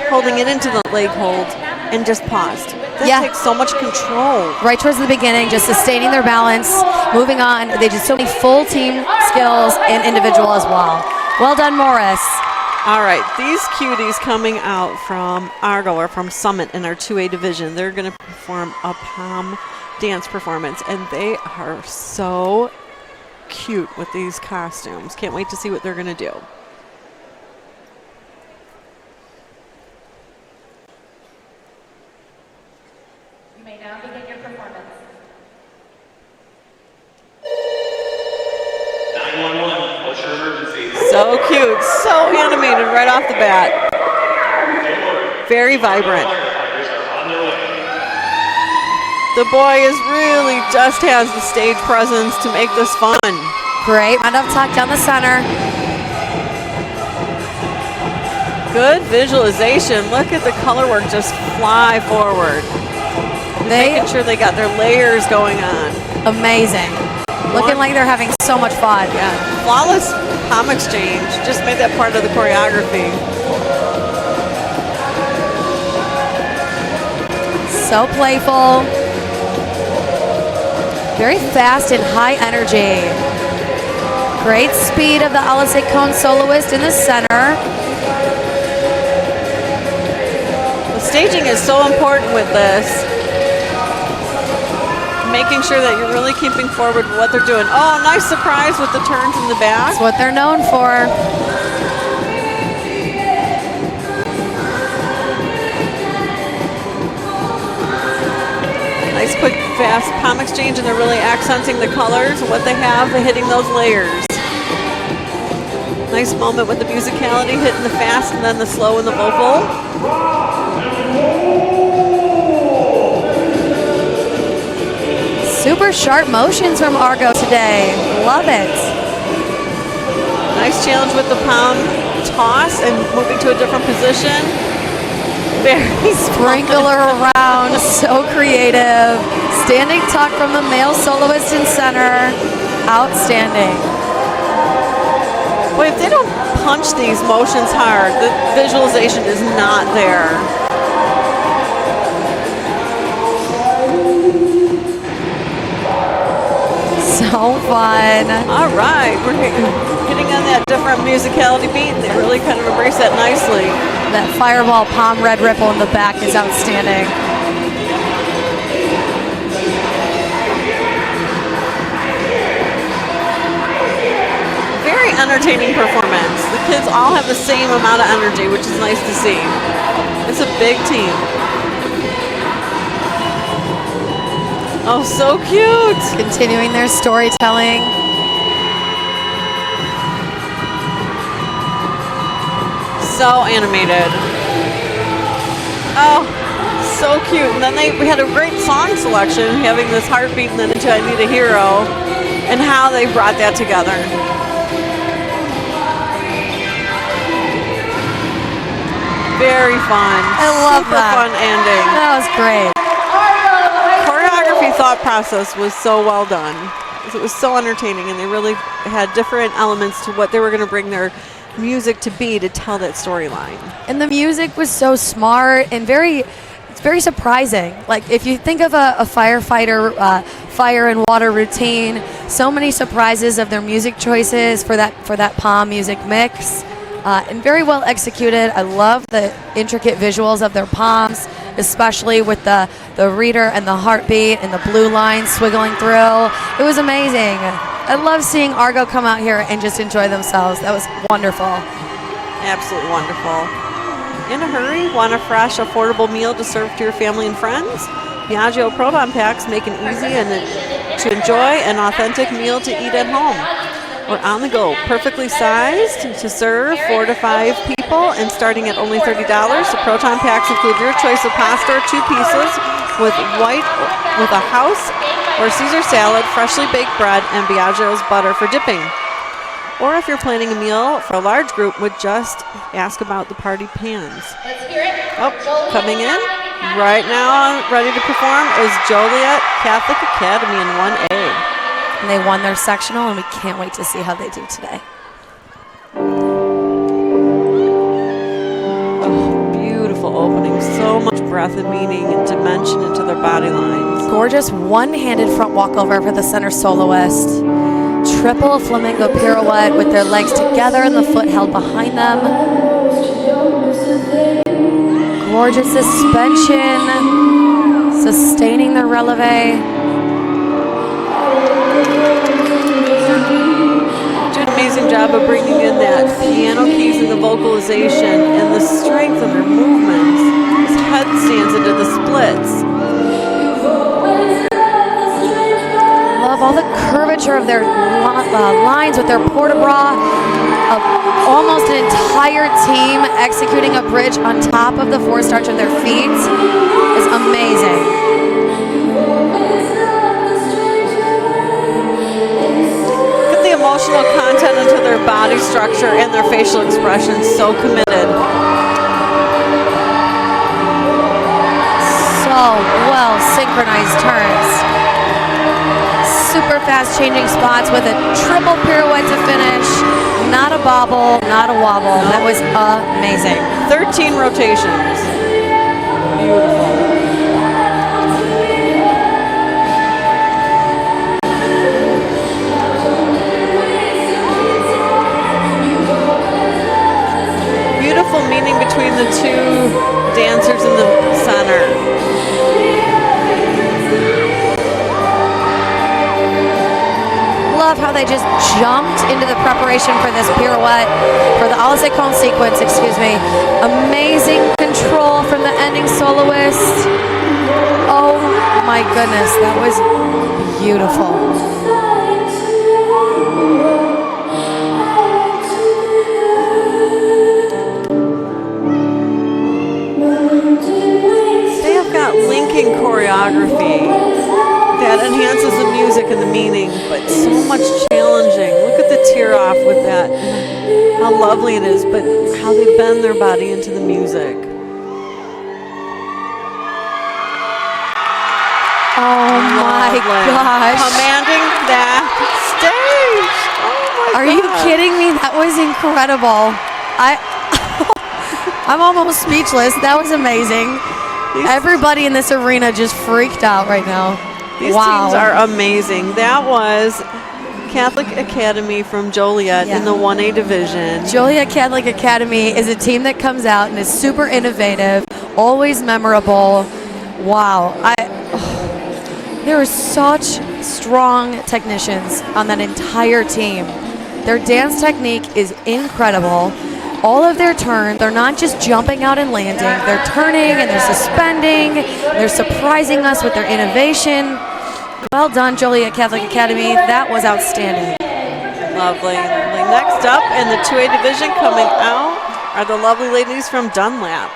holding it into the leg hold and just paused. That takes so much control. Right towards the beginning, just sustaining their balance, moving on. They did so many full team skills and individual as well. Well done, Morris. All right, these cuties coming out from Argo or from Summit in our 2A division, they're going to perform a pom dance performance, and they are so cute with these costumes. Can't wait to see what they're going to do. You may now begin your performance. 911, what's your emergency? So cute, so animated right off the bat. Very vibrant. The boy really just has the stage presence to make this fun. Great, round up tuck down the center. Good visualization. Look at the color work just fly forward. Making sure they got their layers going on. Amazing. Looking like they're having so much fun. Yeah. Flawless palm exchange. Just made that part of the choreography. So playful. Very fast and high energy. Great speed of the Alizé Cone soloist in the center. The staging is so important with this. Making sure that you're really keeping forward what they're doing. Oh, nice surprise with the turns in the back. That's what they're known for. Nice, quick, fast palm exchange, and they're really accenting the colors, what they have, hitting those layers. Nice moment with the musicality, hitting the fast and then the slow and the vocal. Super sharp motions from Argo today. Love it. Nice challenge with the palm toss and moving to a different position. Very sprinkler around, so creative. Standing tuck from the male soloist in center. Outstanding. Boy, if they don't punch these motions hard, the visualization is not there. So fun. All right, we're getting on that different musicality beat, and they really kind of embrace that nicely. That fireball palm red ripple in the back is outstanding. Very entertaining performance. The kids all have the same amount of energy, which is nice to see. It's a big team. Oh, so cute. Continuing their storytelling. So animated. Oh, so cute. And then we had a great song selection, having this heartbeat and then into I Need a Hero, and how they brought that together. Very fun. I love Super that. fun ending. That was great. Choreography thought process was so well done. It was so entertaining, and they really had different elements to what they were going to bring their music to be to tell that storyline. And the music was so smart and it's very surprising. Like if you think of a firefighter fire and water routine, so many surprises of their music choices for that palm music mix. And very well executed. I love the intricate visuals of their palms, especially with the reader and the heartbeat and the blue line swiggling through. It was amazing. I love seeing Argo come out here and just enjoy themselves. That was wonderful. Absolutely wonderful. In a hurry? Want a fresh, affordable meal to serve to your family and friends? Biagio Proton Packs make it easy to enjoy an authentic meal to eat at home. We're on the go, perfectly sized to serve 4 to 5 people, and starting at only $30. The Proton Packs include your choice of pasta or 2 pieces with a house or Caesar salad, freshly baked bread, and Biagio's butter for dipping. Or if you're planning a meal for a large group, would just ask about the party pans. Oh, coming in right now, ready to perform is Joliet Catholic Academy in 1A. And they won their sectional, and we can't wait to see how they do today. Oh, beautiful opening. So so much breath and meaning and dimension into their body lines. Gorgeous one-handed front walkover for the center soloist. Triple flamingo pirouette with their legs together and the foot held behind them. Gorgeous suspension, sustaining the releve. Did an amazing job of bringing in that piano keys and the vocalization and the strength of their movements. His headstands into the splits. Love all the curvature of their lines with their port-de-bras. Almost an entire team executing a bridge on top of the four-starch of their feet is amazing. Look at the emotional content into their body structure and their facial expressions. So committed. So well synchronized turns. Super fast changing spots with a triple pirouette to finish. Not a bobble, not a wobble. That was amazing. 13 rotations. Beautiful. Beautiful meaning between the two dancers in the center. Love how they just jumped into the preparation for this pirouette, for the a la seconde sequence, excuse me. Amazing control from the ending soloist. Oh my goodness, that was beautiful. They have got linking choreography that enhances the music and the meaning, but so much challenging. Look at the tear off with that. How lovely it is, but how they bend their body into the music. Oh my gosh. Commanding that stage. Oh my Are you kidding me? That was incredible. I'm almost speechless. That was amazing. Everybody in this arena just freaked out right now. These teams are amazing. That was Catholic Academy from Joliet in the 1A division. Joliet Catholic Academy is a team that comes out and is super innovative, always memorable. Wow. There are such strong technicians on that entire team. Their dance technique is incredible. All of their turns, they're not just jumping out and landing. They're turning and they're suspending. They're surprising us with their innovation. Well done, Joliet Catholic Academy. That was outstanding. Lovely. Next up in the 2A division coming out are the lovely ladies from Dunlap.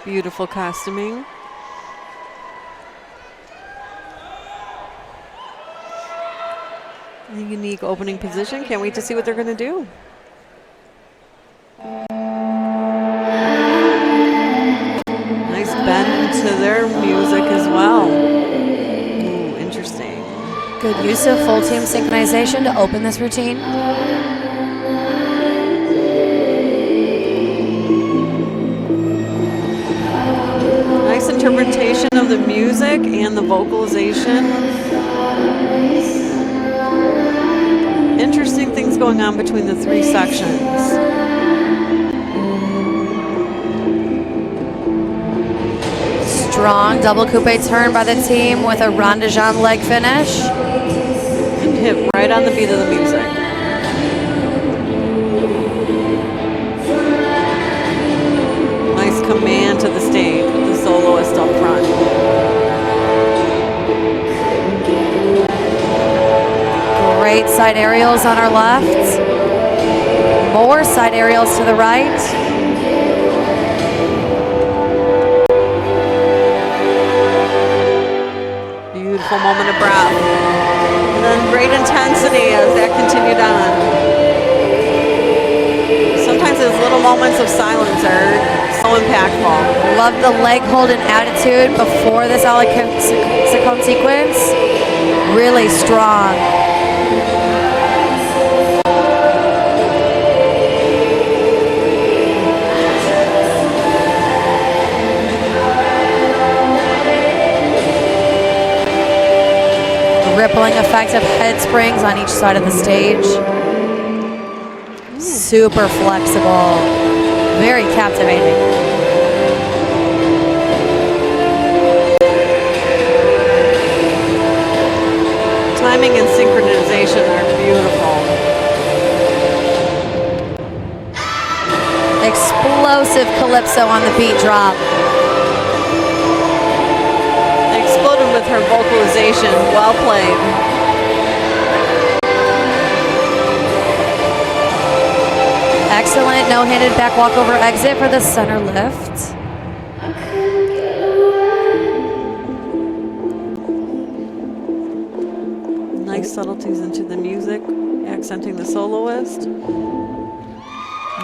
Beautiful costuming. A unique opening position. Can't wait to see what they're going to do. Nice bend to their music as well. Ooh, interesting. Good use of full team synchronization to open this routine. Nice interpretation of the music and the vocalization. Interesting things going on between the three sections. Strong double coupe turn by the team with a ronde-jean leg finish. And hit right on the beat of the music. Nice command to the stage with the soloist up front. Great side aerials on our left. More side aerials to the right. Beautiful moment of breath. And then great intensity as that continued on. Sometimes those little moments of silence are so impactful. Love the leg hold and attitude before this a la seconde sequence. Really strong. rippling effect of head springs on each side of the stage. Super flexible, very captivating. Timing and synchronization are beautiful. Explosive calypso on the beat drop. Exploded with her vocalization. Well played. Excellent no-handed back walkover exit for the center lift. Nice subtleties into the music, accenting the soloist.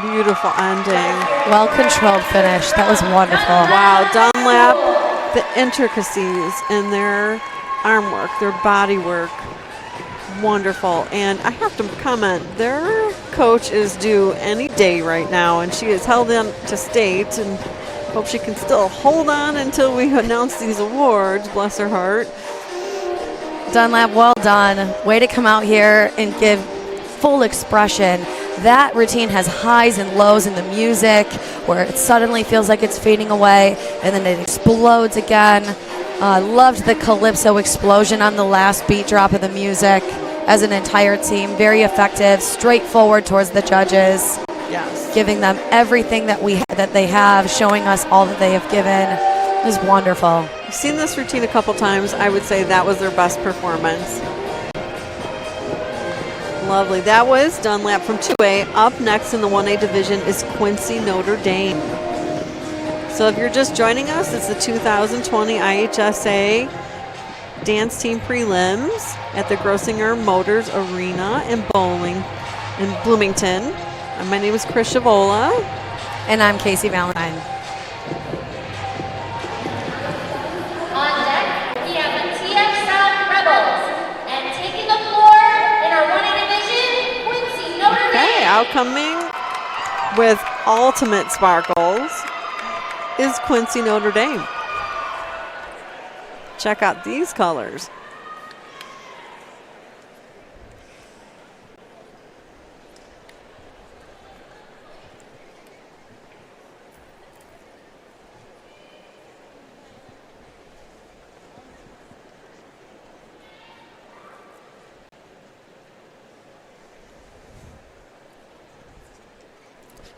Beautiful ending. Well-controlled finish. That was wonderful. Wow, Dunlap, the intricacies in their arm work, their body work, wonderful. And I have to comment, their coach is due any day right now, and she is held in to state, and hope she can still hold on until we announce these awards, bless her heart. Dunlap, well done. Way to come out here and give full expression. That routine has highs and lows in the music where it suddenly feels like it's fading away and then it explodes again. Loved the calypso explosion on the last beat drop of the music as an entire team. Very effective, straightforward towards the judges. Yes. Giving them everything that they have, showing us all that they have given. It was wonderful. I've seen this routine a couple times. I would say that was their best performance. Lovely. That was Dunlap from 2A. Up next in the 1A division is Quincy Notre Dame. So if you're just joining us, it's the 2020 IHSA Dance Team Prelims at the Grossinger Motors Arena in Bloomington. And my name is Chris Shavola. And I'm Casey Valentine. On deck, we have the IHSA Rebels. And taking the floor in our 1A division, Quincy Notre Dame. Okay, outcoming with ultimate sparkles is Quincy Notre Dame. Check out these colors.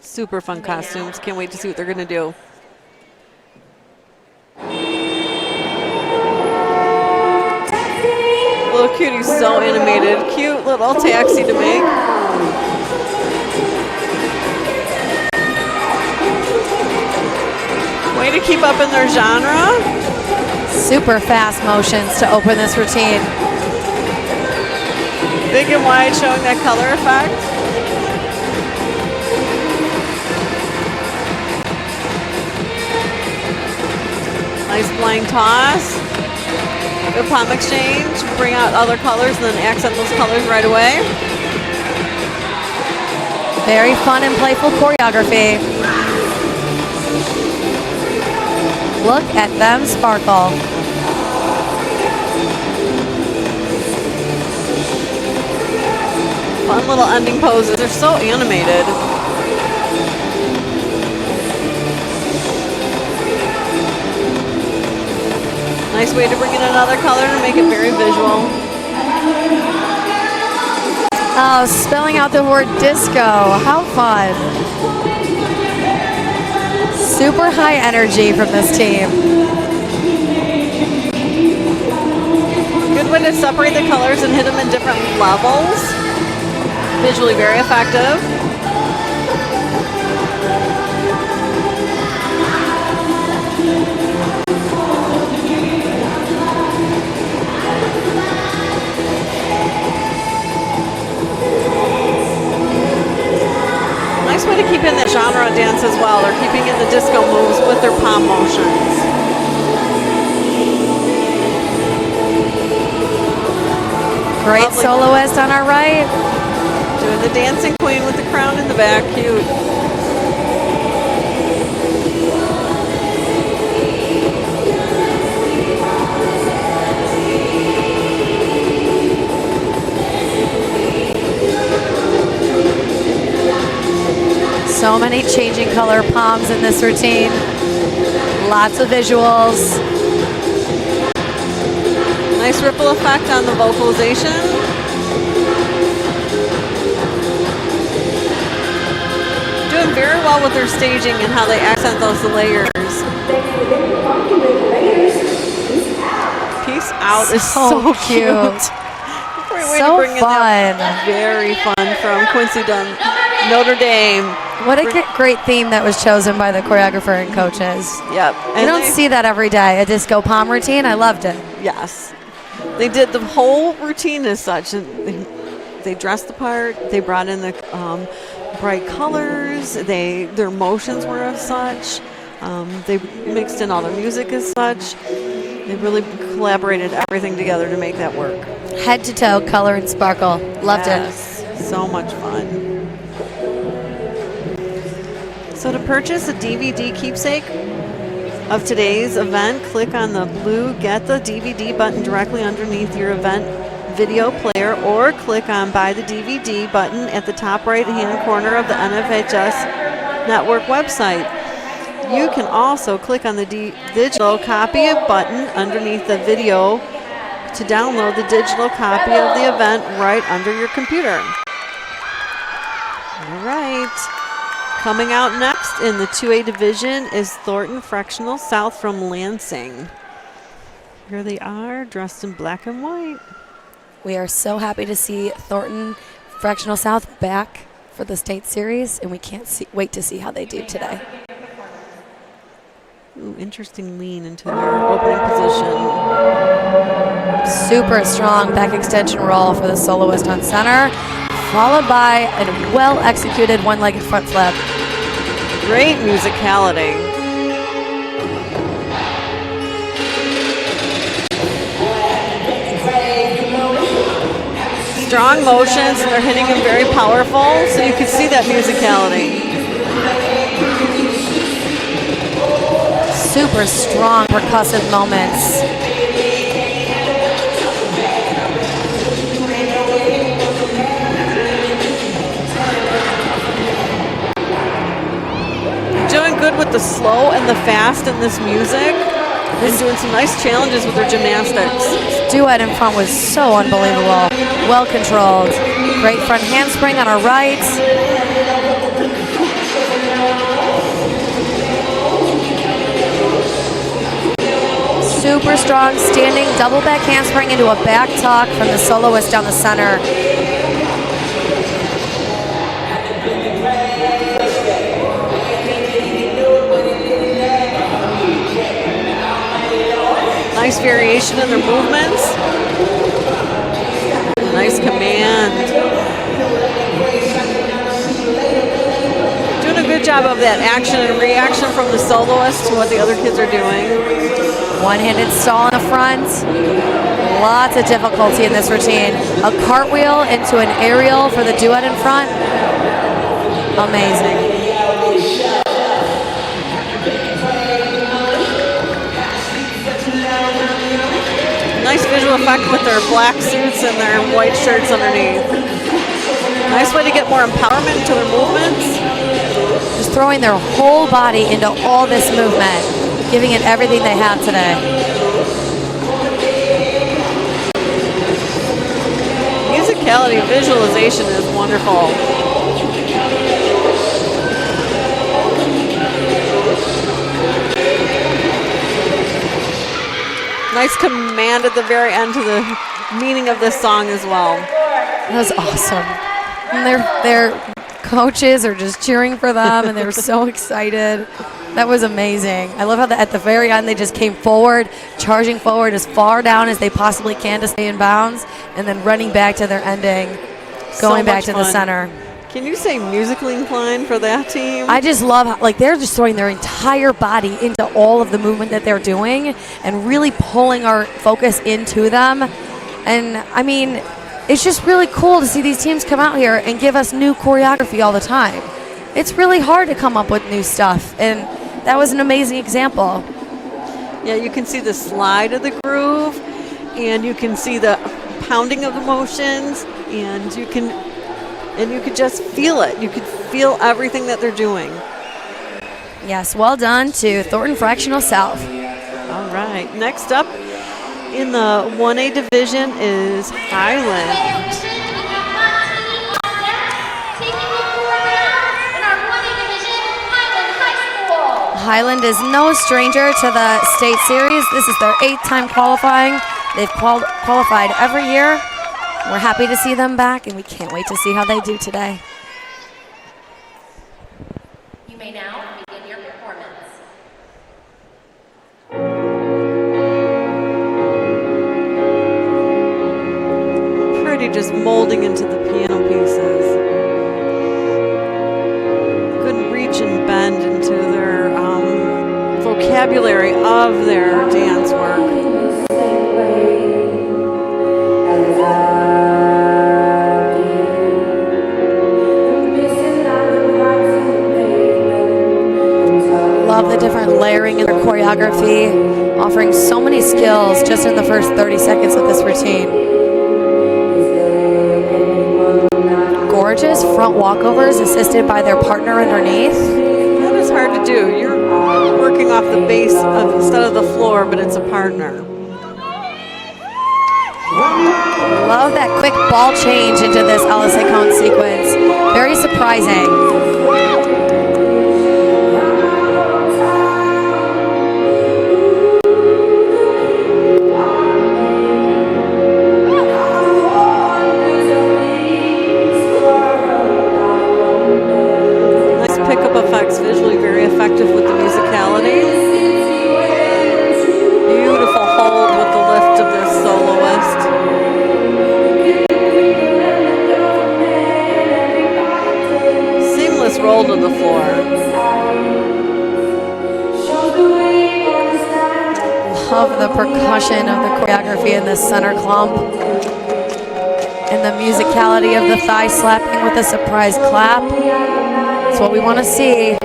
Super fun costumes. Can't wait to see what they're going to do. Little cutie's so animated. Cute little taxi to make. Way to keep up in their genre. Super fast motions to open this routine. Big and wide, showing that color effect. Nice blind toss. Good palm exchange. Bring out other colors and then accent those colors right away. Very fun and playful choreography. Look at them sparkle. Fun little ending poses. They're so animated. Nice way to bring in another color to make it very visual. Oh, spelling out the word disco. How fun. Super high energy from this team. Good way to separate the colors and hit them in different levels. Visually very effective. Nice way to keep in that genre dance as well. They're keeping in the disco moves with their palm motions. Great Lovely. soloist on our right. Doing the dancing queen with the crown in the back. Cute. great changing color palms in this routine. Lots of visuals. Nice ripple effect on the vocalization. Doing very well with their staging and how they accent those layers. Peace out is so cute. Great way to bring in that. Very fun from Quincy Dunn, Notre Dame. What a great theme that was chosen by the choreographer and coaches. Yep. You don't see that every day, a disco palm routine. I loved it. Yes. They did the whole routine as such. And they dressed the part. They brought in the bright colors. Their motions were as such. They mixed in all their music as such. They really collaborated everything together to make that work. Head to toe, color and sparkle. Loved it. So much fun. So to purchase a DVD keepsake of today's event, click on the blue Get the DVD button directly underneath your event video player, or click on Buy the DVD button at the top right-hand corner of the NFHS Network website. You can also click on the digital copy button underneath the video to download the digital copy of the event right under your computer. All right. Coming out next in the 2A division is Thornton Fractional South from Lansing. Here they are, dressed in black and white. We are so happy to see Thornton Fractional South back for the state series, and we can't wait to see how they do today. Ooh, interesting lean into their opening position. Super strong back extension roll for the soloist on center, followed by a well-executed one-legged front flip. Great musicality. Strong motions, and they're hitting them very powerful, so you can see that musicality. Super strong percussive moments. Doing good with the slow and the fast in this music, and doing some nice challenges with their gymnastics. This duet in front was so unbelievable. Well controlled. Great front handspring on our right. Super strong standing double back handspring into a back tuck from the soloist down the center. Nice variation in their movements. Nice command. Doing a good job of that action and reaction from the soloist to what the other kids are doing. One-handed stall in the front. Lots of difficulty in this routine. A cartwheel into an aerial for the duet in front. Amazing. Nice visual effect with their black suits and their white shirts underneath. Nice way to get more empowerment into their movements. Just throwing their whole body into all this movement, giving it everything they have today. Musicality, visualization is wonderful. Nice command at the very end to the meaning of this song as well. That was awesome. And their coaches are just cheering for them, and they were so excited. That was amazing. I love how at the very end they just came forward, charging forward as far down as they possibly can to stay in bounds, and then running back to their ending, going back to the center. Can you say musically inclined for that team? I just love how, like, they're just throwing their entire body into all of the movement that they're doing and really pulling our focus into them. And I mean, it's just really cool to see these teams come out here and give us new choreography all the time. It's really hard to come up with new stuff, and that was an amazing example. Yeah, you can see the slide of the groove, and you can see the pounding of the motions, and you could just feel it. You could feel everything that they're doing. Yes, well done to Thornton Fractional South. All right. Next up in the 1A division is Highland. Highland is no stranger to the state series. This is their 8th time qualifying. They've qualified every year. We're happy to see them back, and we can't wait to see how they do today. You may now begin your performance. Pretty, just molding into the piano pieces. Good reach and bend into their vocabulary of their dance work. Love the different layering in their choreography, offering so many skills just in the first 30 seconds of this routine. Gorgeous front walkovers assisted by their partner underneath. That is hard to do. You're working off the base instead of the floor, but it's a partner. Love that quick ball change into this LSA cone sequence. Very surprising. Visually very effective with the musicality. Beautiful hold with the lift of this soloist. Seamless roll to the floor. Love the percussion of the choreography in this center clump. And the musicality of the thigh slapping with a surprise clap. That's what we want to see.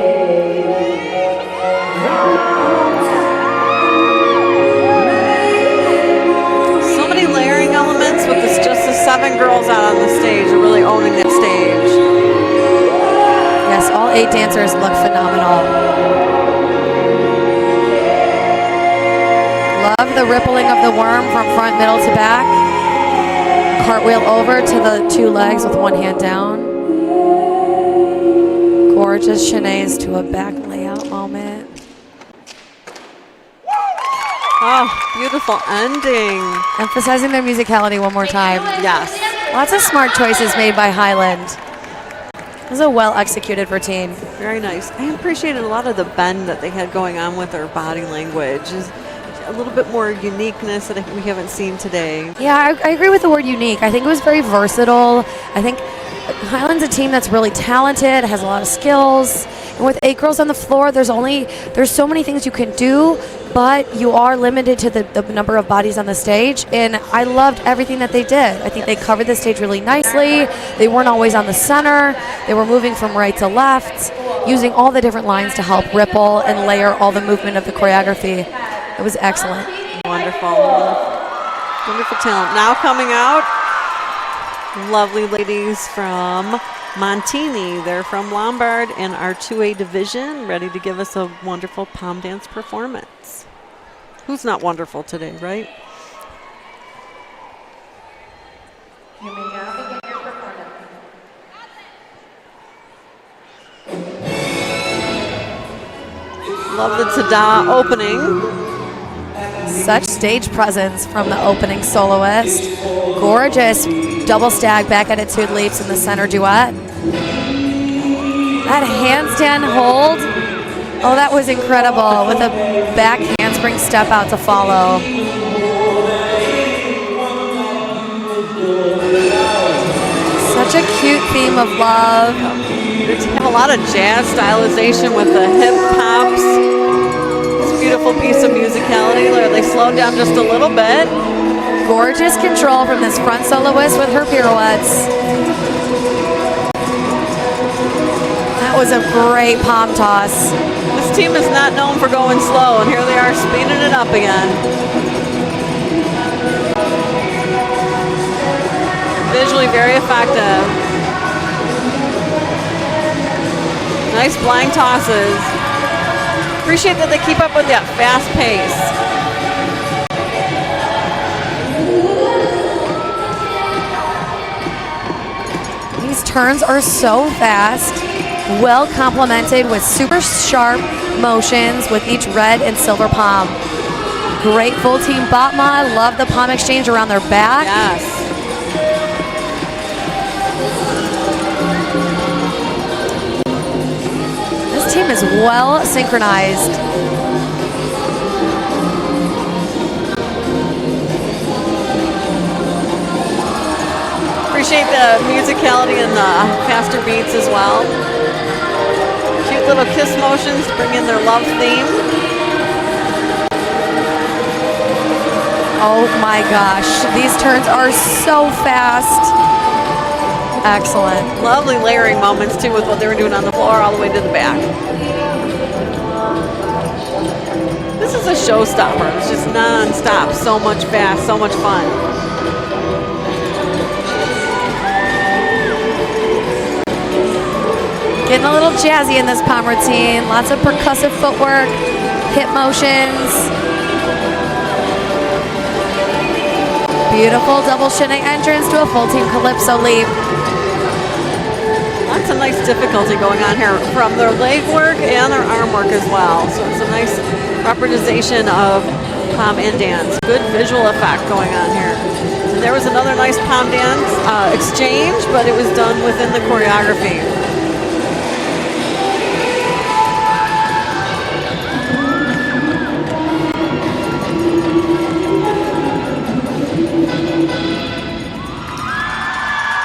So many layering elements with this, just the 7 girls out on the stage are really owning that stage. Yes, all 8 dancers look phenomenal. Love the rippling of the worm from front, middle to back. Cartwheel over to the 2 legs with one hand down. Gorgeous Shanae's to a back layout moment. Oh, beautiful ending. Emphasizing their musicality one more time. Yes. Lots of smart choices made by Highland. This is a well-executed routine. Very nice. I appreciated a lot of the bend that they had going on with their body language. Just a little bit more uniqueness that we haven't seen today. Yeah, I agree with the word unique. I think it was very versatile. I think Highland's a team that's really talented, has a lot of skills. And with 8 girls on the floor, there's so many things you can do, but you are limited to the number of bodies on the stage. And I loved everything that they did. I think they covered the stage really nicely. They weren't always on the center. They were moving from right to left, using all the different lines to help ripple and layer all the movement of the choreography. It was excellent. Wonderful. Wonderful talent. Now coming out, lovely ladies from Montini. They're from Lombard in our 2A division, ready to give us a wonderful pom dance performance. Who's not wonderful today, right? You may now begin your performance. Love the Tada opening. Such stage presence from the opening soloist. Gorgeous double stag back attitude leaps in the center duet. That handstand hold, oh, that was incredible, with a back handspring step out to follow. Such a cute theme of love. They have a lot of jazz stylization with the hip pops. This beautiful piece of musicality where they slowed down just a little bit. Gorgeous control from this front soloist with her pirouettes. That was a great palm toss. This team is not known for going slow, and here they are speeding it up again. Visually very effective. Nice blind tosses. Appreciate that they keep up with that fast pace. These turns are so fast, well complemented with super sharp motions with each red and silver palm. Great full team Batma. Love the palm exchange around their back. Yes. This team is well synchronized. Appreciate the musicality and the faster beats as well. Cute little kiss motions to bring in their love theme. Oh my gosh, these turns are so fast. Excellent. Lovely layering moments too with what they were doing on the floor all the way to the back. This is a showstopper. It's just non-stop. So much fast, so much fun. Getting a little jazzy in this palm routine. Lots of percussive footwork, hip motions. Beautiful double shinny entrance to a full team calypso leap. Lots of nice difficulty going on here from their leg work and their arm work as well. So it's a nice representation of palm and dance. Good visual effect going on here. And there was another nice palm dance exchange, but it was done within the choreography.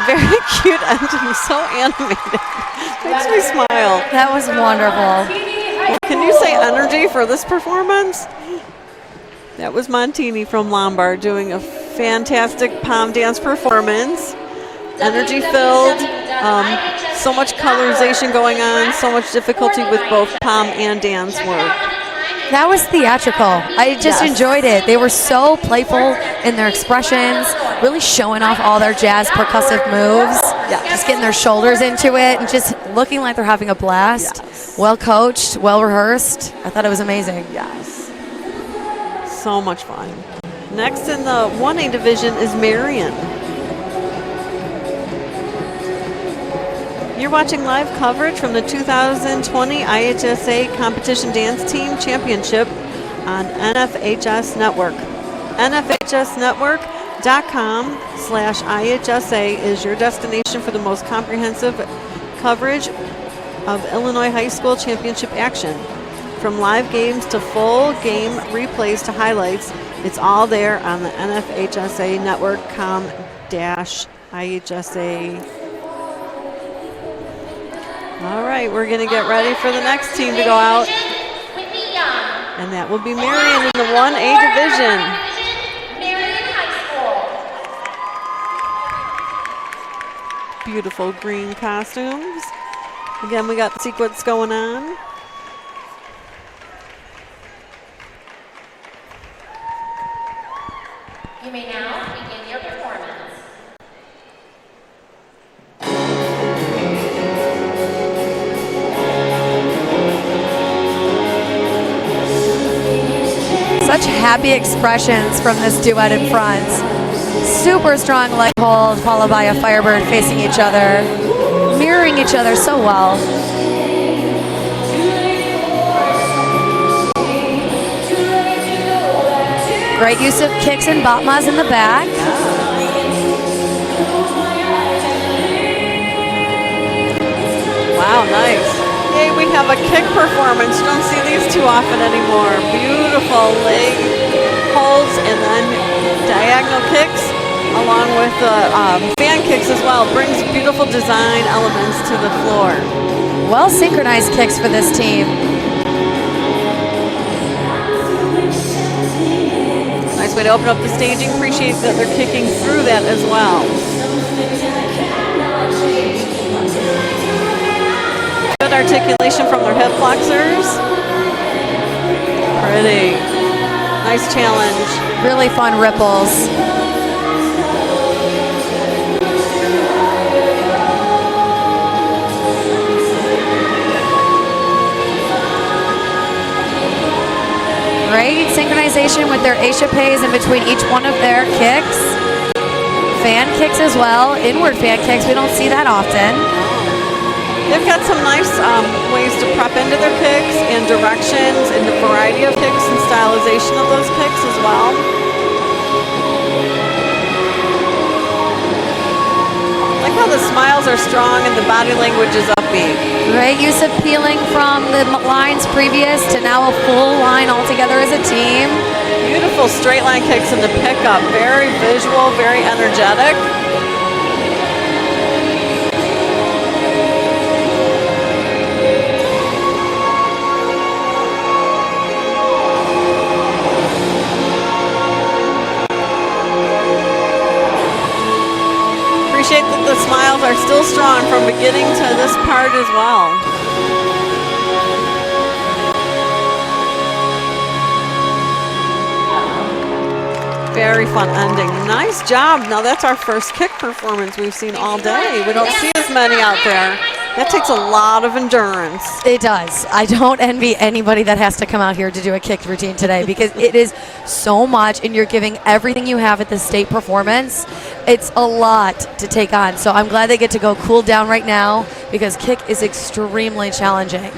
Very cute ending, so animated. Makes me smile. That was wonderful. Can you say energy for this performance? That was Montini from Lombard doing a fantastic palm dance performance. Energy filled, so much colorization going on, so much difficulty with both palm and dance work. That was theatrical. I just enjoyed it. They were so playful in their expressions, really showing off all their jazz percussive moves, just getting their shoulders into it and just looking like they're having a blast. Yes. Well coached, well rehearsed. I thought it was amazing. Yes. So much fun. Next in the 1A division is Marion. You're watching live coverage from the 2020 IHSA Competition Dance Team Championship on NFHS Network. NFHSnetwork.com/IHSA is your destination for the most comprehensive coverage of Illinois high school championship action. From live games to full game replays to highlights, it's all there on the NFHSA Network.com/IHSA. All right, we're going to get ready for the next team to go out. And that will be Marion in the 1A division. Beautiful green costumes. Again, we got the sequence going on. You may now begin your performance. Such happy expressions from this duet in front. Super strong leg hold, followed by a Firebird facing each other, mirroring each other so well. Great use of kicks and batmas in the back. Wow, nice. Hey, we have a kick performance. You don't see these too often anymore. Beautiful leg holds and then diagonal kicks along with the fan kicks as well. Brings beautiful design elements to the floor. Well synchronized kicks for this team. Nice way to open up the staging. Appreciate that they're kicking through that as well. Good articulation from their hip flexors. Pretty. Nice challenge. Really fun ripples. Great synchronization with their IHSA in between each one of their kicks. Fan kicks as well, inward fan kicks. We don't see that often. They've got some nice ways to prep into their kicks and directions and the variety of kicks and stylization of those kicks as well. I like how the smiles are strong and the body language is upbeat. Great use of peeling from the lines previous to now a full line all together as a team. Beautiful straight line kicks in the pickup. Very visual, very energetic. Appreciate that the smiles are still strong from beginning to this part as well. Very fun ending. Nice job. Now that's our first kick performance we've seen all day. We don't see as many out there. That takes a lot of endurance. It does. I don't envy anybody that has to come out here to do a kick routine today because it is so much and you're giving everything you have at the state performance. It's a lot to take on. So I'm glad they get to go cool down right now because kick is extremely challenging.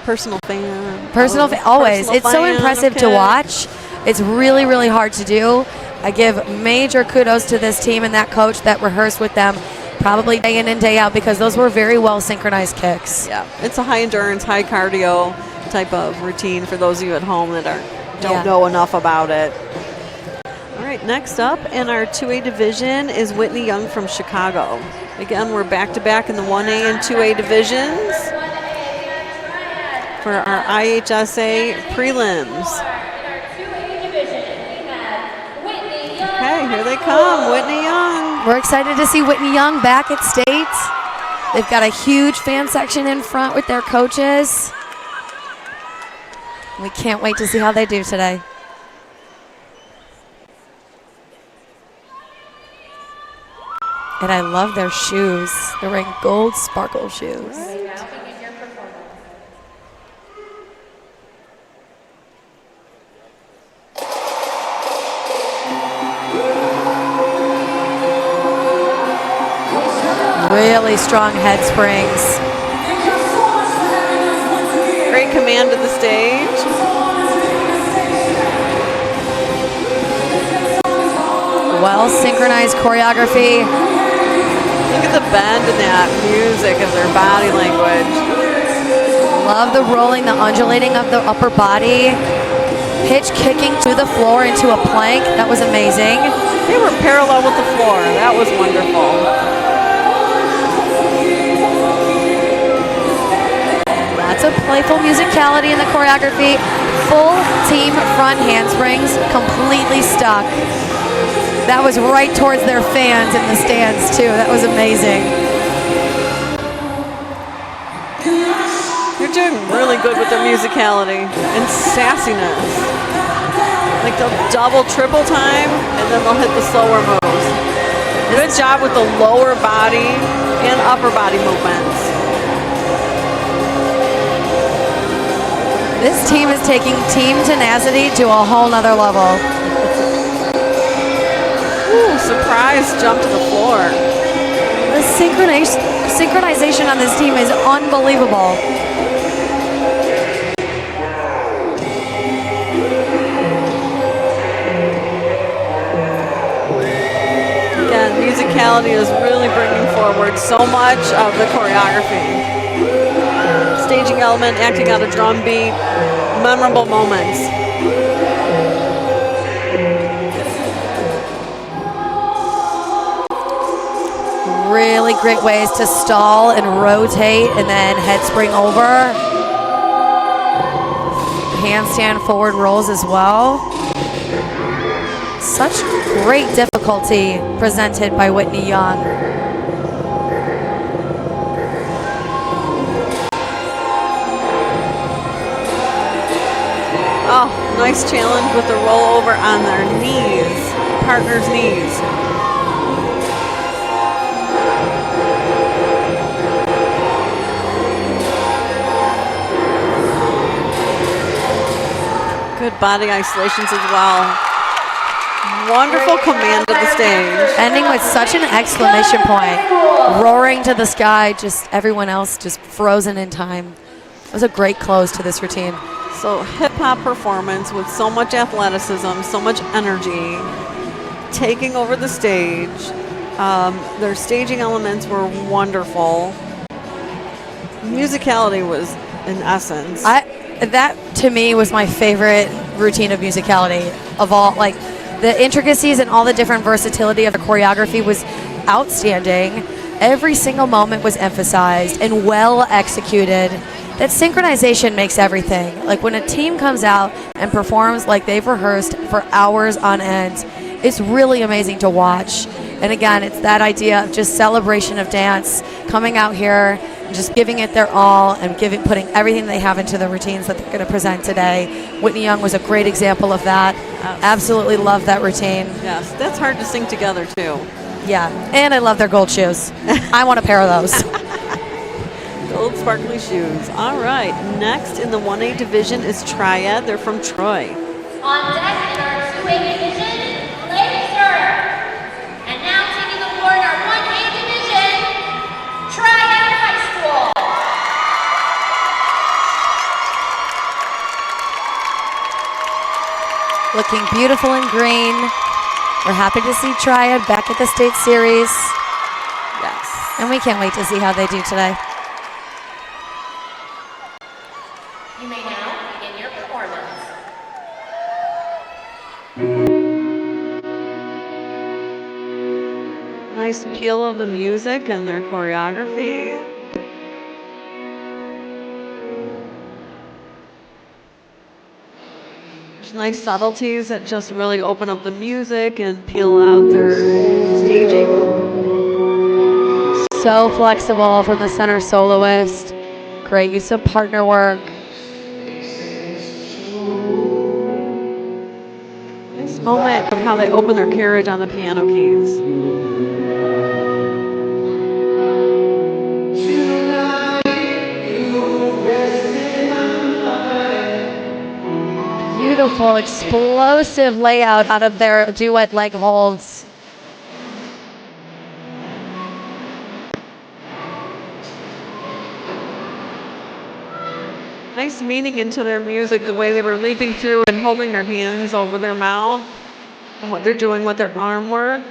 Personal fan. Always. It's so fan impressive of to kick. watch. It's really, really hard to do. I give major kudos to this team and that coach that rehearsed with them probably day in and day out because those were very well synchronized kicks. Yeah, it's a high endurance, high cardio type of routine for those of you at home that don't know enough about it. All right, next up in our 2A division is Whitney Young from Chicago. Again, we're back-to-back in the 1A and 2A divisions for our IHSA prelims. Okay, here they come, Whitney Young. We're excited to see Whitney Young back at state. They've got a huge fan section in front with their coaches. We can't wait to see how they do today. And I love their shoes. They're wearing gold sparkle shoes. Really strong head springs. Great command of the stage. Well synchronized choreography. Look at the bend in that music of their body language. Love the rolling, the undulating of the upper body. Pitch kicking to the floor into a plank. That was amazing. They were parallel with the floor. That was wonderful. Lots of playful musicality in the choreography. Full team front handsprings, completely stuck. That was right towards their fans in the stands too. That was amazing. You're doing really good with the musicality and sassiness. Like they'll double, triple time, and then they'll hit the slower moves. Good job with the lower body and upper body movements. This team is taking team tenacity to a whole nother level. Ooh, surprise jump to the floor. The synchronization on this team is unbelievable. Again, musicality is really bringing forward so much of the choreography. Staging element, acting out a drum beat, memorable moments. Really great ways to stall and rotate and then head spring over. Handstand forward rolls as well. Such great difficulty presented by Whitney Young. Oh, nice challenge with the rollover on their knees, partner's knees. Good body isolations as well. Wonderful command of the stage. Ending with such an exclamation point, roaring to the sky, just everyone else just frozen in time. It was a great close to this routine. So hip-hop performance with so much athleticism, so much energy, taking over the stage. Their staging elements were wonderful. Musicality was in essence. That to me was my favorite routine of musicality of all. Like the intricacies and all the different versatility of the choreography was outstanding. Every single moment was emphasized and well executed. That synchronization makes everything. Like when a team comes out and performs like they've rehearsed for hours on end, it's really amazing to watch. And again, it's that idea of just celebration of dance, coming out here, and just giving it their all and putting everything they have into the routines that they're going to present today. Whitney Young was a great example of that. Absolutely love that routine. Yes, that's hard to sing together too. Yeah, and I love their gold shoes. I want a pair of those. Gold sparkly shoes. All right, next in the 1A division is Triad. They're from Troy. On deck in our 2A division, Laser. And now taking the floor in our 1A division, Triad High School. Looking beautiful in green. We're happy to see Triad back at the state series. Yes. And we can't wait to see how they do today. You may now begin your performance. Nice feel of the music and their choreography. There's nice subtleties that just really open up the music and peel out their staging. So flexible from the center soloist. Great use of partner work. Nice moment of how they open their carriage on the piano keys. Beautiful, explosive layout out of their duet leg holds. Nice meaning into their music, the way they were leaping through and holding their hands over their mouth and what they're doing with their arm work.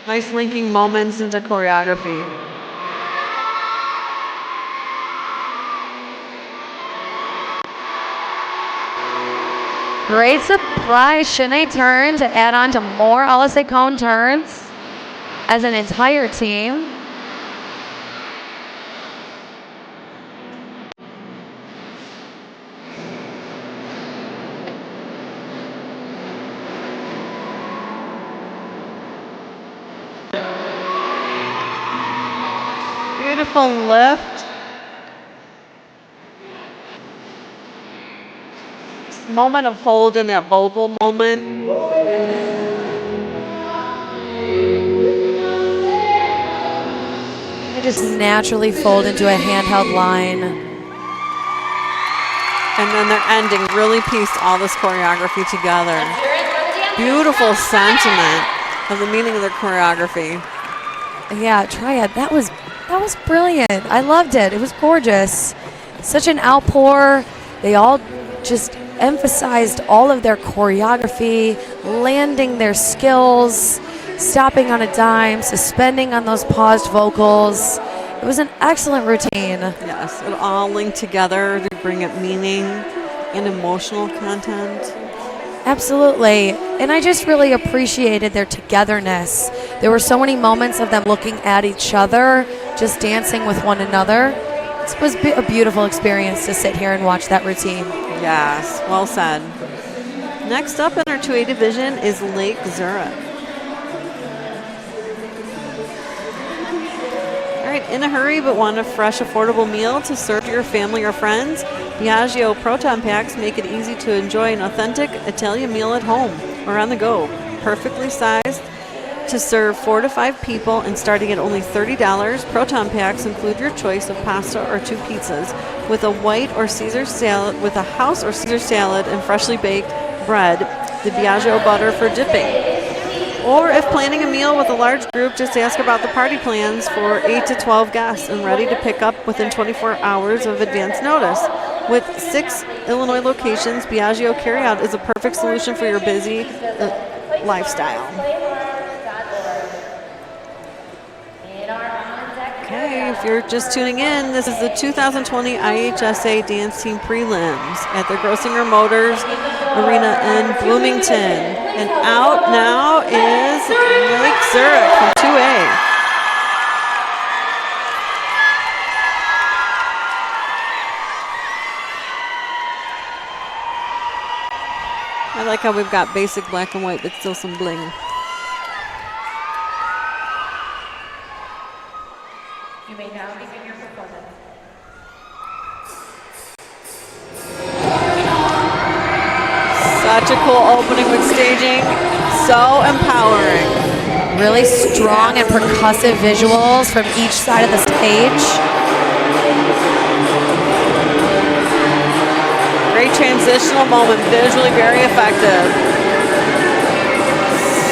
Nice linking moments into choreography. Great surprise. Shanae turn to add on to more LSA cone turns as an entire team. Beautiful lift. Moment of hold in that vocal moment. They just naturally fold into a handheld line. And then their ending really pieced all this choreography together. Beautiful sentiment of the meaning of their choreography. Yeah, Triad, that was brilliant. I loved it. It was gorgeous. Such an outpour. They all just emphasized all of their choreography, landing their skills, stopping on a dime, suspending on those paused vocals. It was an excellent routine. Yes, it all linked together to bring it meaning and emotional content. Absolutely. And I just really appreciated their togetherness. There were so many moments of them looking at each other, just dancing with one another. It was a beautiful experience to sit here and watch that routine. Yes, well said. Next up in our 2A division is Lake Zurich. All right, in a hurry but want a fresh, affordable meal to serve to your family or friends? Biagio Proton Packs make it easy to enjoy an authentic Italian meal at home or on the go. Perfectly sized to serve 4 to 5 people and starting at only $30. Proton packs include your choice of pasta or 2 pizzas with a white or Caesar salad, with a house or Caesar salad and freshly baked bread, the Biagio butter for dipping. Or if planning a meal with a large group, just ask about the party plans for 8 to 12 guests and ready to pick up within 24 hours of advance notice. With 6 Illinois locations, Biagio Carryout is a perfect solution for your busy lifestyle. Okay, if you're just tuning in, this is the 2020 IHSA Dance Team Prelims at the Grossinger Motors Arena in Bloomington. And out now is Lake Zurich from 2A. I like how we've got basic black and white, but still some bling. You may now begin your performance. Such a cool opening with staging, so empowering. Really strong and percussive visuals from each side of the stage. Great transitional moment, visually very effective.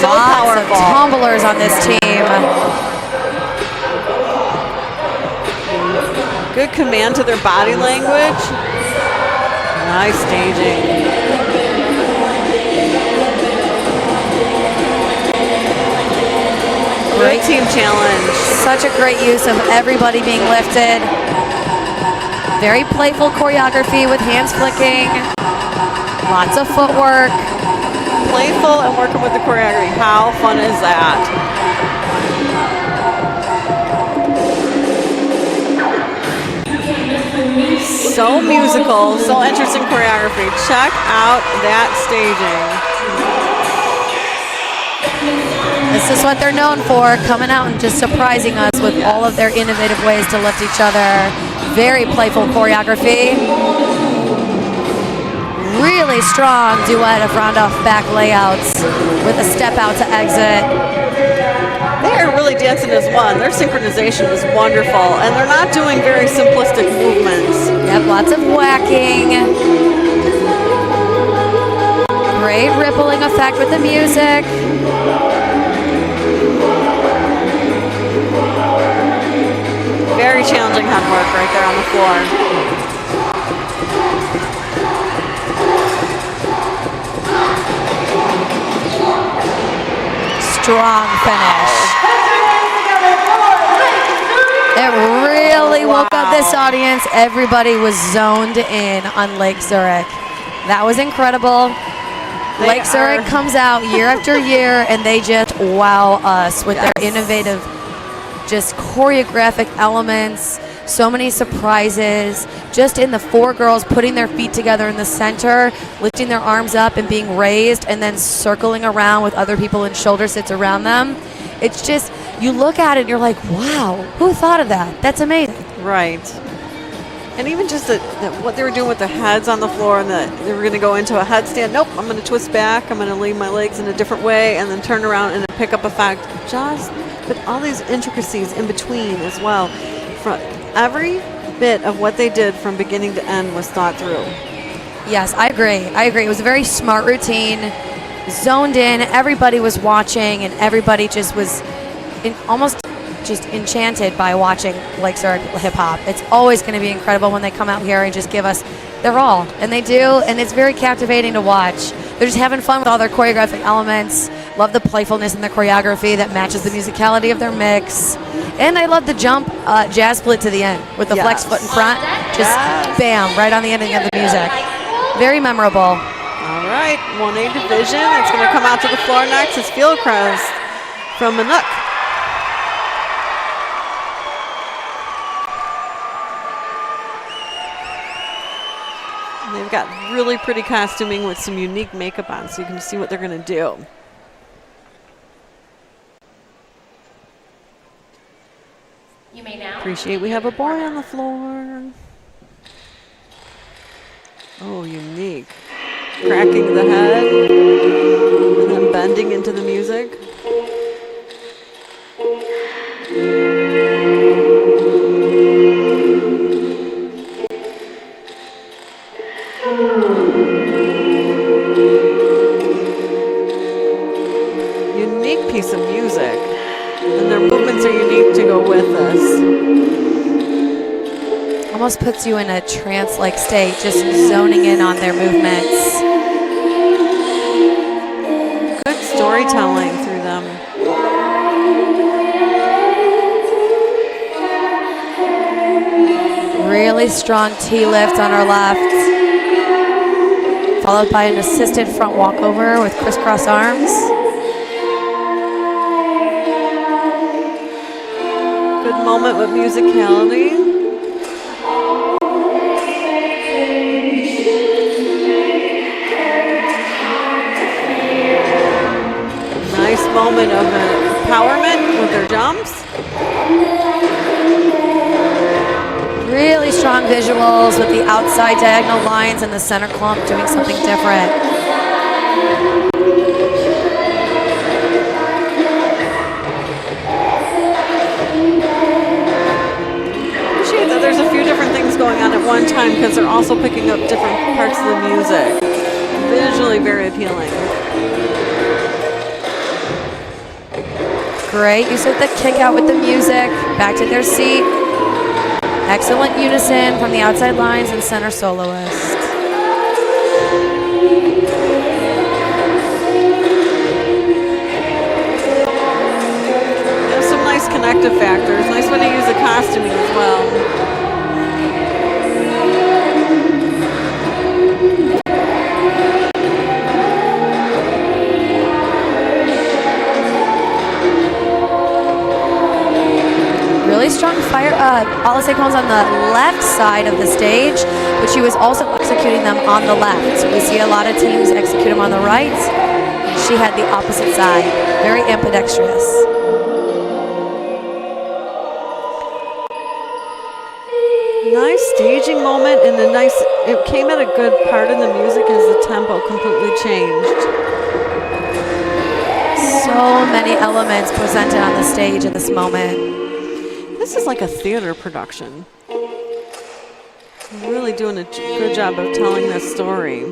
So Lots of powerful. tumblers on this team. Good command to their body language. Nice staging. Great team challenge. Such a great use of everybody being lifted. Very playful choreography with hands flicking. Lots of footwork. Playful and working with the choreography. How fun is that? So musical, so interesting choreography. Check out that staging. This is what they're known for, coming out and just surprising us with all of their innovative ways to lift each other. Very playful choreography. Really strong duet of round-off back layouts with a step out to exit. They are really dancing as one. Their synchronization is wonderful, and they're not doing very simplistic movements. Yep, lots of whacking. Great rippling effect with the music. Very challenging handwork right there on the floor. Strong finish. It really woke up this audience. Everybody was zoned in on Lake Zurich. That was incredible. Lake Zurich comes out year after year, and they just wow us with their innovative, just choreographic elements. So many surprises. Just in the 4 girls putting their feet together in the center, lifting their arms up and being raised, and then circling around with other people in shoulder sits around them. It's just, you look at it and you're like, wow, who thought of that? That's amazing. Right. And even just what they were doing with the heads on the floor, and they were going to go into a headstand. Nope, I'm going to twist back. I'm going to lean my legs in a different way and then turn around and a pickup effect. But all these intricacies in between as well. From every bit of what they did from beginning to end was thought through. Yes, I agree. It was a very smart routine, zoned in. Everybody was watching, and everybody just was almost just enchanted by watching Lake Zurich hip hop. It's always going to be incredible when they come out here and just give us their all, and they do, and it's very captivating to watch. They're just having fun with all their choreographic elements. Love the playfulness in the choreography that matches the musicality of their mix. And I love the jump jazz split to the end with the flex foot in front. Just bam, right on the ending of the music. Very memorable. All right, 1A division. It's going to come out to the floor next. It's Fieldcrest from Manook. They've got really pretty costuming with some unique makeup on, so you can see what they're going to do. You may now. Appreciate we have a boy on the floor. Oh, unique. Cracking the head and then bending into the music. are unique to go with this. Almost puts you in a trance-like state, just zoning in on their movements. Good storytelling through them. Really strong T-lift on our left, followed by an assisted front walkover with crisscross arms. Good moment with musicality. Nice moment of empowerment with their jumps. Really strong visuals with the outside diagonal lines and the center clump doing something different. Appreciate that there's a few different things going on at one time because they're also picking up different parts of the music. Visually very appealing. Great use of the kick out with the music. Back to their seat. Excellent unison from the outside lines and center soloist. There's some nice connective factors. Nice way to use the costuming as well. Really strong fire. Alice Combs on the left side of the stage, but she was also executing them on the left. We see a lot of teams execute them on the right. She had the opposite side. Very ambidextrous. Nice staging moment and it came at a good part of the music as the tempo completely changed. So many elements presented on the stage in this moment. This is like a theater production. Really doing a good job of telling this story.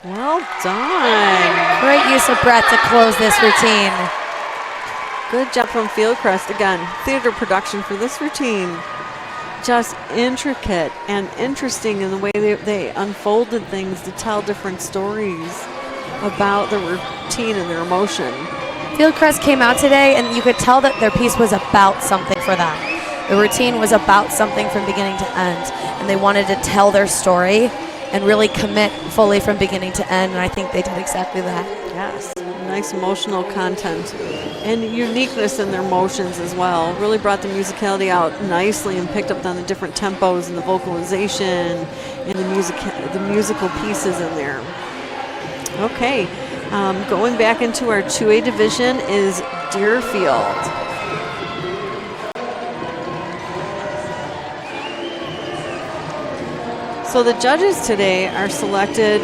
Well done. Great use of breath to close this routine. Good job from Fieldcrest. Again, theater production for this routine. Just intricate and interesting in the way they unfolded things to tell different stories about the routine and their emotion. Fieldcrest came out today and you could tell that their piece was about something for them. The routine was about something from beginning to end, and they wanted to tell their story and really commit fully from beginning to end, and I think they did exactly that. Yes, nice emotional content and uniqueness in their motions as well. Really brought the musicality out nicely and picked up on the different tempos and the vocalization and the musical pieces in there. Okay, going back into our 2A division is Deerfield. So the judges today are selected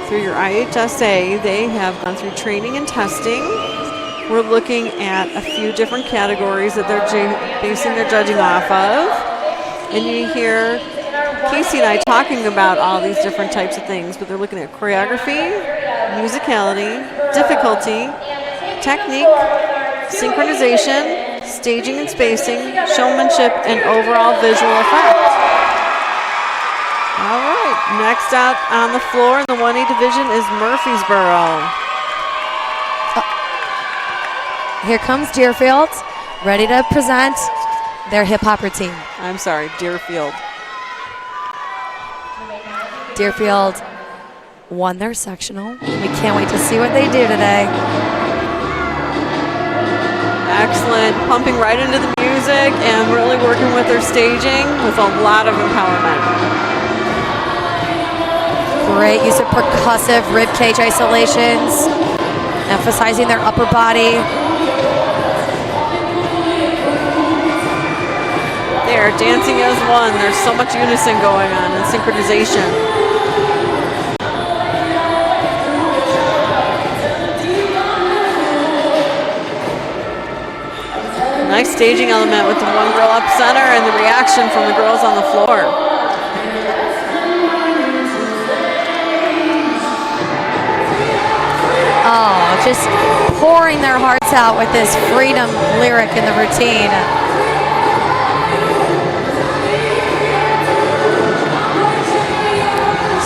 through your IHSA. They have gone through training and testing. We're looking at a few different categories that they're basing their judging off of. And you hear Casey and I talking about all these different types of things, but they're looking at choreography, musicality, difficulty, technique, synchronization, staging and spacing, showmanship, and overall visual effect. All right, next out on the floor in the 1A division is Murfreesboro. Here comes Deerfield, ready to present their hip-hop routine. I'm sorry, Deerfield. Deerfield won their sectional. We can't wait to see what they do today. Excellent, pumping right into the music and really working with their staging with a lot of empowerment. Great use of percussive rib cage isolations, emphasizing their upper body. They are dancing as one. There's so much unison going on and synchronization. Nice staging element with the one girl up center and the reaction from the girls on the floor. pouring their hearts out with this freedom lyric in the routine.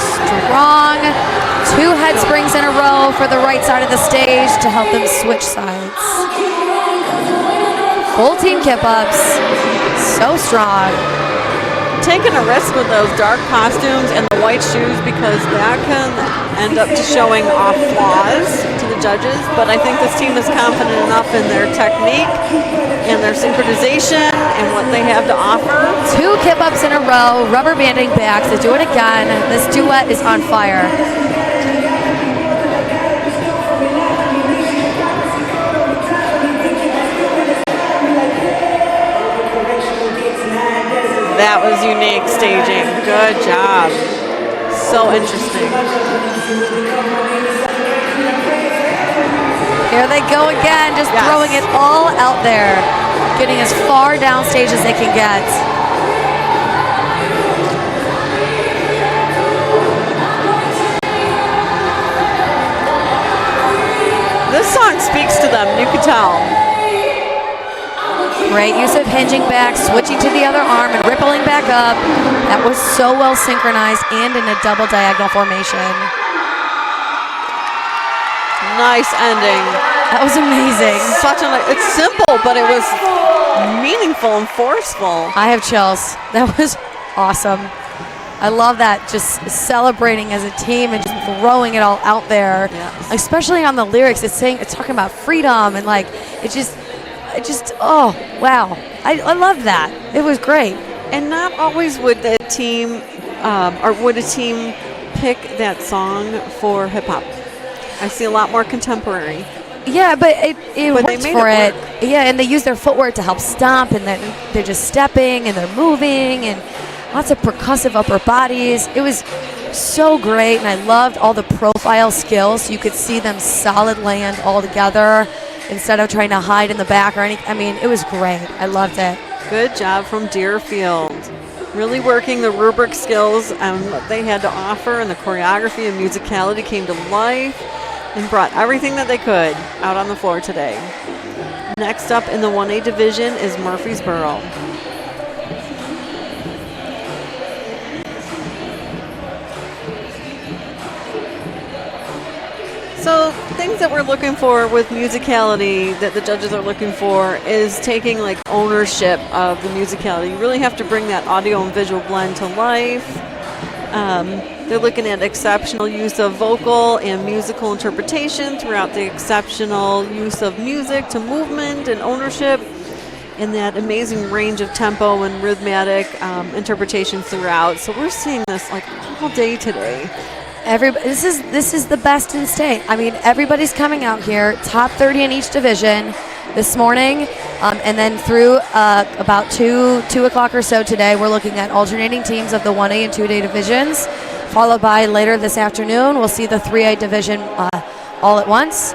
Strong. 2 head springs in a row for the right side of the stage to help them switch sides. Full team kip-ups. So strong. Taking a risk with those dark costumes and the white shoes because that can end up to showing off flaws to the judges, but I think this team is confident enough in their technique and their synchronization and what they have to offer. 2 kip-ups in a row, rubber banding backs. They do it again. This duet is on fire. That was unique staging. Good job. So interesting. Here they go again, just throwing it all out there. Getting as far downstage as they can get. This song speaks to them, you could tell. Great use of hinging back, switching to the other arm and rippling back up. That was so well synchronized and in a double diagonal formation. Nice ending. That was amazing. It's simple, but it was meaningful and forceful. I have chills. That was awesome. I love that, just celebrating as a team and just throwing it all out there. Yes. Especially on the lyrics, it's talking about freedom and oh, wow. I love that. It was great. And not always would a team pick that song for hip hop. I see a lot more contemporary. Yeah, but it worked for it. Yeah, and they use their footwork to help stomp, and then they're just stepping and they're moving and lots of percussive upper bodies. It was so great, and I loved all the profile skills. So you could see them solid land all together instead of trying to hide in the back or anything. I mean, it was great. I loved it. Good job from Deerfield. Really working the rubric skills and what they had to offer, and the choreography and musicality came to life and brought everything that they could out on the floor today. Next up in the 1A division is Murfreesboro. So things that we're looking for with musicality that the judges are looking for is taking like ownership of the musicality. You really have to bring that audio and visual blend to life. They're looking at exceptional use of vocal and musical interpretation throughout the exceptional use of music to movement and ownership, and that amazing range of tempo and rhythmic interpretation throughout. So we're seeing this like all day today. This is the best in state. I mean, everybody's coming out here, top 30 in each division this morning, and then through about 2 o'clock or so today, we're looking at alternating teams of the 1A and 2A divisions, followed by later this afternoon, we'll see the 3A division all at once.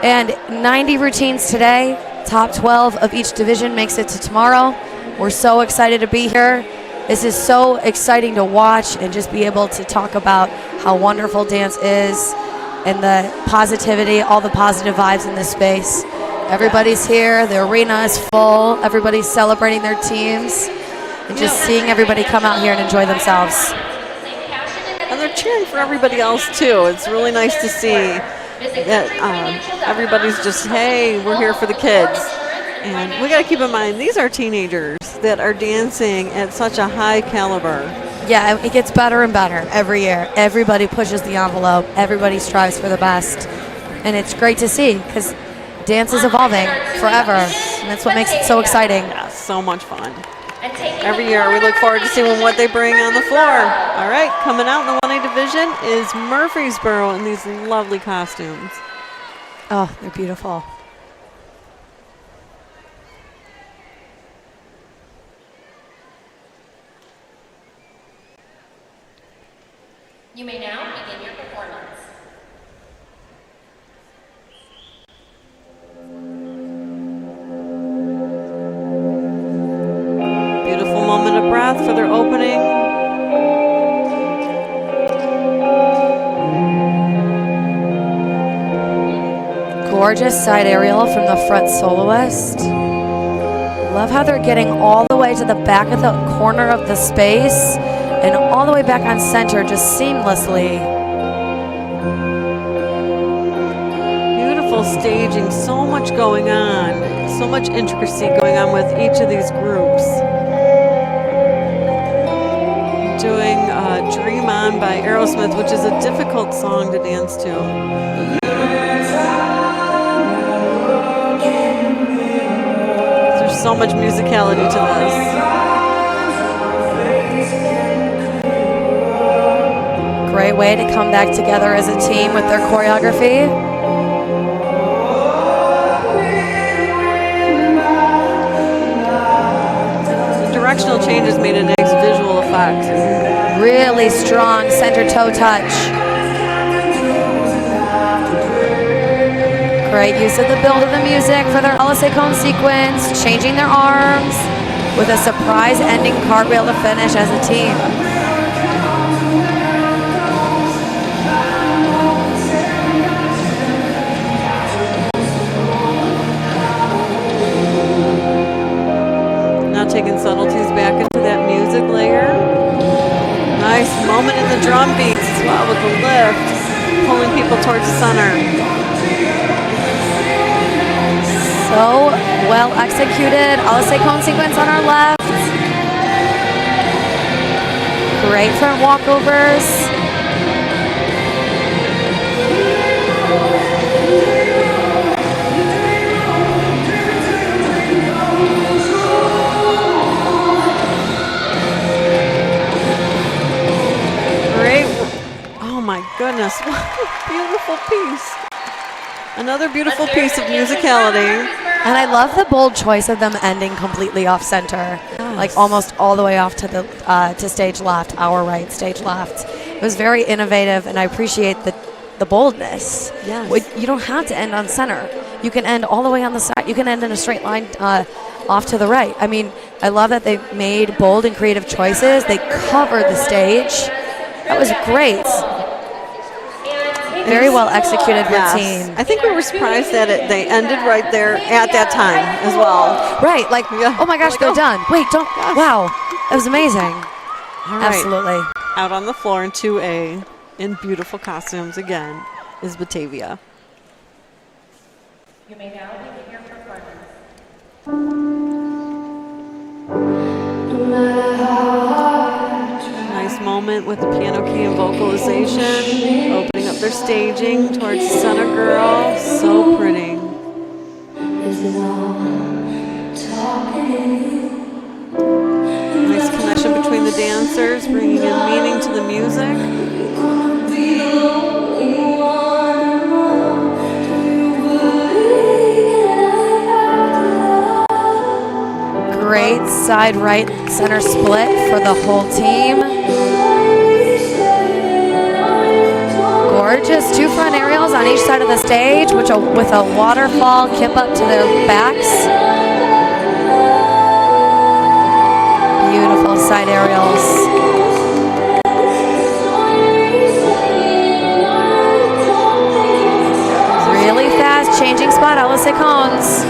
And 90 routines today, top 12 of each division makes it to tomorrow. We're so excited to be here. This is so exciting to watch and just be able to talk about how wonderful dance is and the positivity, all the positive vibes in this space. Everybody's here. The arena is full. Everybody's celebrating their teams and just seeing everybody come out here and enjoy themselves. And they're cheering for everybody else too. It's really nice to see that everybody's just, hey, we're here for the kids. And we got to keep in mind, these are teenagers that are dancing at such a high caliber. Yeah, it gets better and better every year. Everybody pushes the envelope. Everybody strives for the best. And it's great to see because dance is evolving forever. And that's what makes it so exciting. Yeah, so much fun. Every year we look forward to seeing what they bring on the floor. All right, coming out in the 1A division is Murfreesboro in these lovely costumes. Oh, they're beautiful. You may now begin your performance. Beautiful moment of breath for their opening. Gorgeous side aerial from the front soloist. Love how they're getting all the way to the back of the corner of the space and all the way back on center just seamlessly. Beautiful staging, so much going on, so much intricacy going on with each of these groups. Doing Dream On by Aerosmith, which is a difficult song to dance to. There's so much musicality to this. Great way to come back together as a team with their choreography. The directional changes made a nice visual effect. Really strong center toe touch. Great use of the build of the music for their LSA cone sequence, changing their arms with a surprise ending cartwheel to finish as a team. Now taking subtleties back into that music layer. Nice moment in the drum beats as well with the lift, pulling people towards the center. So well executed. LSA cone sequence on our left. Great front walkovers. Great. Oh my goodness, what a beautiful piece. Another beautiful piece of musicality. And I love the bold choice of them ending completely off center, like almost all the way off to the to stage left, our right, stage left. It was very innovative, and I appreciate the boldness. Yes. You don't have to end on center. You can end all the way on the side. You can end in a straight line off to the right. I mean, I love that they made bold and creative choices. They covered the stage. That was great. Very well executed routine. I think we were surprised that they ended right there at that time as well. Right, like, oh my gosh, they're done. Wait, don't, wow, that was amazing. All right. Absolutely. Out on the floor in 2A, in beautiful costumes again, is Batavia. You may now begin your performance. Nice moment with the piano key and vocalization, opening up their staging towards the center girl. So pretty. Nice connection between the dancers, bringing in meaning to the music. Great side right center split for the whole team. Gorgeous two front aerials on each side of the stage, with a waterfall kip up to their backs. Beautiful side aerials. Really fast changing spot, LSA cones.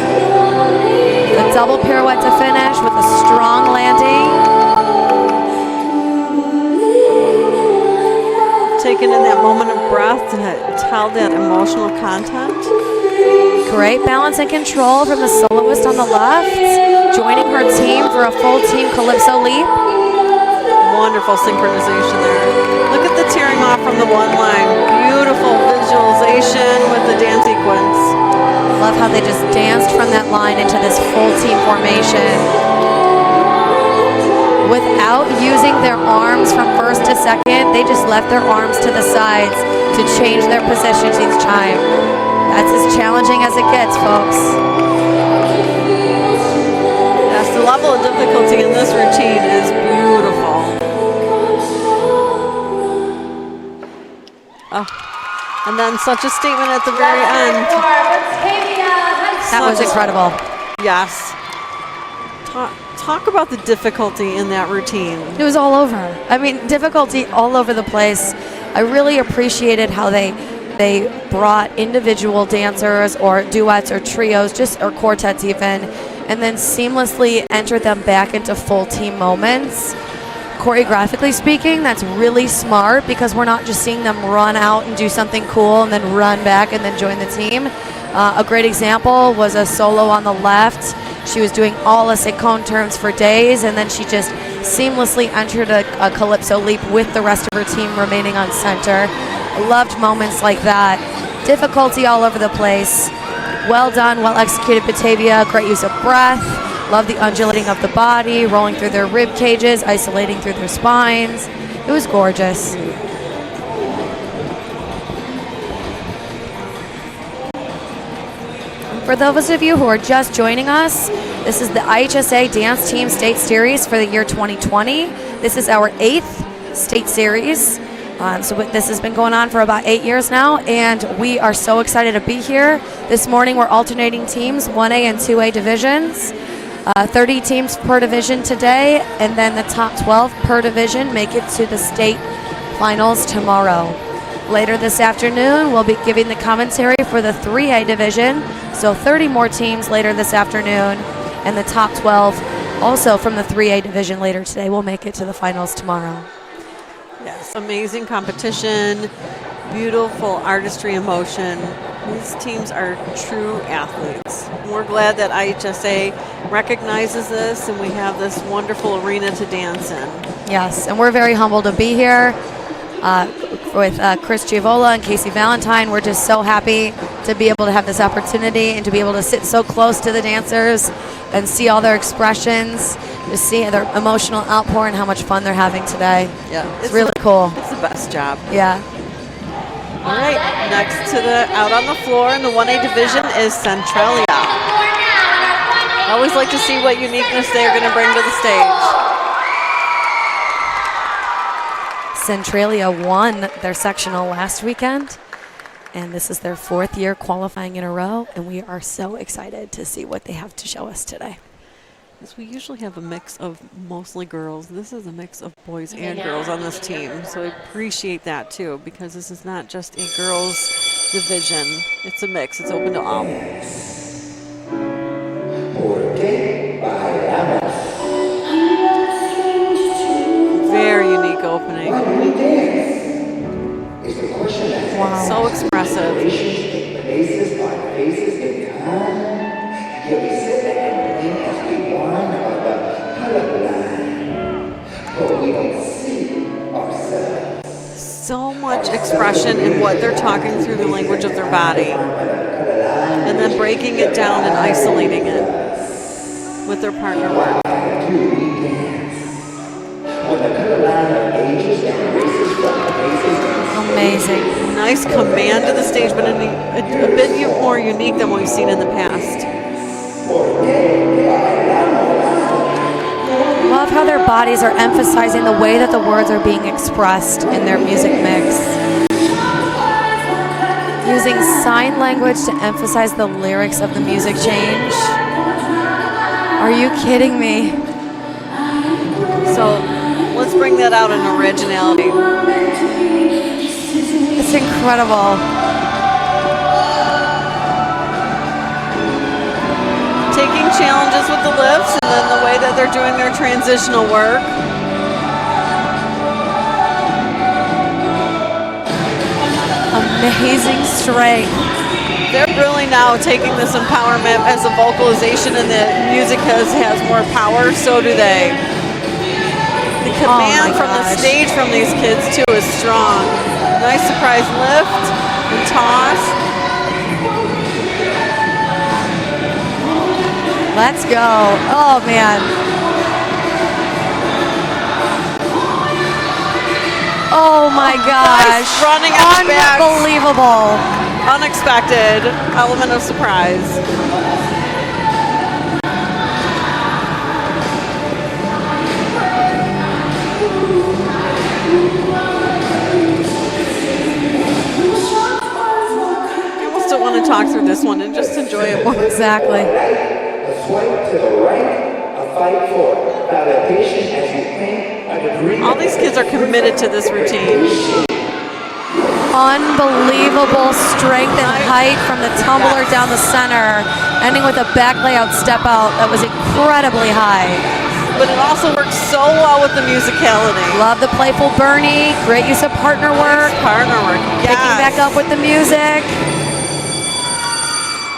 A double pirouette to finish with a strong landing. Taking in that moment of breath to tell that emotional content. Great balance and control from the soloist on the left, joining her team for a full team Calypso leap. Wonderful synchronization there. Look at the tearing off from the one line. Beautiful visualization with the dance sequence. Love how they just danced from that line into this full team formation without using their arms from first to second. They just left their arms to the sides to change their positions each time. That's as challenging as it gets, folks. Yes, the level of difficulty in this routine is beautiful. Oh, and then such a statement at the very end. That was incredible. Yes. Talk about the difficulty in that routine. It was all over. I mean, difficulty all over the place. I really appreciated how they they brought individual dancers or duets or trios, or quartets even, and then seamlessly entered them back into full team moments. Choreographically speaking, that's really smart because we're not just seeing them run out and do something cool and then run back and then join the team. A great example was a solo on the left. She was doing all the cone turns for days, and then she just seamlessly entered a calypso leap with the rest of her team remaining on center. I loved moments like that. Difficulty all over the place. Well done, well executed Batavia. Great use of breath. Love the undulating of the body, rolling through their rib cages, isolating through their spines. It was gorgeous. For those of you who are just joining us, this is the IHSA Dance Team State Series for the year 2020. This is our 8th state series. So this has been going on for about 8 years now, and we are so excited to be here. This morning we're alternating teams, 1A and 2A divisions. 30 teams per division today, and then the top 12 per division make it to the state finals tomorrow. Later this afternoon, we'll be giving the commentary for the 3A division, so 30 more teams later this afternoon, and the top 12 also from the 3A division later today will make it to the finals tomorrow. Yes, amazing competition, beautiful artistry and motion. These teams are true athletes. We're glad that IHSA recognizes this and we have this wonderful arena to dance in. Yes, and we're very humbled to be here with Chris Giavola and Casey Valentine. We're just so happy to be able to have this opportunity and to be able to sit so close to the dancers and see all their expressions, to see their emotional outpour and how much fun they're having today. Yeah, it's really cool. It's the best job. Yeah. All right, next to the out on the floor in the 1A division is Centralia. I always like to see what uniqueness they're going to bring to the stage. Centralia won their sectional last weekend, and this is their 4th year qualifying in a row, and we are so excited to see what they have to show us today. Yes, we usually have a mix of mostly girls. This is a mix of boys and girls on this team, so I appreciate that too, because this is not just a girls division. It's a mix. It's open to all. Very unique opening. Wow. So expressive. So much expression in what they're talking through the language of their body. And then breaking it down and isolating it with their partner work. Amazing. Nice command to the stage, but a bit more unique than what we've seen in the past. Love how their bodies are emphasizing the way that the words are being expressed in their music mix. Using sign language to emphasize the lyrics of the music change. Are you kidding me? So let's bring that out in originality. It's incredible. Taking challenges with the lifts and then the way that they're doing their transitional work. Amazing strength. They're really now taking this empowerment as a vocalization, and the music has more power, so do they. The command from the stage from these kids too is strong. Nice surprise lift and toss. Let's go. Oh, man. Oh, my gosh. Nice running on the back. Unbelievable. Unexpected element of surprise. I almost don't want to talk through this one and just enjoy it more. Exactly. All these kids are committed to this routine. unbelievable strength and height from the tumbler down the center, ending with a back layout step out that was incredibly high. But it also works so well with the musicality. Love the playful Bernie. Great use of partner work. Yes. Picking back up with the music.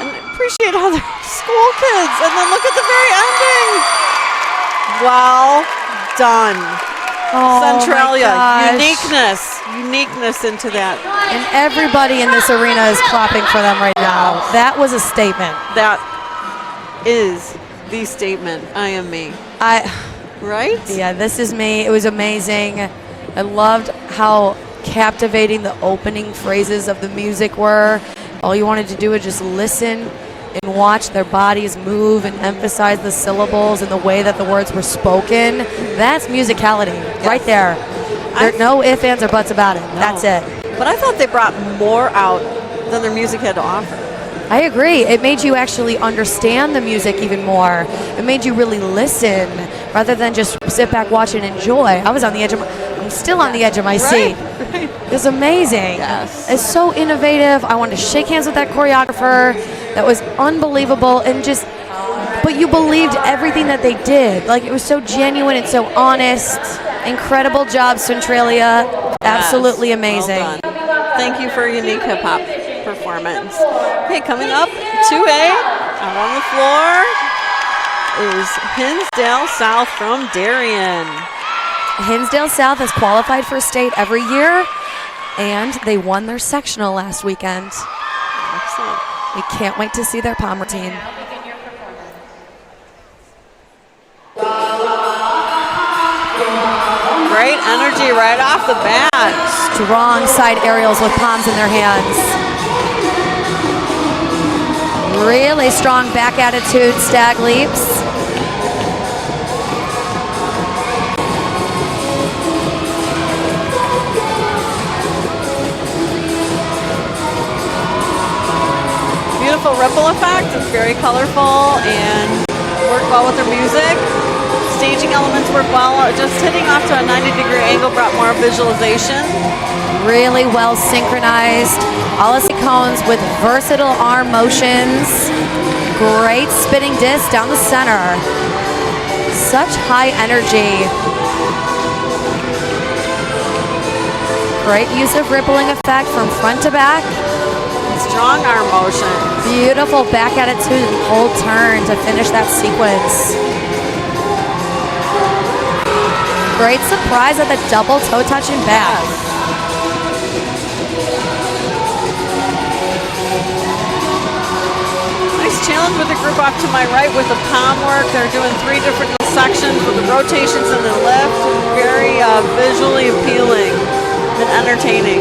And appreciate how they're school kids. And then look at the very ending. Well done. Oh, Centralia. my gosh. Uniqueness into that. And everybody in this arena is clapping for them right now. That was a statement. That is the statement. I am me. Right? Yeah, this is me. It was amazing. I loved how captivating the opening phrases of the music were. All you wanted to do was just listen and watch their bodies move and emphasize the syllables and the way that the words were spoken. That's musicality right there. There no ifs, ands, or buts about it. No. That's it. But I thought they brought more out than their music had to offer. I agree. It made you actually understand the music even more. It made you really listen rather than just sit back, watch, and enjoy. I was on the edge of I'm still on the edge of my seat. Right. It was amazing. Yes. It's so innovative. I wanted to shake hands with that choreographer. That was unbelievable. And just, but you believed everything that they did. Like, it was so genuine and so honest. Incredible job, Centralia. Yes. Absolutely amazing. Well done. Thank you for a unique hip-hop performance. Okay, coming up, 2A, out on the floor is Hinsdale South from Darien. Hinsdale South has qualified for state every year, and they won their sectional last weekend. Excellent. We can't wait to see their pom routine. Great energy right off the bat. Strong side aerials with palms in their hands. Really strong back attitude stag leaps. Beautiful ripple effect. It's very colorful and worked well with their music. Staging elements work well. Just hitting off to a 90-degree angle brought more visualization. Really well synchronized. Alice cones with versatile arm motions. Great spinning disc down the center. Such high energy. Great use of rippling effect from front to back. Strong arm motion. Beautiful back attitude and hold turn to finish that sequence. Great surprise at the double toe touch and back. Nice challenge with the group off to my right with the palm work. They're doing 3 different sections with the rotations and the lift. Very visually appealing and entertaining.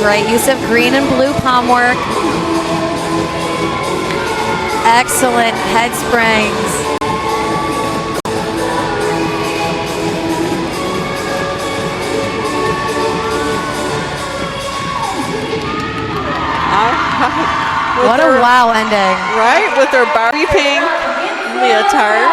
Great use of green and blue palm work. Excellent head springs. What a wow ending. Right, with their Barbie pink leotard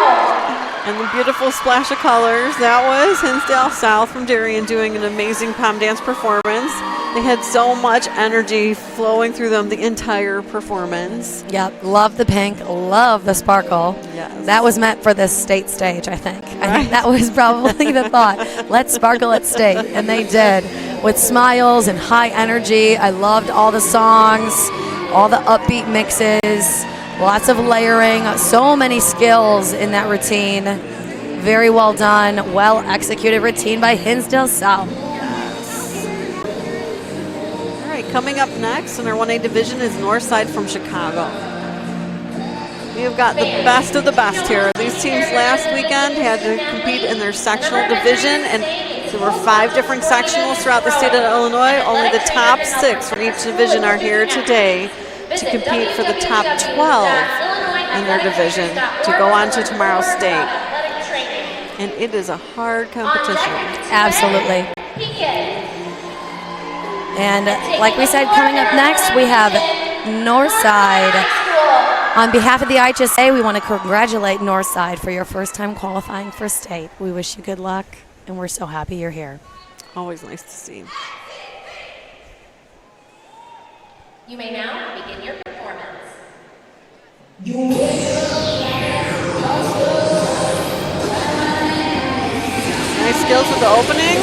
and the beautiful splash of colors. That was Hinsdale South from Darien doing an amazing pom dance performance. They had so much energy flowing through them the entire performance. Yep, love the pink, love the sparkle. Yes. That was meant for this state stage, I think. I think that was probably the thought. Let's sparkle at state, and they did. With smiles and high energy. I loved all the songs, all the upbeat mixes, lots of layering, so many skills in that routine. Very well done, well executed routine by Hinsdale South. Coming up next in our 1A division is Northside from Chicago. We have got the best of the best here. These teams last weekend had to compete in their sectional division, and there were 5 different sectionals throughout the state of Illinois. Only the top 6 from each division are here today to compete for the top 12 in their division to go on to tomorrow's state. And it is a hard competition. Absolutely. And like we said, coming up next, we have Northside On behalf of the IHSA, we want to congratulate Northside for your first time qualifying for state. We wish you good luck, and we're so happy you're here. Always nice to see. You may now begin your performance. Nice skills with the opening.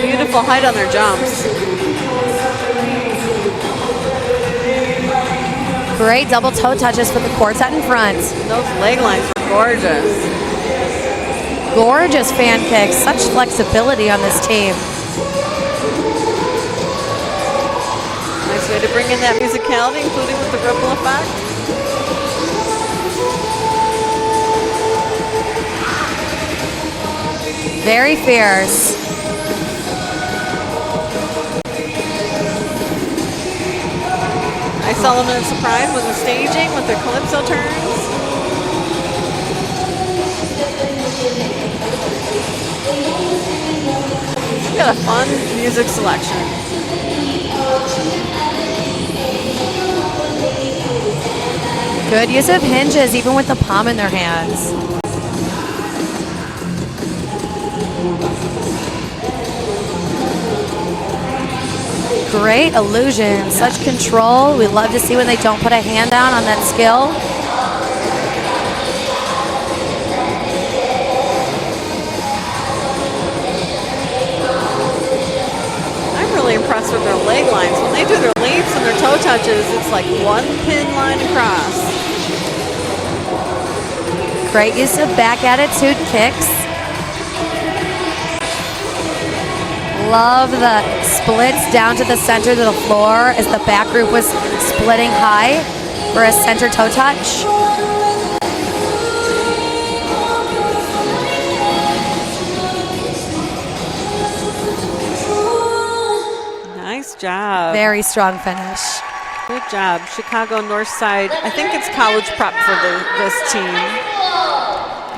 Beautiful height on their jumps. Great double toe touches for the quartet in front. Those leg lines were gorgeous. Gorgeous fan kicks. Such flexibility on this team. Nice way to bring in that musicality, including with the ripple effect. Very fierce. Nice element of surprise with the staging, with the calypso turns. We got a fun music selection. Good use of hinges, even with the palm in their hands. Great illusion, such control. We love to see when they don't put a hand down on that skill. I'm really impressed with their leg lines. When they do their leaps and their toe touches, it's like one pin line across. Great use of back attitude kicks. Love the splits down to the center of the floor as the back group was splitting high for a center toe touch. Nice job. Very strong finish. Good job. Chicago Northside. I think it's college prep for this team.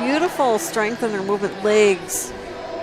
Beautiful strength in their movement. Legs.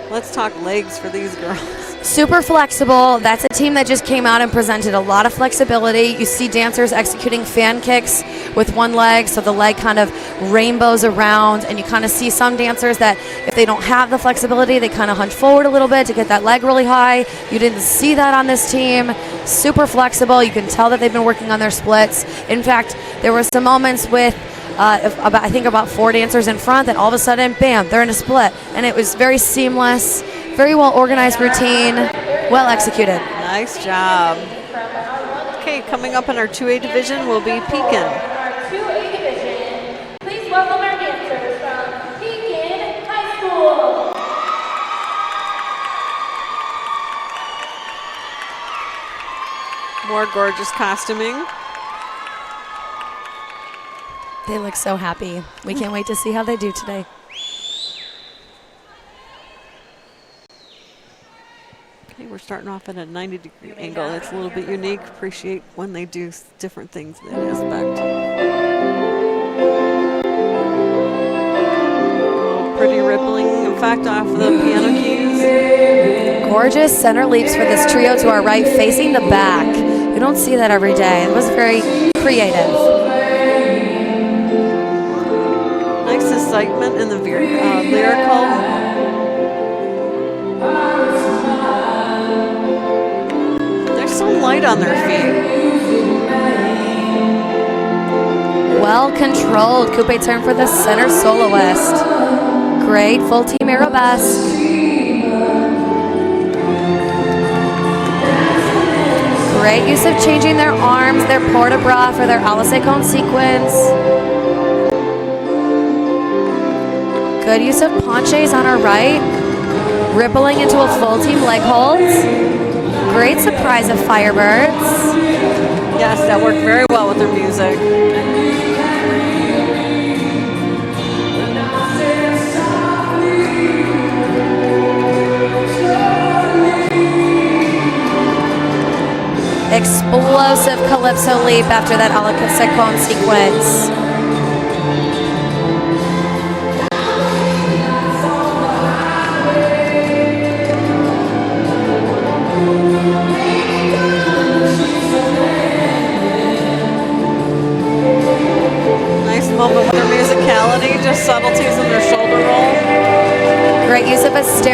Let's talk legs for these girls. Super flexible. That's a team that just came out and presented a lot of flexibility. You see dancers executing fan kicks with one leg, so the leg kind of rainbows around, and you kind of see some dancers that if they don't have the flexibility, they kind of hunch forward a little bit to get that leg really high. You didn't see that on this team. Super flexible. You can tell that they've been working on their splits. In fact, there were some moments with I think about 4 dancers in front that all of a sudden, bam, they're in a split. And it was very seamless, very well organized routine, well executed. Nice job. Okay, coming up in our 2A division will be Pekin. 2A division, please welcome our dancers from Pekin High School. More gorgeous costuming. They look so happy. We can't wait to see how they do today. Okay, we're starting off at a 90-degree angle. That's a little bit unique. Appreciate when they do different things in that aspect. Pretty rippling effect off of the piano keys. Gorgeous center leaps for this trio to our right, facing the back. We don't see that every day. It was very creative. Nice excitement in the lyrical. They're so light on their feet. Well controlled. Coupe turn for the center soloist. Great full team arabesque. Great use of changing their arms, their port de bras for their Alice Cone sequence. Good use of penchés on our right. Rippling into a full team leg holds. Great surprise of Firebirds. Yes, that worked very well with their music. Explosive calypso leap after that Alice Cone sequence.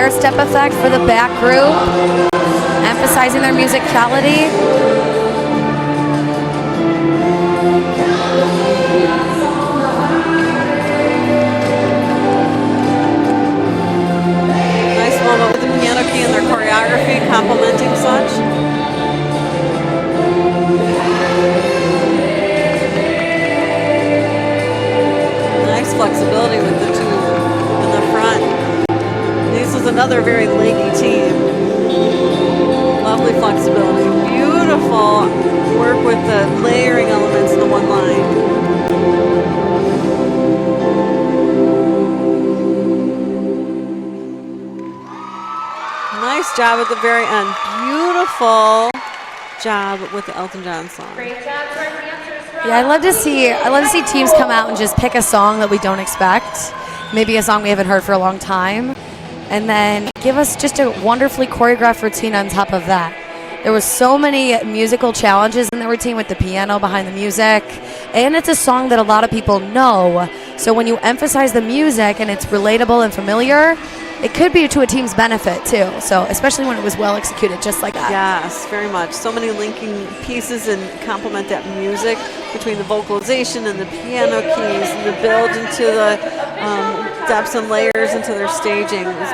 stair step effect for the back group, emphasizing their musicality. Nice moment with the piano key and their choreography, complementing such. Nice flexibility with the two in the front. This is another very leggy team. Lovely flexibility. Beautiful work with the layering elements in the one line. Nice job at the very end. Beautiful job with the Elton John song. Great job to our dancers. Yeah, I love to see teams come out and just pick a song that we don't expect, maybe a song we haven't heard for a long time, and then give us just a wonderfully choreographed routine on top of that. There was so many musical challenges in the routine with the piano behind the music, and it's a song that a lot of people know. So when you emphasize the music and it's relatable and familiar, it could be to a team's benefit too. So especially when it was well executed, just like that. Yes, very much. So many linking pieces and complement that music between the vocalization and the piano keys and the build into the depths and layers into their staging. It was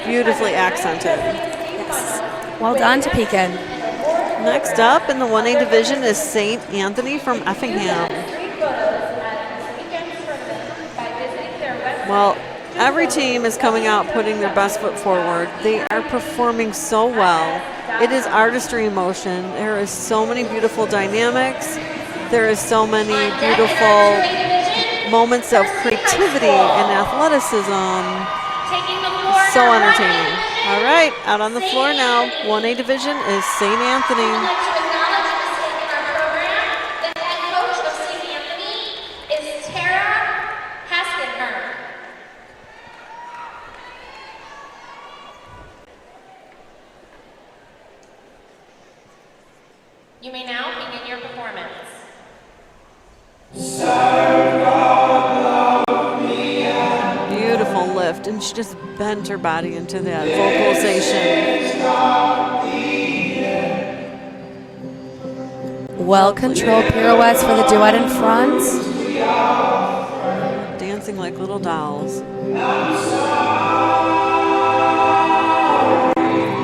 beautifully accented. Yes. Well done, Topeka. Next up in the 1A division is St. Anthony from Effingham. Well, every team is coming out putting their best foot forward. They are performing so well. It is artistry in motion. There is so many beautiful dynamics. There is so many beautiful moments of creativity and athleticism. So entertaining. All right, out on the floor now. 1A division is St. Anthony. You may now begin your performance. Beautiful lift, and she just bent her body into that vocalization. Well-controlled pirouettes for the duet in front. Dancing like little dolls.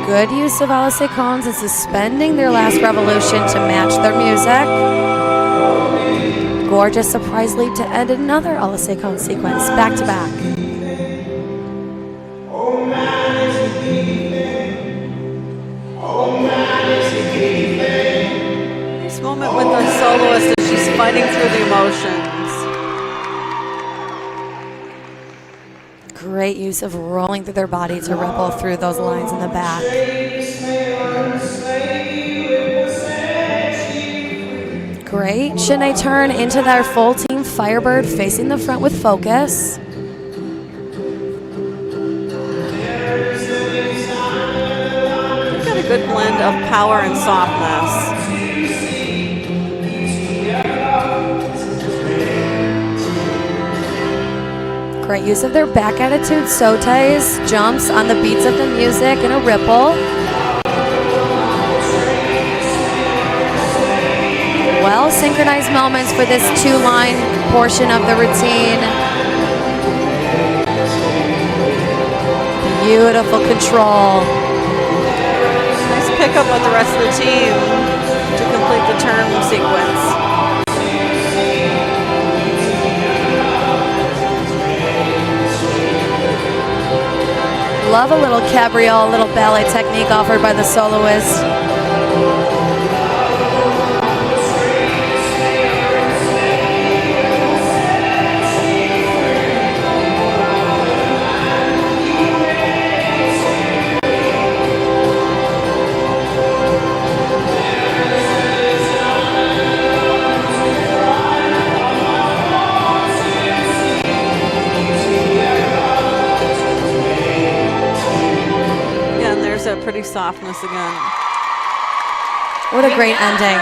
Good use of IHSA cones and suspending their last revolution to match their music. Gorgeous surprise leap to end another IHSA cone sequence, back to back. This moment with the soloist as she's fighting through the emotions. Great use of rolling through their body to ripple through those lines in the back. Great. Shouldn't I turn into their full team Firebird facing the front with focus? They've got a good blend of power and softness. Great use of their back attitude, sautés, jumps on the beats of the music and a ripple. Well synchronized moments for this two-line portion of the routine. Beautiful control. Nice pickup with the rest of the team to complete the turn sequence. Love a little cabriole, a little ballet technique offered by the soloist. That pretty softness again. What a great ending.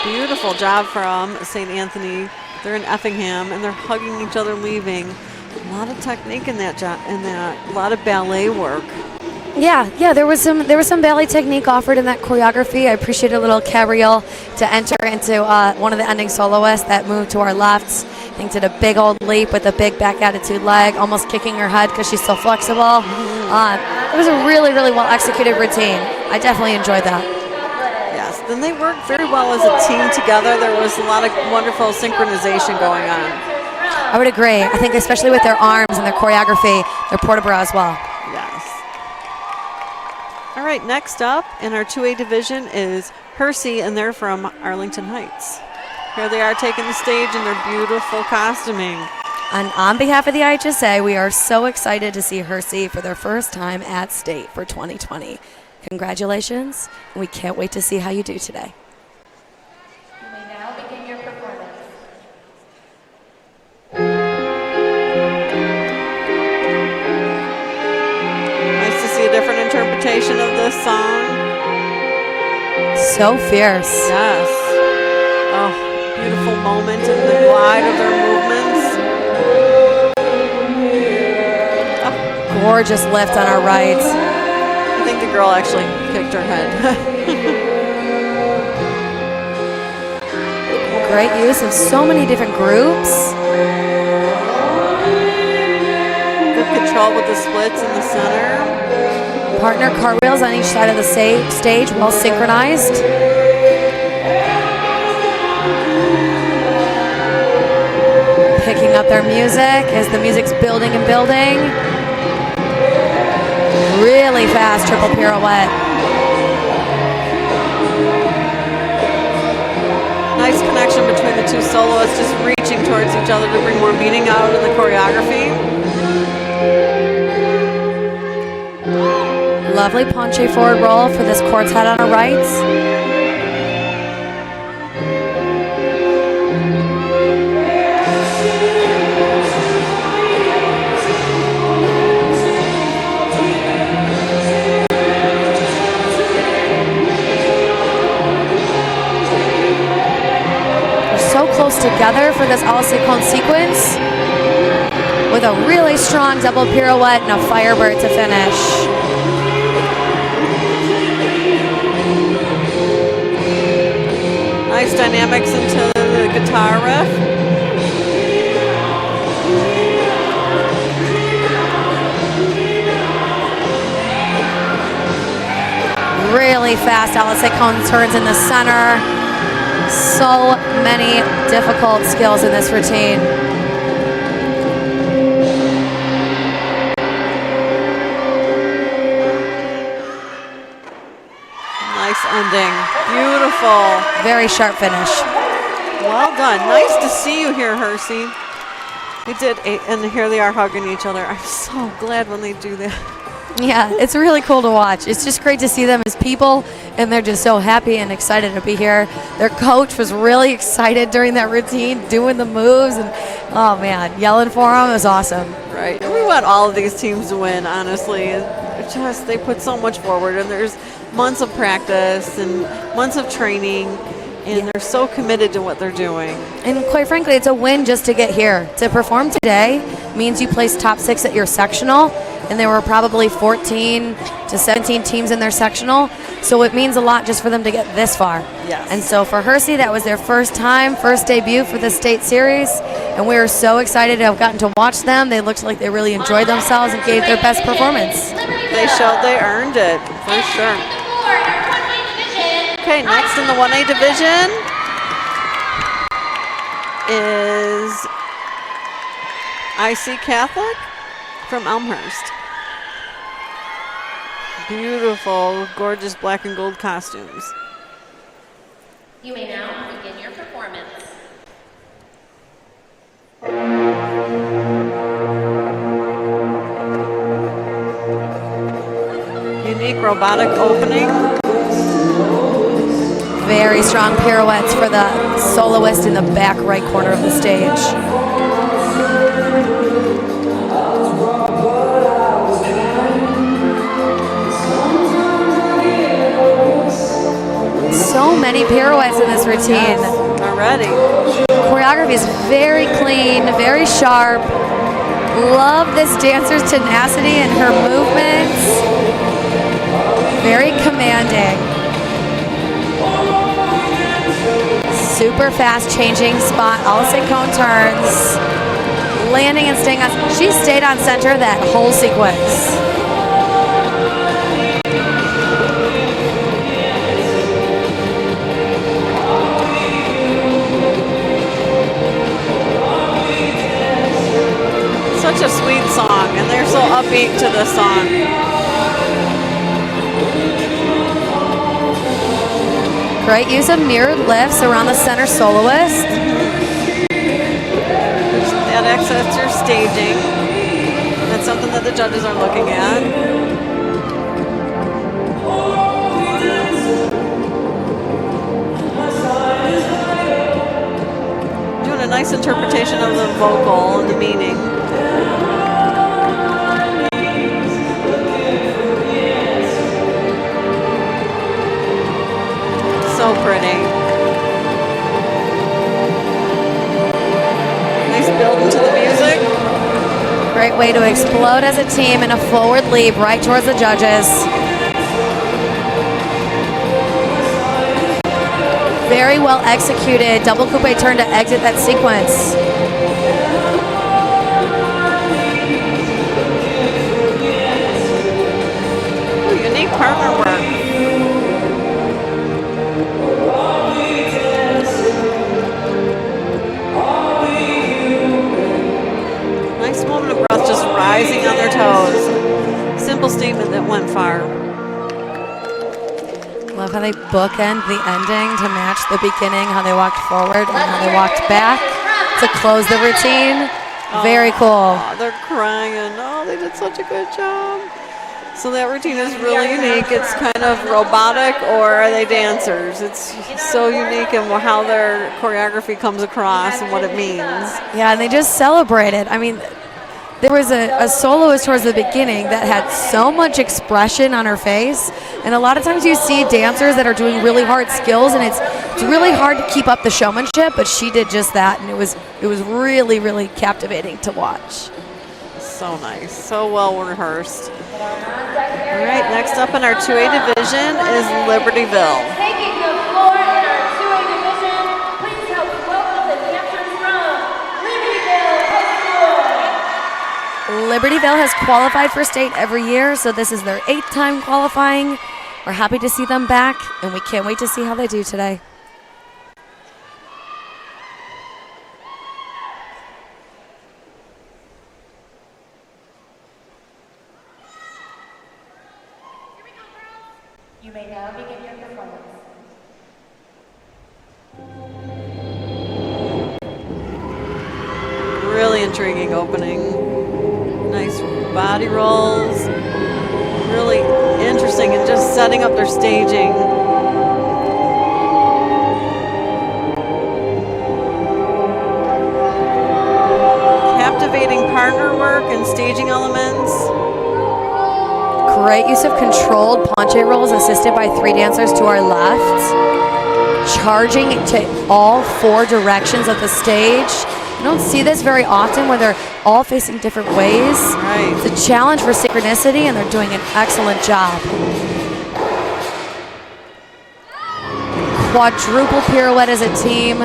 Beautiful job from St. Anthony. They're in Effingham and they're hugging each other leaving. A lot of technique in that, a lot of ballet work. Yeah, there was some ballet technique offered in that choreography. I appreciate a little cabriole to enter into one of the ending soloists that moved to our left. I think did a big old leap with a big back attitude leg, almost kicking her head because she's so flexible. It was a really, really well executed routine. I definitely enjoyed that. Yes, then they worked very well as a team together. There was a lot of wonderful synchronization going on. I would agree. I think especially with their arms and their choreography, their port-de-bras as well. Yes. All right, next up in our 2A division is Hersey, and they're from Arlington Heights. Here they are taking the stage in their beautiful costuming. And on behalf of the IHSA, we are so excited to see Hersey for their first time at state for 2020. Congratulations, and we can't wait to see how you do today. You may now begin your performance. Nice to see a different interpretation of this song. So fierce. Yes. Oh, beautiful moment in the glide of their movements. Oh, gorgeous lift on our right. I think the girl actually kicked her head. Great use of so many different groups. Good control with the splits in the center. Partner cartwheels on each side of the stage, well synchronized. Picking up their music as the music's building and building. Really fast triple pirouette. Nice connection between the two soloists, just reaching towards each other to bring more meaning out in the choreography. Lovely penché forward roll for this quartet on our right. Close together for this all sequence sequence with a really strong double pirouette and a firebird to finish. Nice dynamics into the guitar riff. Really fast all sequence turns in the center. So many difficult skills in this routine. Nice ending. Beautiful. Very sharp finish. Well done. Nice to see you here, Hersey. We did, and here they are hugging each other. I'm so glad when they do that. Yeah, it's really cool to watch. It's just great to see them as people, and they're just so happy and excited to be here. Their coach was really excited during that routine, doing the moves, and oh man, yelling for them was awesome. Right. We want all of these teams to win, honestly. It's just, they put so much forward, and there's months of practice and months of training, and they're so committed to what they're doing. And quite frankly, it's a win just to get here. To perform today means you placed top 6 at your sectional, and there were probably 14 to 17 teams in their sectional, so it means a lot just for them to get this far. Yes. And so for Hersey, that was their first debut for the state series, and we were so excited to have gotten to watch them. They looked like they really enjoyed themselves and gave their best performance. They showed they earned it, for sure. Okay, next in the 1A division is IC Catholic from Elmhurst. Beautiful, gorgeous black and gold costumes. You may now begin your performance. Unique robotic opening. Very strong pirouettes for the soloist in the back right corner of the stage. So many pirouettes in this routine. Already. Choreography is very clean, very sharp. Love this dancer's tenacity and her movements. Very commanding. Super fast changing spot. Allison cone turns. Landing and staying on. She stayed on center that whole sequence. Such a sweet song, and they're so upbeat to this song. Great use of mirrored lifts around the center soloist. That access your staging. That's something that the judges are looking at. Doing a nice interpretation of the vocal and the meaning. So pretty. Nice build into the music. Great way to explode as a team in a forward leap right towards the judges. Very well executed. Double coupe turn to exit that sequence. Ooh, unique partner work. Nice moment of breath, just rising on their toes. Simple statement that went far. Love how they bookend the ending to match the beginning, how they walked forward and how they walked back to close the routine. Very cool. They're crying. Oh, they did such a good job. So that routine is really unique. It's kind of robotic, or are they dancers? It's so unique in how their choreography comes across and what it means. Yeah, and they just celebrated. I mean, there was a soloist towards the beginning that had so much expression on her face, and a lot of times you see dancers that are doing really hard skills, and it's really hard to keep up the showmanship, but she did just that, and it was really, really captivating to watch. So nice, so well rehearsed. All right, next up in our 2A division is Libertyville. Taking the floor in our 2A division, please help welcome the dancers from Libertyville High School. Libertyville has qualified for state every year, so this is their 8th time qualifying. We're happy to see them back, and we can't wait to see how they do today. You may now begin your performance. Really intriguing opening. Nice body rolls. Really interesting, and just setting up their staging. Captivating partner work and staging elements. Great use of controlled planche rolls assisted by 3 dancers to our left. Charging to all 4 directions of the stage. You don't see this very often where they're all facing different ways. Right. It's a challenge for synchronicity, and they're doing an excellent job. Quadruple pirouette as a team.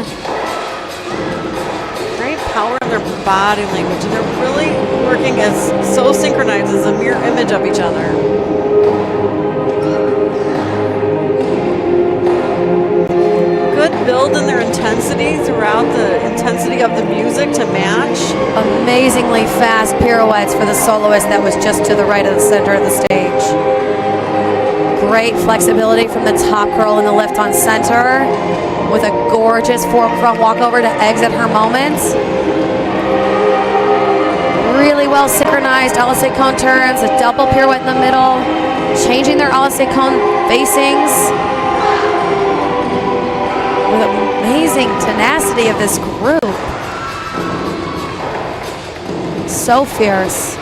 Great power in their body language, and they're really working as so synchronized as a mirror image of each other. Good build in their intensity throughout the intensity of the music to match. Amazingly fast pirouettes for the soloist that was just to the right of the center of the stage. Great flexibility from the top girl in the lift on center with a gorgeous front walkover to exit her moment. Really well synchronized Allison cone turns, a double pirouette in the middle, changing their Allison cone facings. With amazing tenacity of this group. So fierce.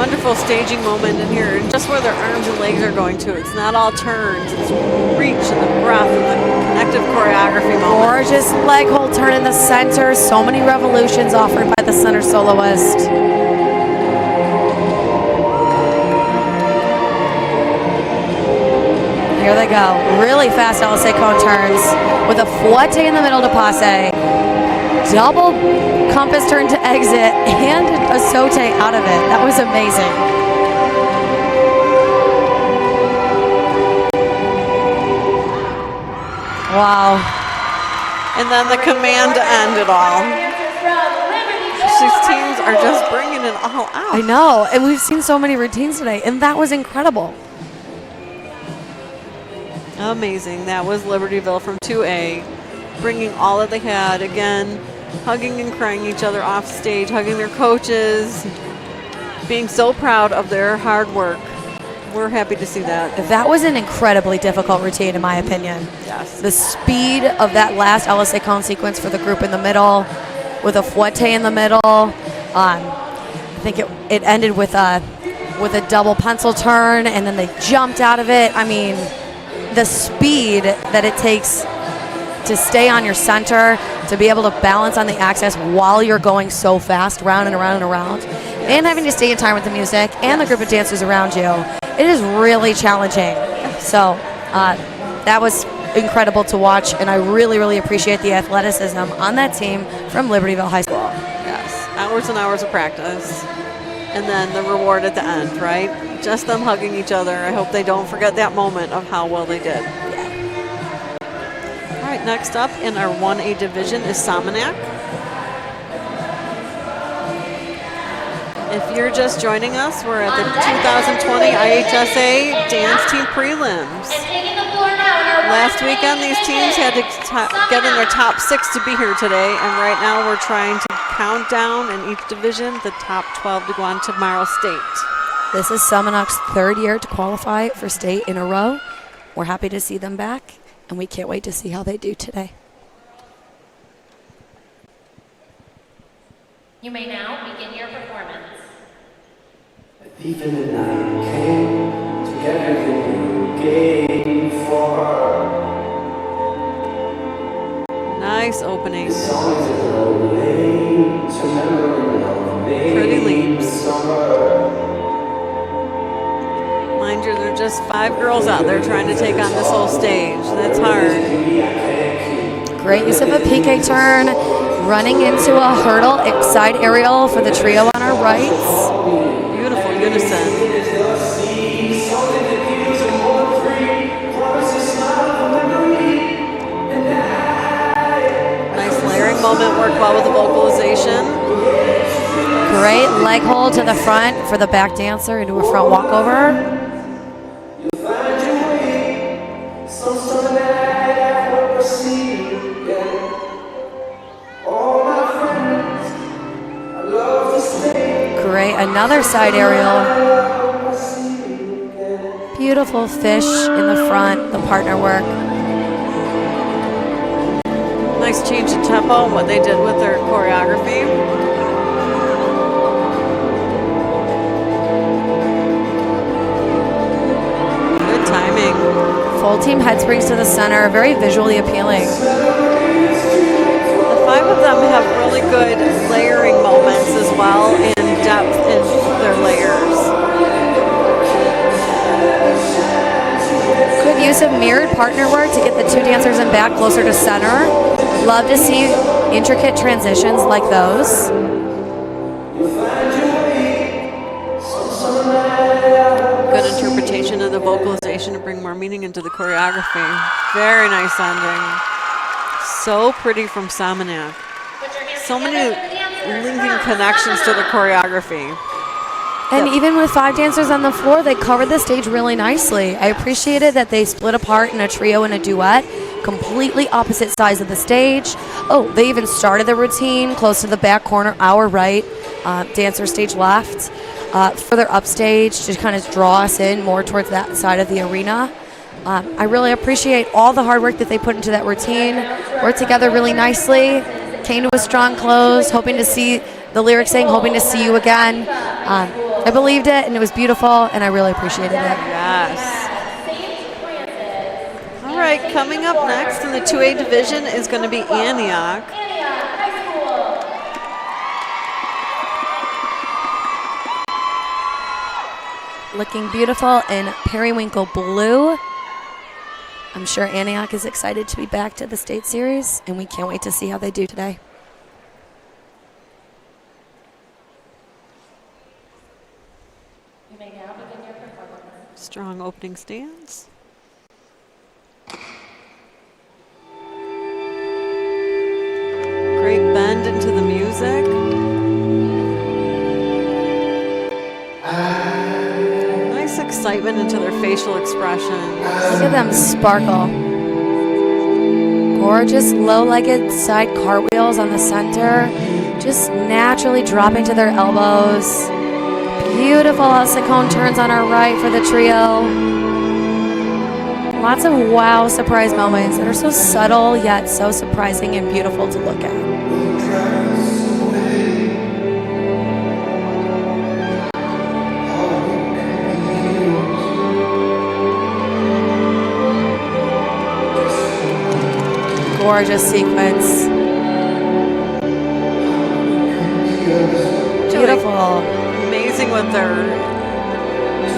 wonderful staging moment in here, and just where their arms and legs are going to. It's not all turns, it's reach and the breath and the connective choreography moment. Gorgeous leg hold turn in the center. So many revolutions offered by the center soloist. Here they go. Really fast LSA cone turns with a fouette in the middle to passe. Double compass turn to exit and a saute out of it. That was amazing. Wow. And then the command to end it all. These teams are just bringing it all out. I know, and we've seen so many routines today, and that was incredible. Amazing. That was Libertyville from 2A, bringing all that they had. Again, hugging and crying each other off stage, hugging their coaches, being so proud of their hard work. We're happy to see that. That was an incredibly difficult routine, in my opinion. Yes. The speed of that last LSA cone sequence for the group in the middle, with a fouette in the middle. I think it ended with a double pencil turn, and then they jumped out of it. I mean, the speed that it takes to stay on your center, to be able to balance on the axis while you're going so fast, round and around and around, and having to stay in time with the music and the group of dancers around you. It is really challenging. So that was incredible to watch, and I really, really appreciate the athleticism on that team from Libertyville High School. Yes, hours and hours of practice. And then the reward at the end, right? Just them hugging each other. I hope they don't forget that moment of how well they did. All right, next up in our 1A division is Sominac. If you're just joining us, we're at the 2020 IHSA Dance Team Prelims. Last weekend, these teams had to get in their top 6 to be here today, and right now we're trying to count down in each division the top 12 to go on tomorrow state. This is Sominac's third year to qualify for state in a row. We're happy to see them back, and we can't wait to see how they do today. You may now begin your performance. Deep in the night came together in game for her. Nice opening. Pretty Pretty leaps. Mind you, there are just 5 girls out there trying to take on this whole stage. That's hard. Great use of a PK turn, running into a hurdle, side aerial for the trio on our rights. Beautiful unison. Nice layering moment, worked well with the vocalization. Great leg hold to the front for the back dancer into a front walkover. Great, another side aerial. Beautiful fish in the front, the partner work. Nice change in tempo and what they did with their choreography. Good timing. Full team head springs to the center, very visually appealing. The 5 of them have really good layering moments as well, and depth in their layers. Good use of mirrored partner work to get the 2 dancers in back closer to center. Love to see intricate transitions like those. Good interpretation of the vocalization to bring more meaning into the choreography. Very nice ending. So pretty from Sominac. So many linking connections to the choreography. And even with 5 dancers on the floor, they covered the stage really nicely. I appreciated that they split apart in a trio and a duet, completely opposite sides of the stage. Oh, they even started the routine close to the back corner, our right, dancer stage left, further upstage to kind of draw us in more towards that side of the arena. I really appreciate all the hard work that they put into that routine. Worked together really nicely, came to a strong close, hoping to see the lyrics saying, hoping to see you again. I believed it, and it was beautiful, and I really appreciated it. Yes. All right, coming up next in the 2A division is going to be Antioch. Looking beautiful in periwinkle blue. I'm sure Antioch is excited to be back to the state series, and we can't wait to see how they do today. You may now begin your performance. Strong opening stance. Great bend into the music. Nice excitement into their facial expressions. Look at them sparkle. Gorgeous low-legged side cartwheels on the center, just naturally dropping to their elbows. Beautiful hexagon turns on our right for the trio. Lots of wow surprise moments that are so subtle yet so surprising and beautiful to look at. Gorgeous sequence. Beautiful. Amazing with their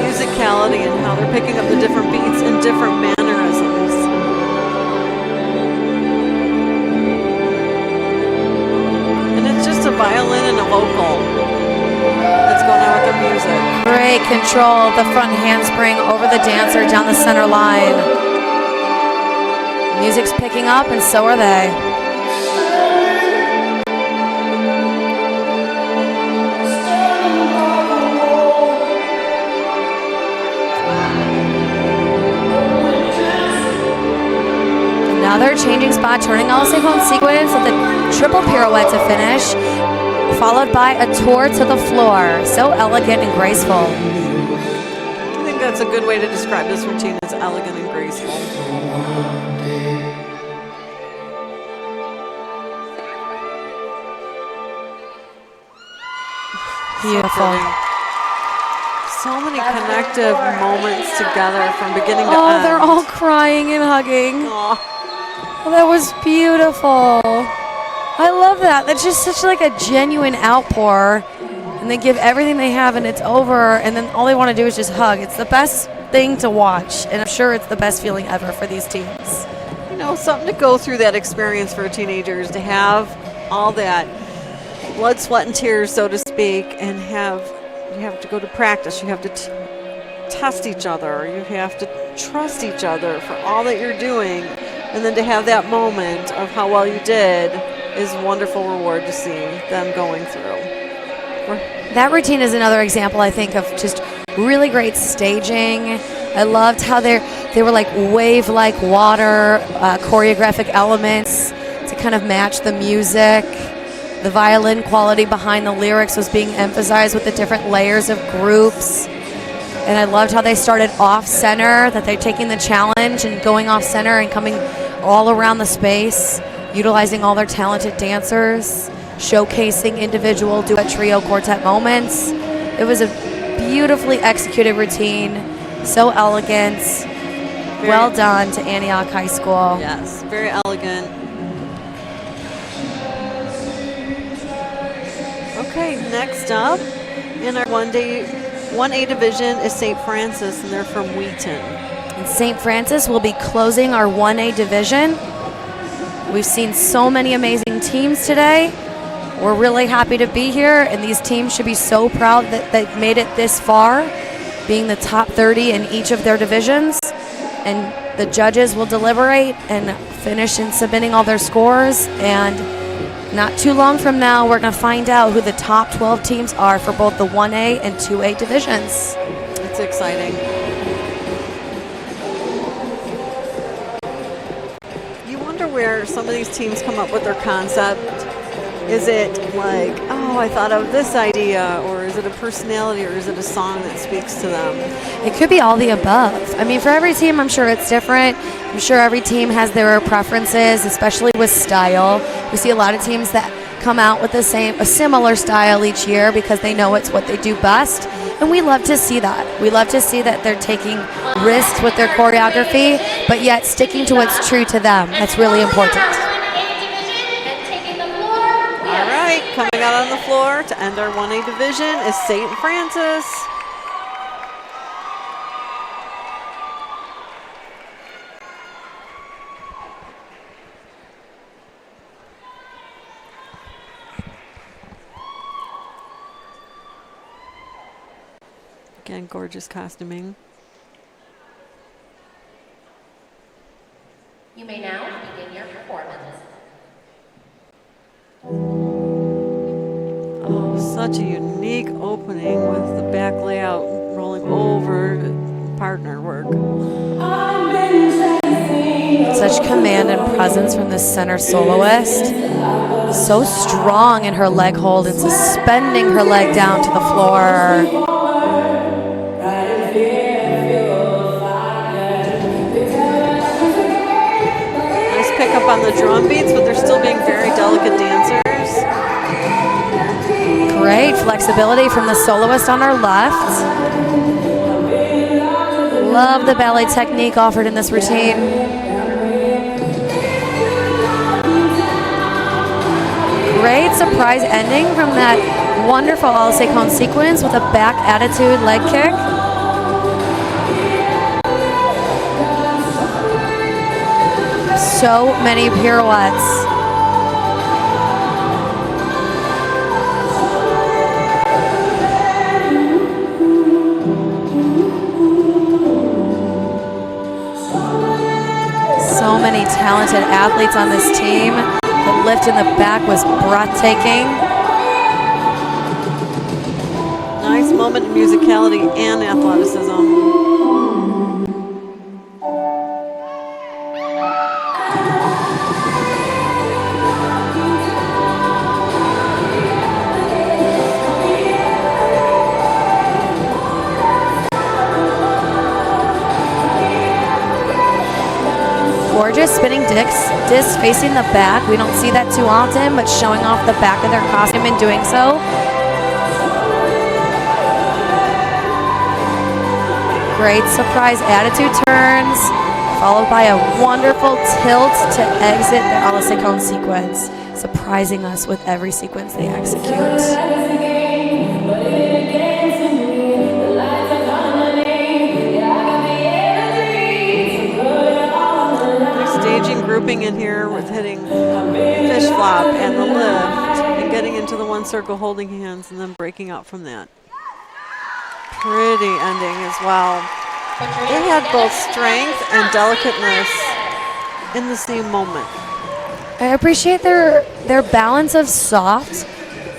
musicality and how they're picking up the different beats and different mannerisms. And it's just a violin and a vocal that's going on with their music. Great control of the front handspring over the dancer down the center line. Music's picking up, and so are they. Another changing spot, turning all sequence with a triple pirouette to finish, followed by a tour to the floor. So elegant and graceful. I think that's a good way to describe this routine, as elegant and graceful. Beautiful. So many connective moments together from beginning to Oh, end. they're all crying and hugging. Oh, that was beautiful. I love that. That's just such like a genuine outpour. And they give everything they have and it's over. And then all they want to do is just hug. It's the best thing to watch. And I'm sure it's the best feeling ever for these teams. You know, something to go through that experience for teenagers, to have all that blood, sweat, and tears, so to speak, and you have to go to practice. You have to test each other. You have to trust each other for all that you're doing. And then to have that moment of how well you did is a wonderful reward to see them going through. That routine is another example, I think, of just really great staging. I loved how they were like wave-like water, choreographic elements to kind of match the music. The violin quality behind the lyrics was being emphasized with the different layers of groups. And I loved how they started off-center, that they're taking the challenge and going off-center and coming all around the space, utilizing all their talented dancers, showcasing individual duet, trio, quartet moments. It was a beautifully executed routine, so elegant. Well done to Antioch High School. Yes, very elegant. Okay, next up in our 1A division is St. Francis, and they're from Wheaton. And St. Francis will be closing our 1A division. We've seen so many amazing teams today. We're really happy to be here, and these teams should be so proud that they've made it this far, being the top 30 in each of their divisions. And the judges will deliberate and finish in submitting all their scores, and not too long from now, we're going to find out who the top 12 teams are for both the 1A and 2A divisions. It's exciting. You wonder where some of these teams come up with their concept. Is it like, oh, I thought of this idea, or is it a personality, or is it a song that speaks to them? It could be all the above. I mean, for every team, I'm sure it's different. I'm sure every team has their preferences, especially with style. We see a lot of teams that come out with a similar style each year because they know it's what they do best. And we love to see that. We love to see that they're taking risks with their choreography, but yet sticking to what's true to them. That's really important. All right, coming out on the floor to end our 1A division is St. Francis. Again, gorgeous costuming. You may now begin your performance. Oh, such a unique opening with the back layout rolling over partner work. Such command and presence from the center soloist. So strong in her leg hold and suspending her leg down to the floor. Pick up on the drum beats, but they're still being very delicate dancers. Great flexibility from the soloist on her left. Love the ballet technique offered in this routine. Great surprise ending from that wonderful Alice Cone sequence with a back attitude leg kick. So many pirouettes. So many talented athletes on this team. The lift in the back was breathtaking. Nice moment in musicality and athleticism. Gorgeous spinning discs facing the back. We don't see that too often, but showing off the back of their costume in doing so. Great surprise attitude turns, followed by a wonderful tilt to exit the Alice Cone sequence, surprising us with every sequence they execute. Staging grouping in here with hitting fish flop and the lift and getting into the one circle holding hands and then breaking out from that. Pretty ending as well. They had both strength and delicateness in the same moment. I appreciate their balance of soft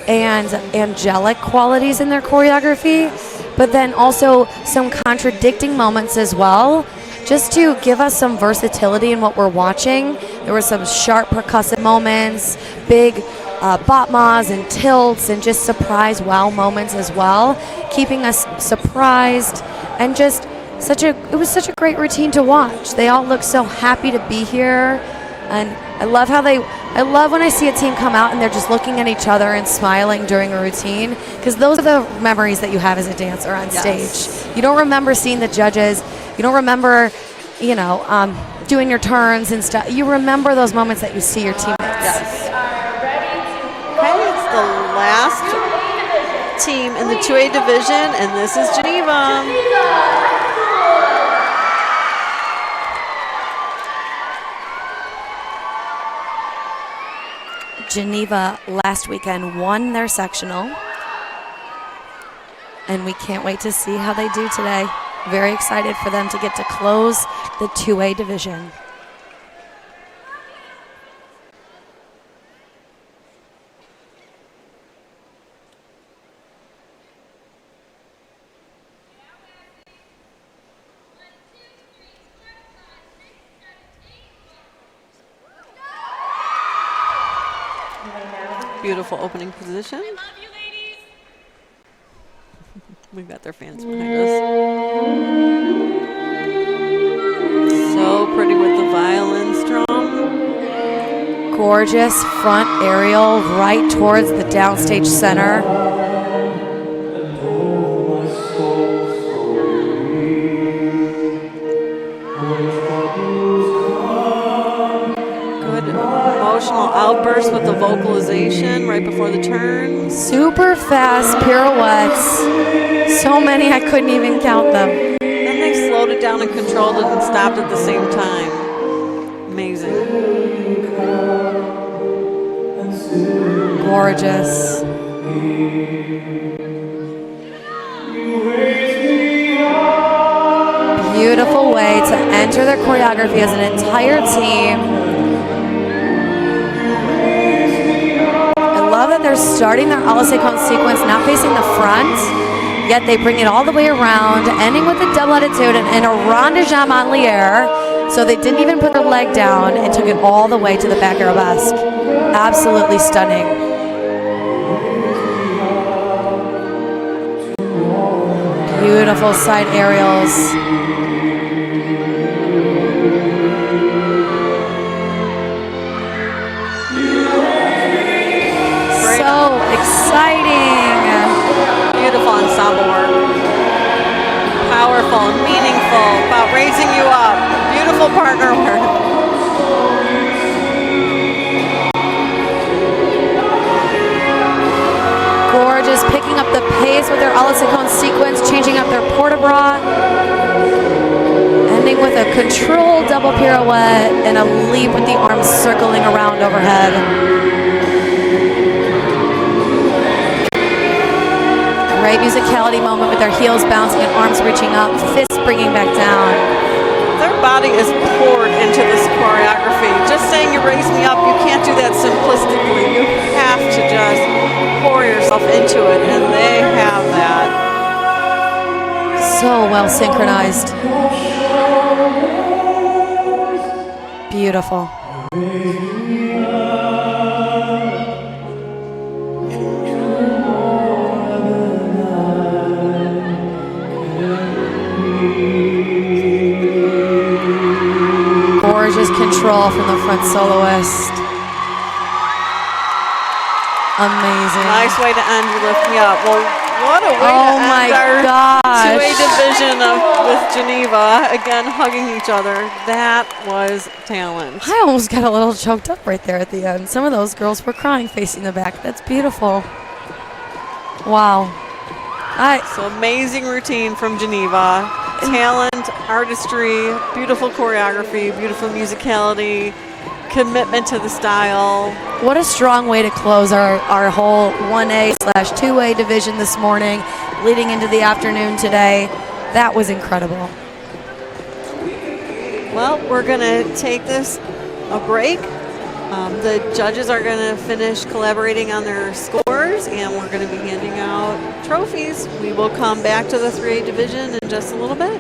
and angelic qualities in their choreography, but then also some contradicting moments as well, just to give us some versatility in what we're watching. There were some sharp percussive moments, big botmas and tilts, and just surprise wow moments as well, keeping us surprised, and just it was such a great routine to watch. They all look so happy to be here, and I love when I see a team come out and they're just looking at each other and smiling during a routine, because those are the memories that you have as a dancer on stage. You don't remember seeing the judges, you don't remember, doing your turns and stuff. You remember those moments that you see your teammates. Yes. Okay, it's the last team in the 2A division, and this is Geneva. Geneva last weekend won their sectional, and we can't wait to see how they do today. Very excited for them to get to close the 2A division. Beautiful opening position. We've got their fans behind us. So pretty with the violin strum. gorgeous front aerial right towards the downstage center. Good emotional outburst with the vocalization right before the turn. Super fast pirouettes. So many I couldn't even count them. Then they slowed it down and controlled it and stopped at the same time. Amazing. Gorgeous. Beautiful way to enter their choreography as an entire team. I love that they're starting their Alice Cone sequence not facing the front, yet they bring it all the way around, ending with a double attitude and a rond de jambe en l'air. So they didn't even put their leg down and took it all the way to the back arabesque. Absolutely stunning. Beautiful side aerials. So exciting. Beautiful ensemble work. Powerful, meaningful, about raising you up. Beautiful partner work. Gorgeous, picking up the pace with their Alice Cone sequence, changing up their port de bras, ending with a controlled double pirouette and a leap with the arms circling around overhead. Great musicality moment with their heels bouncing and arms reaching up, fists bringing back down. Their body is poured into this choreography. Just saying you raise me up, you can't do that simplistically. You have to just pour yourself into it, and they have that. So well synchronized. Beautiful. Gorgeous control from the front soloist. Amazing. Nice way to end You Lift Me Up. Well, what a way to end our gosh. 2A division with Geneva. Again, hugging each other. That was talent. I almost got a little choked up right there at the end. Some of those girls were crying facing the back. That's beautiful. Wow. So amazing routine from Geneva. Talent, artistry, beautiful choreography, beautiful musicality, commitment to the style. What a strong way to close our whole 1A/2A division this morning, leading into the afternoon today. That was incredible. Well, we're going to take this a break. The judges are going to finish collaborating on their scores, and we're going to be handing out trophies. We will come back to the 3A division in just a little bit.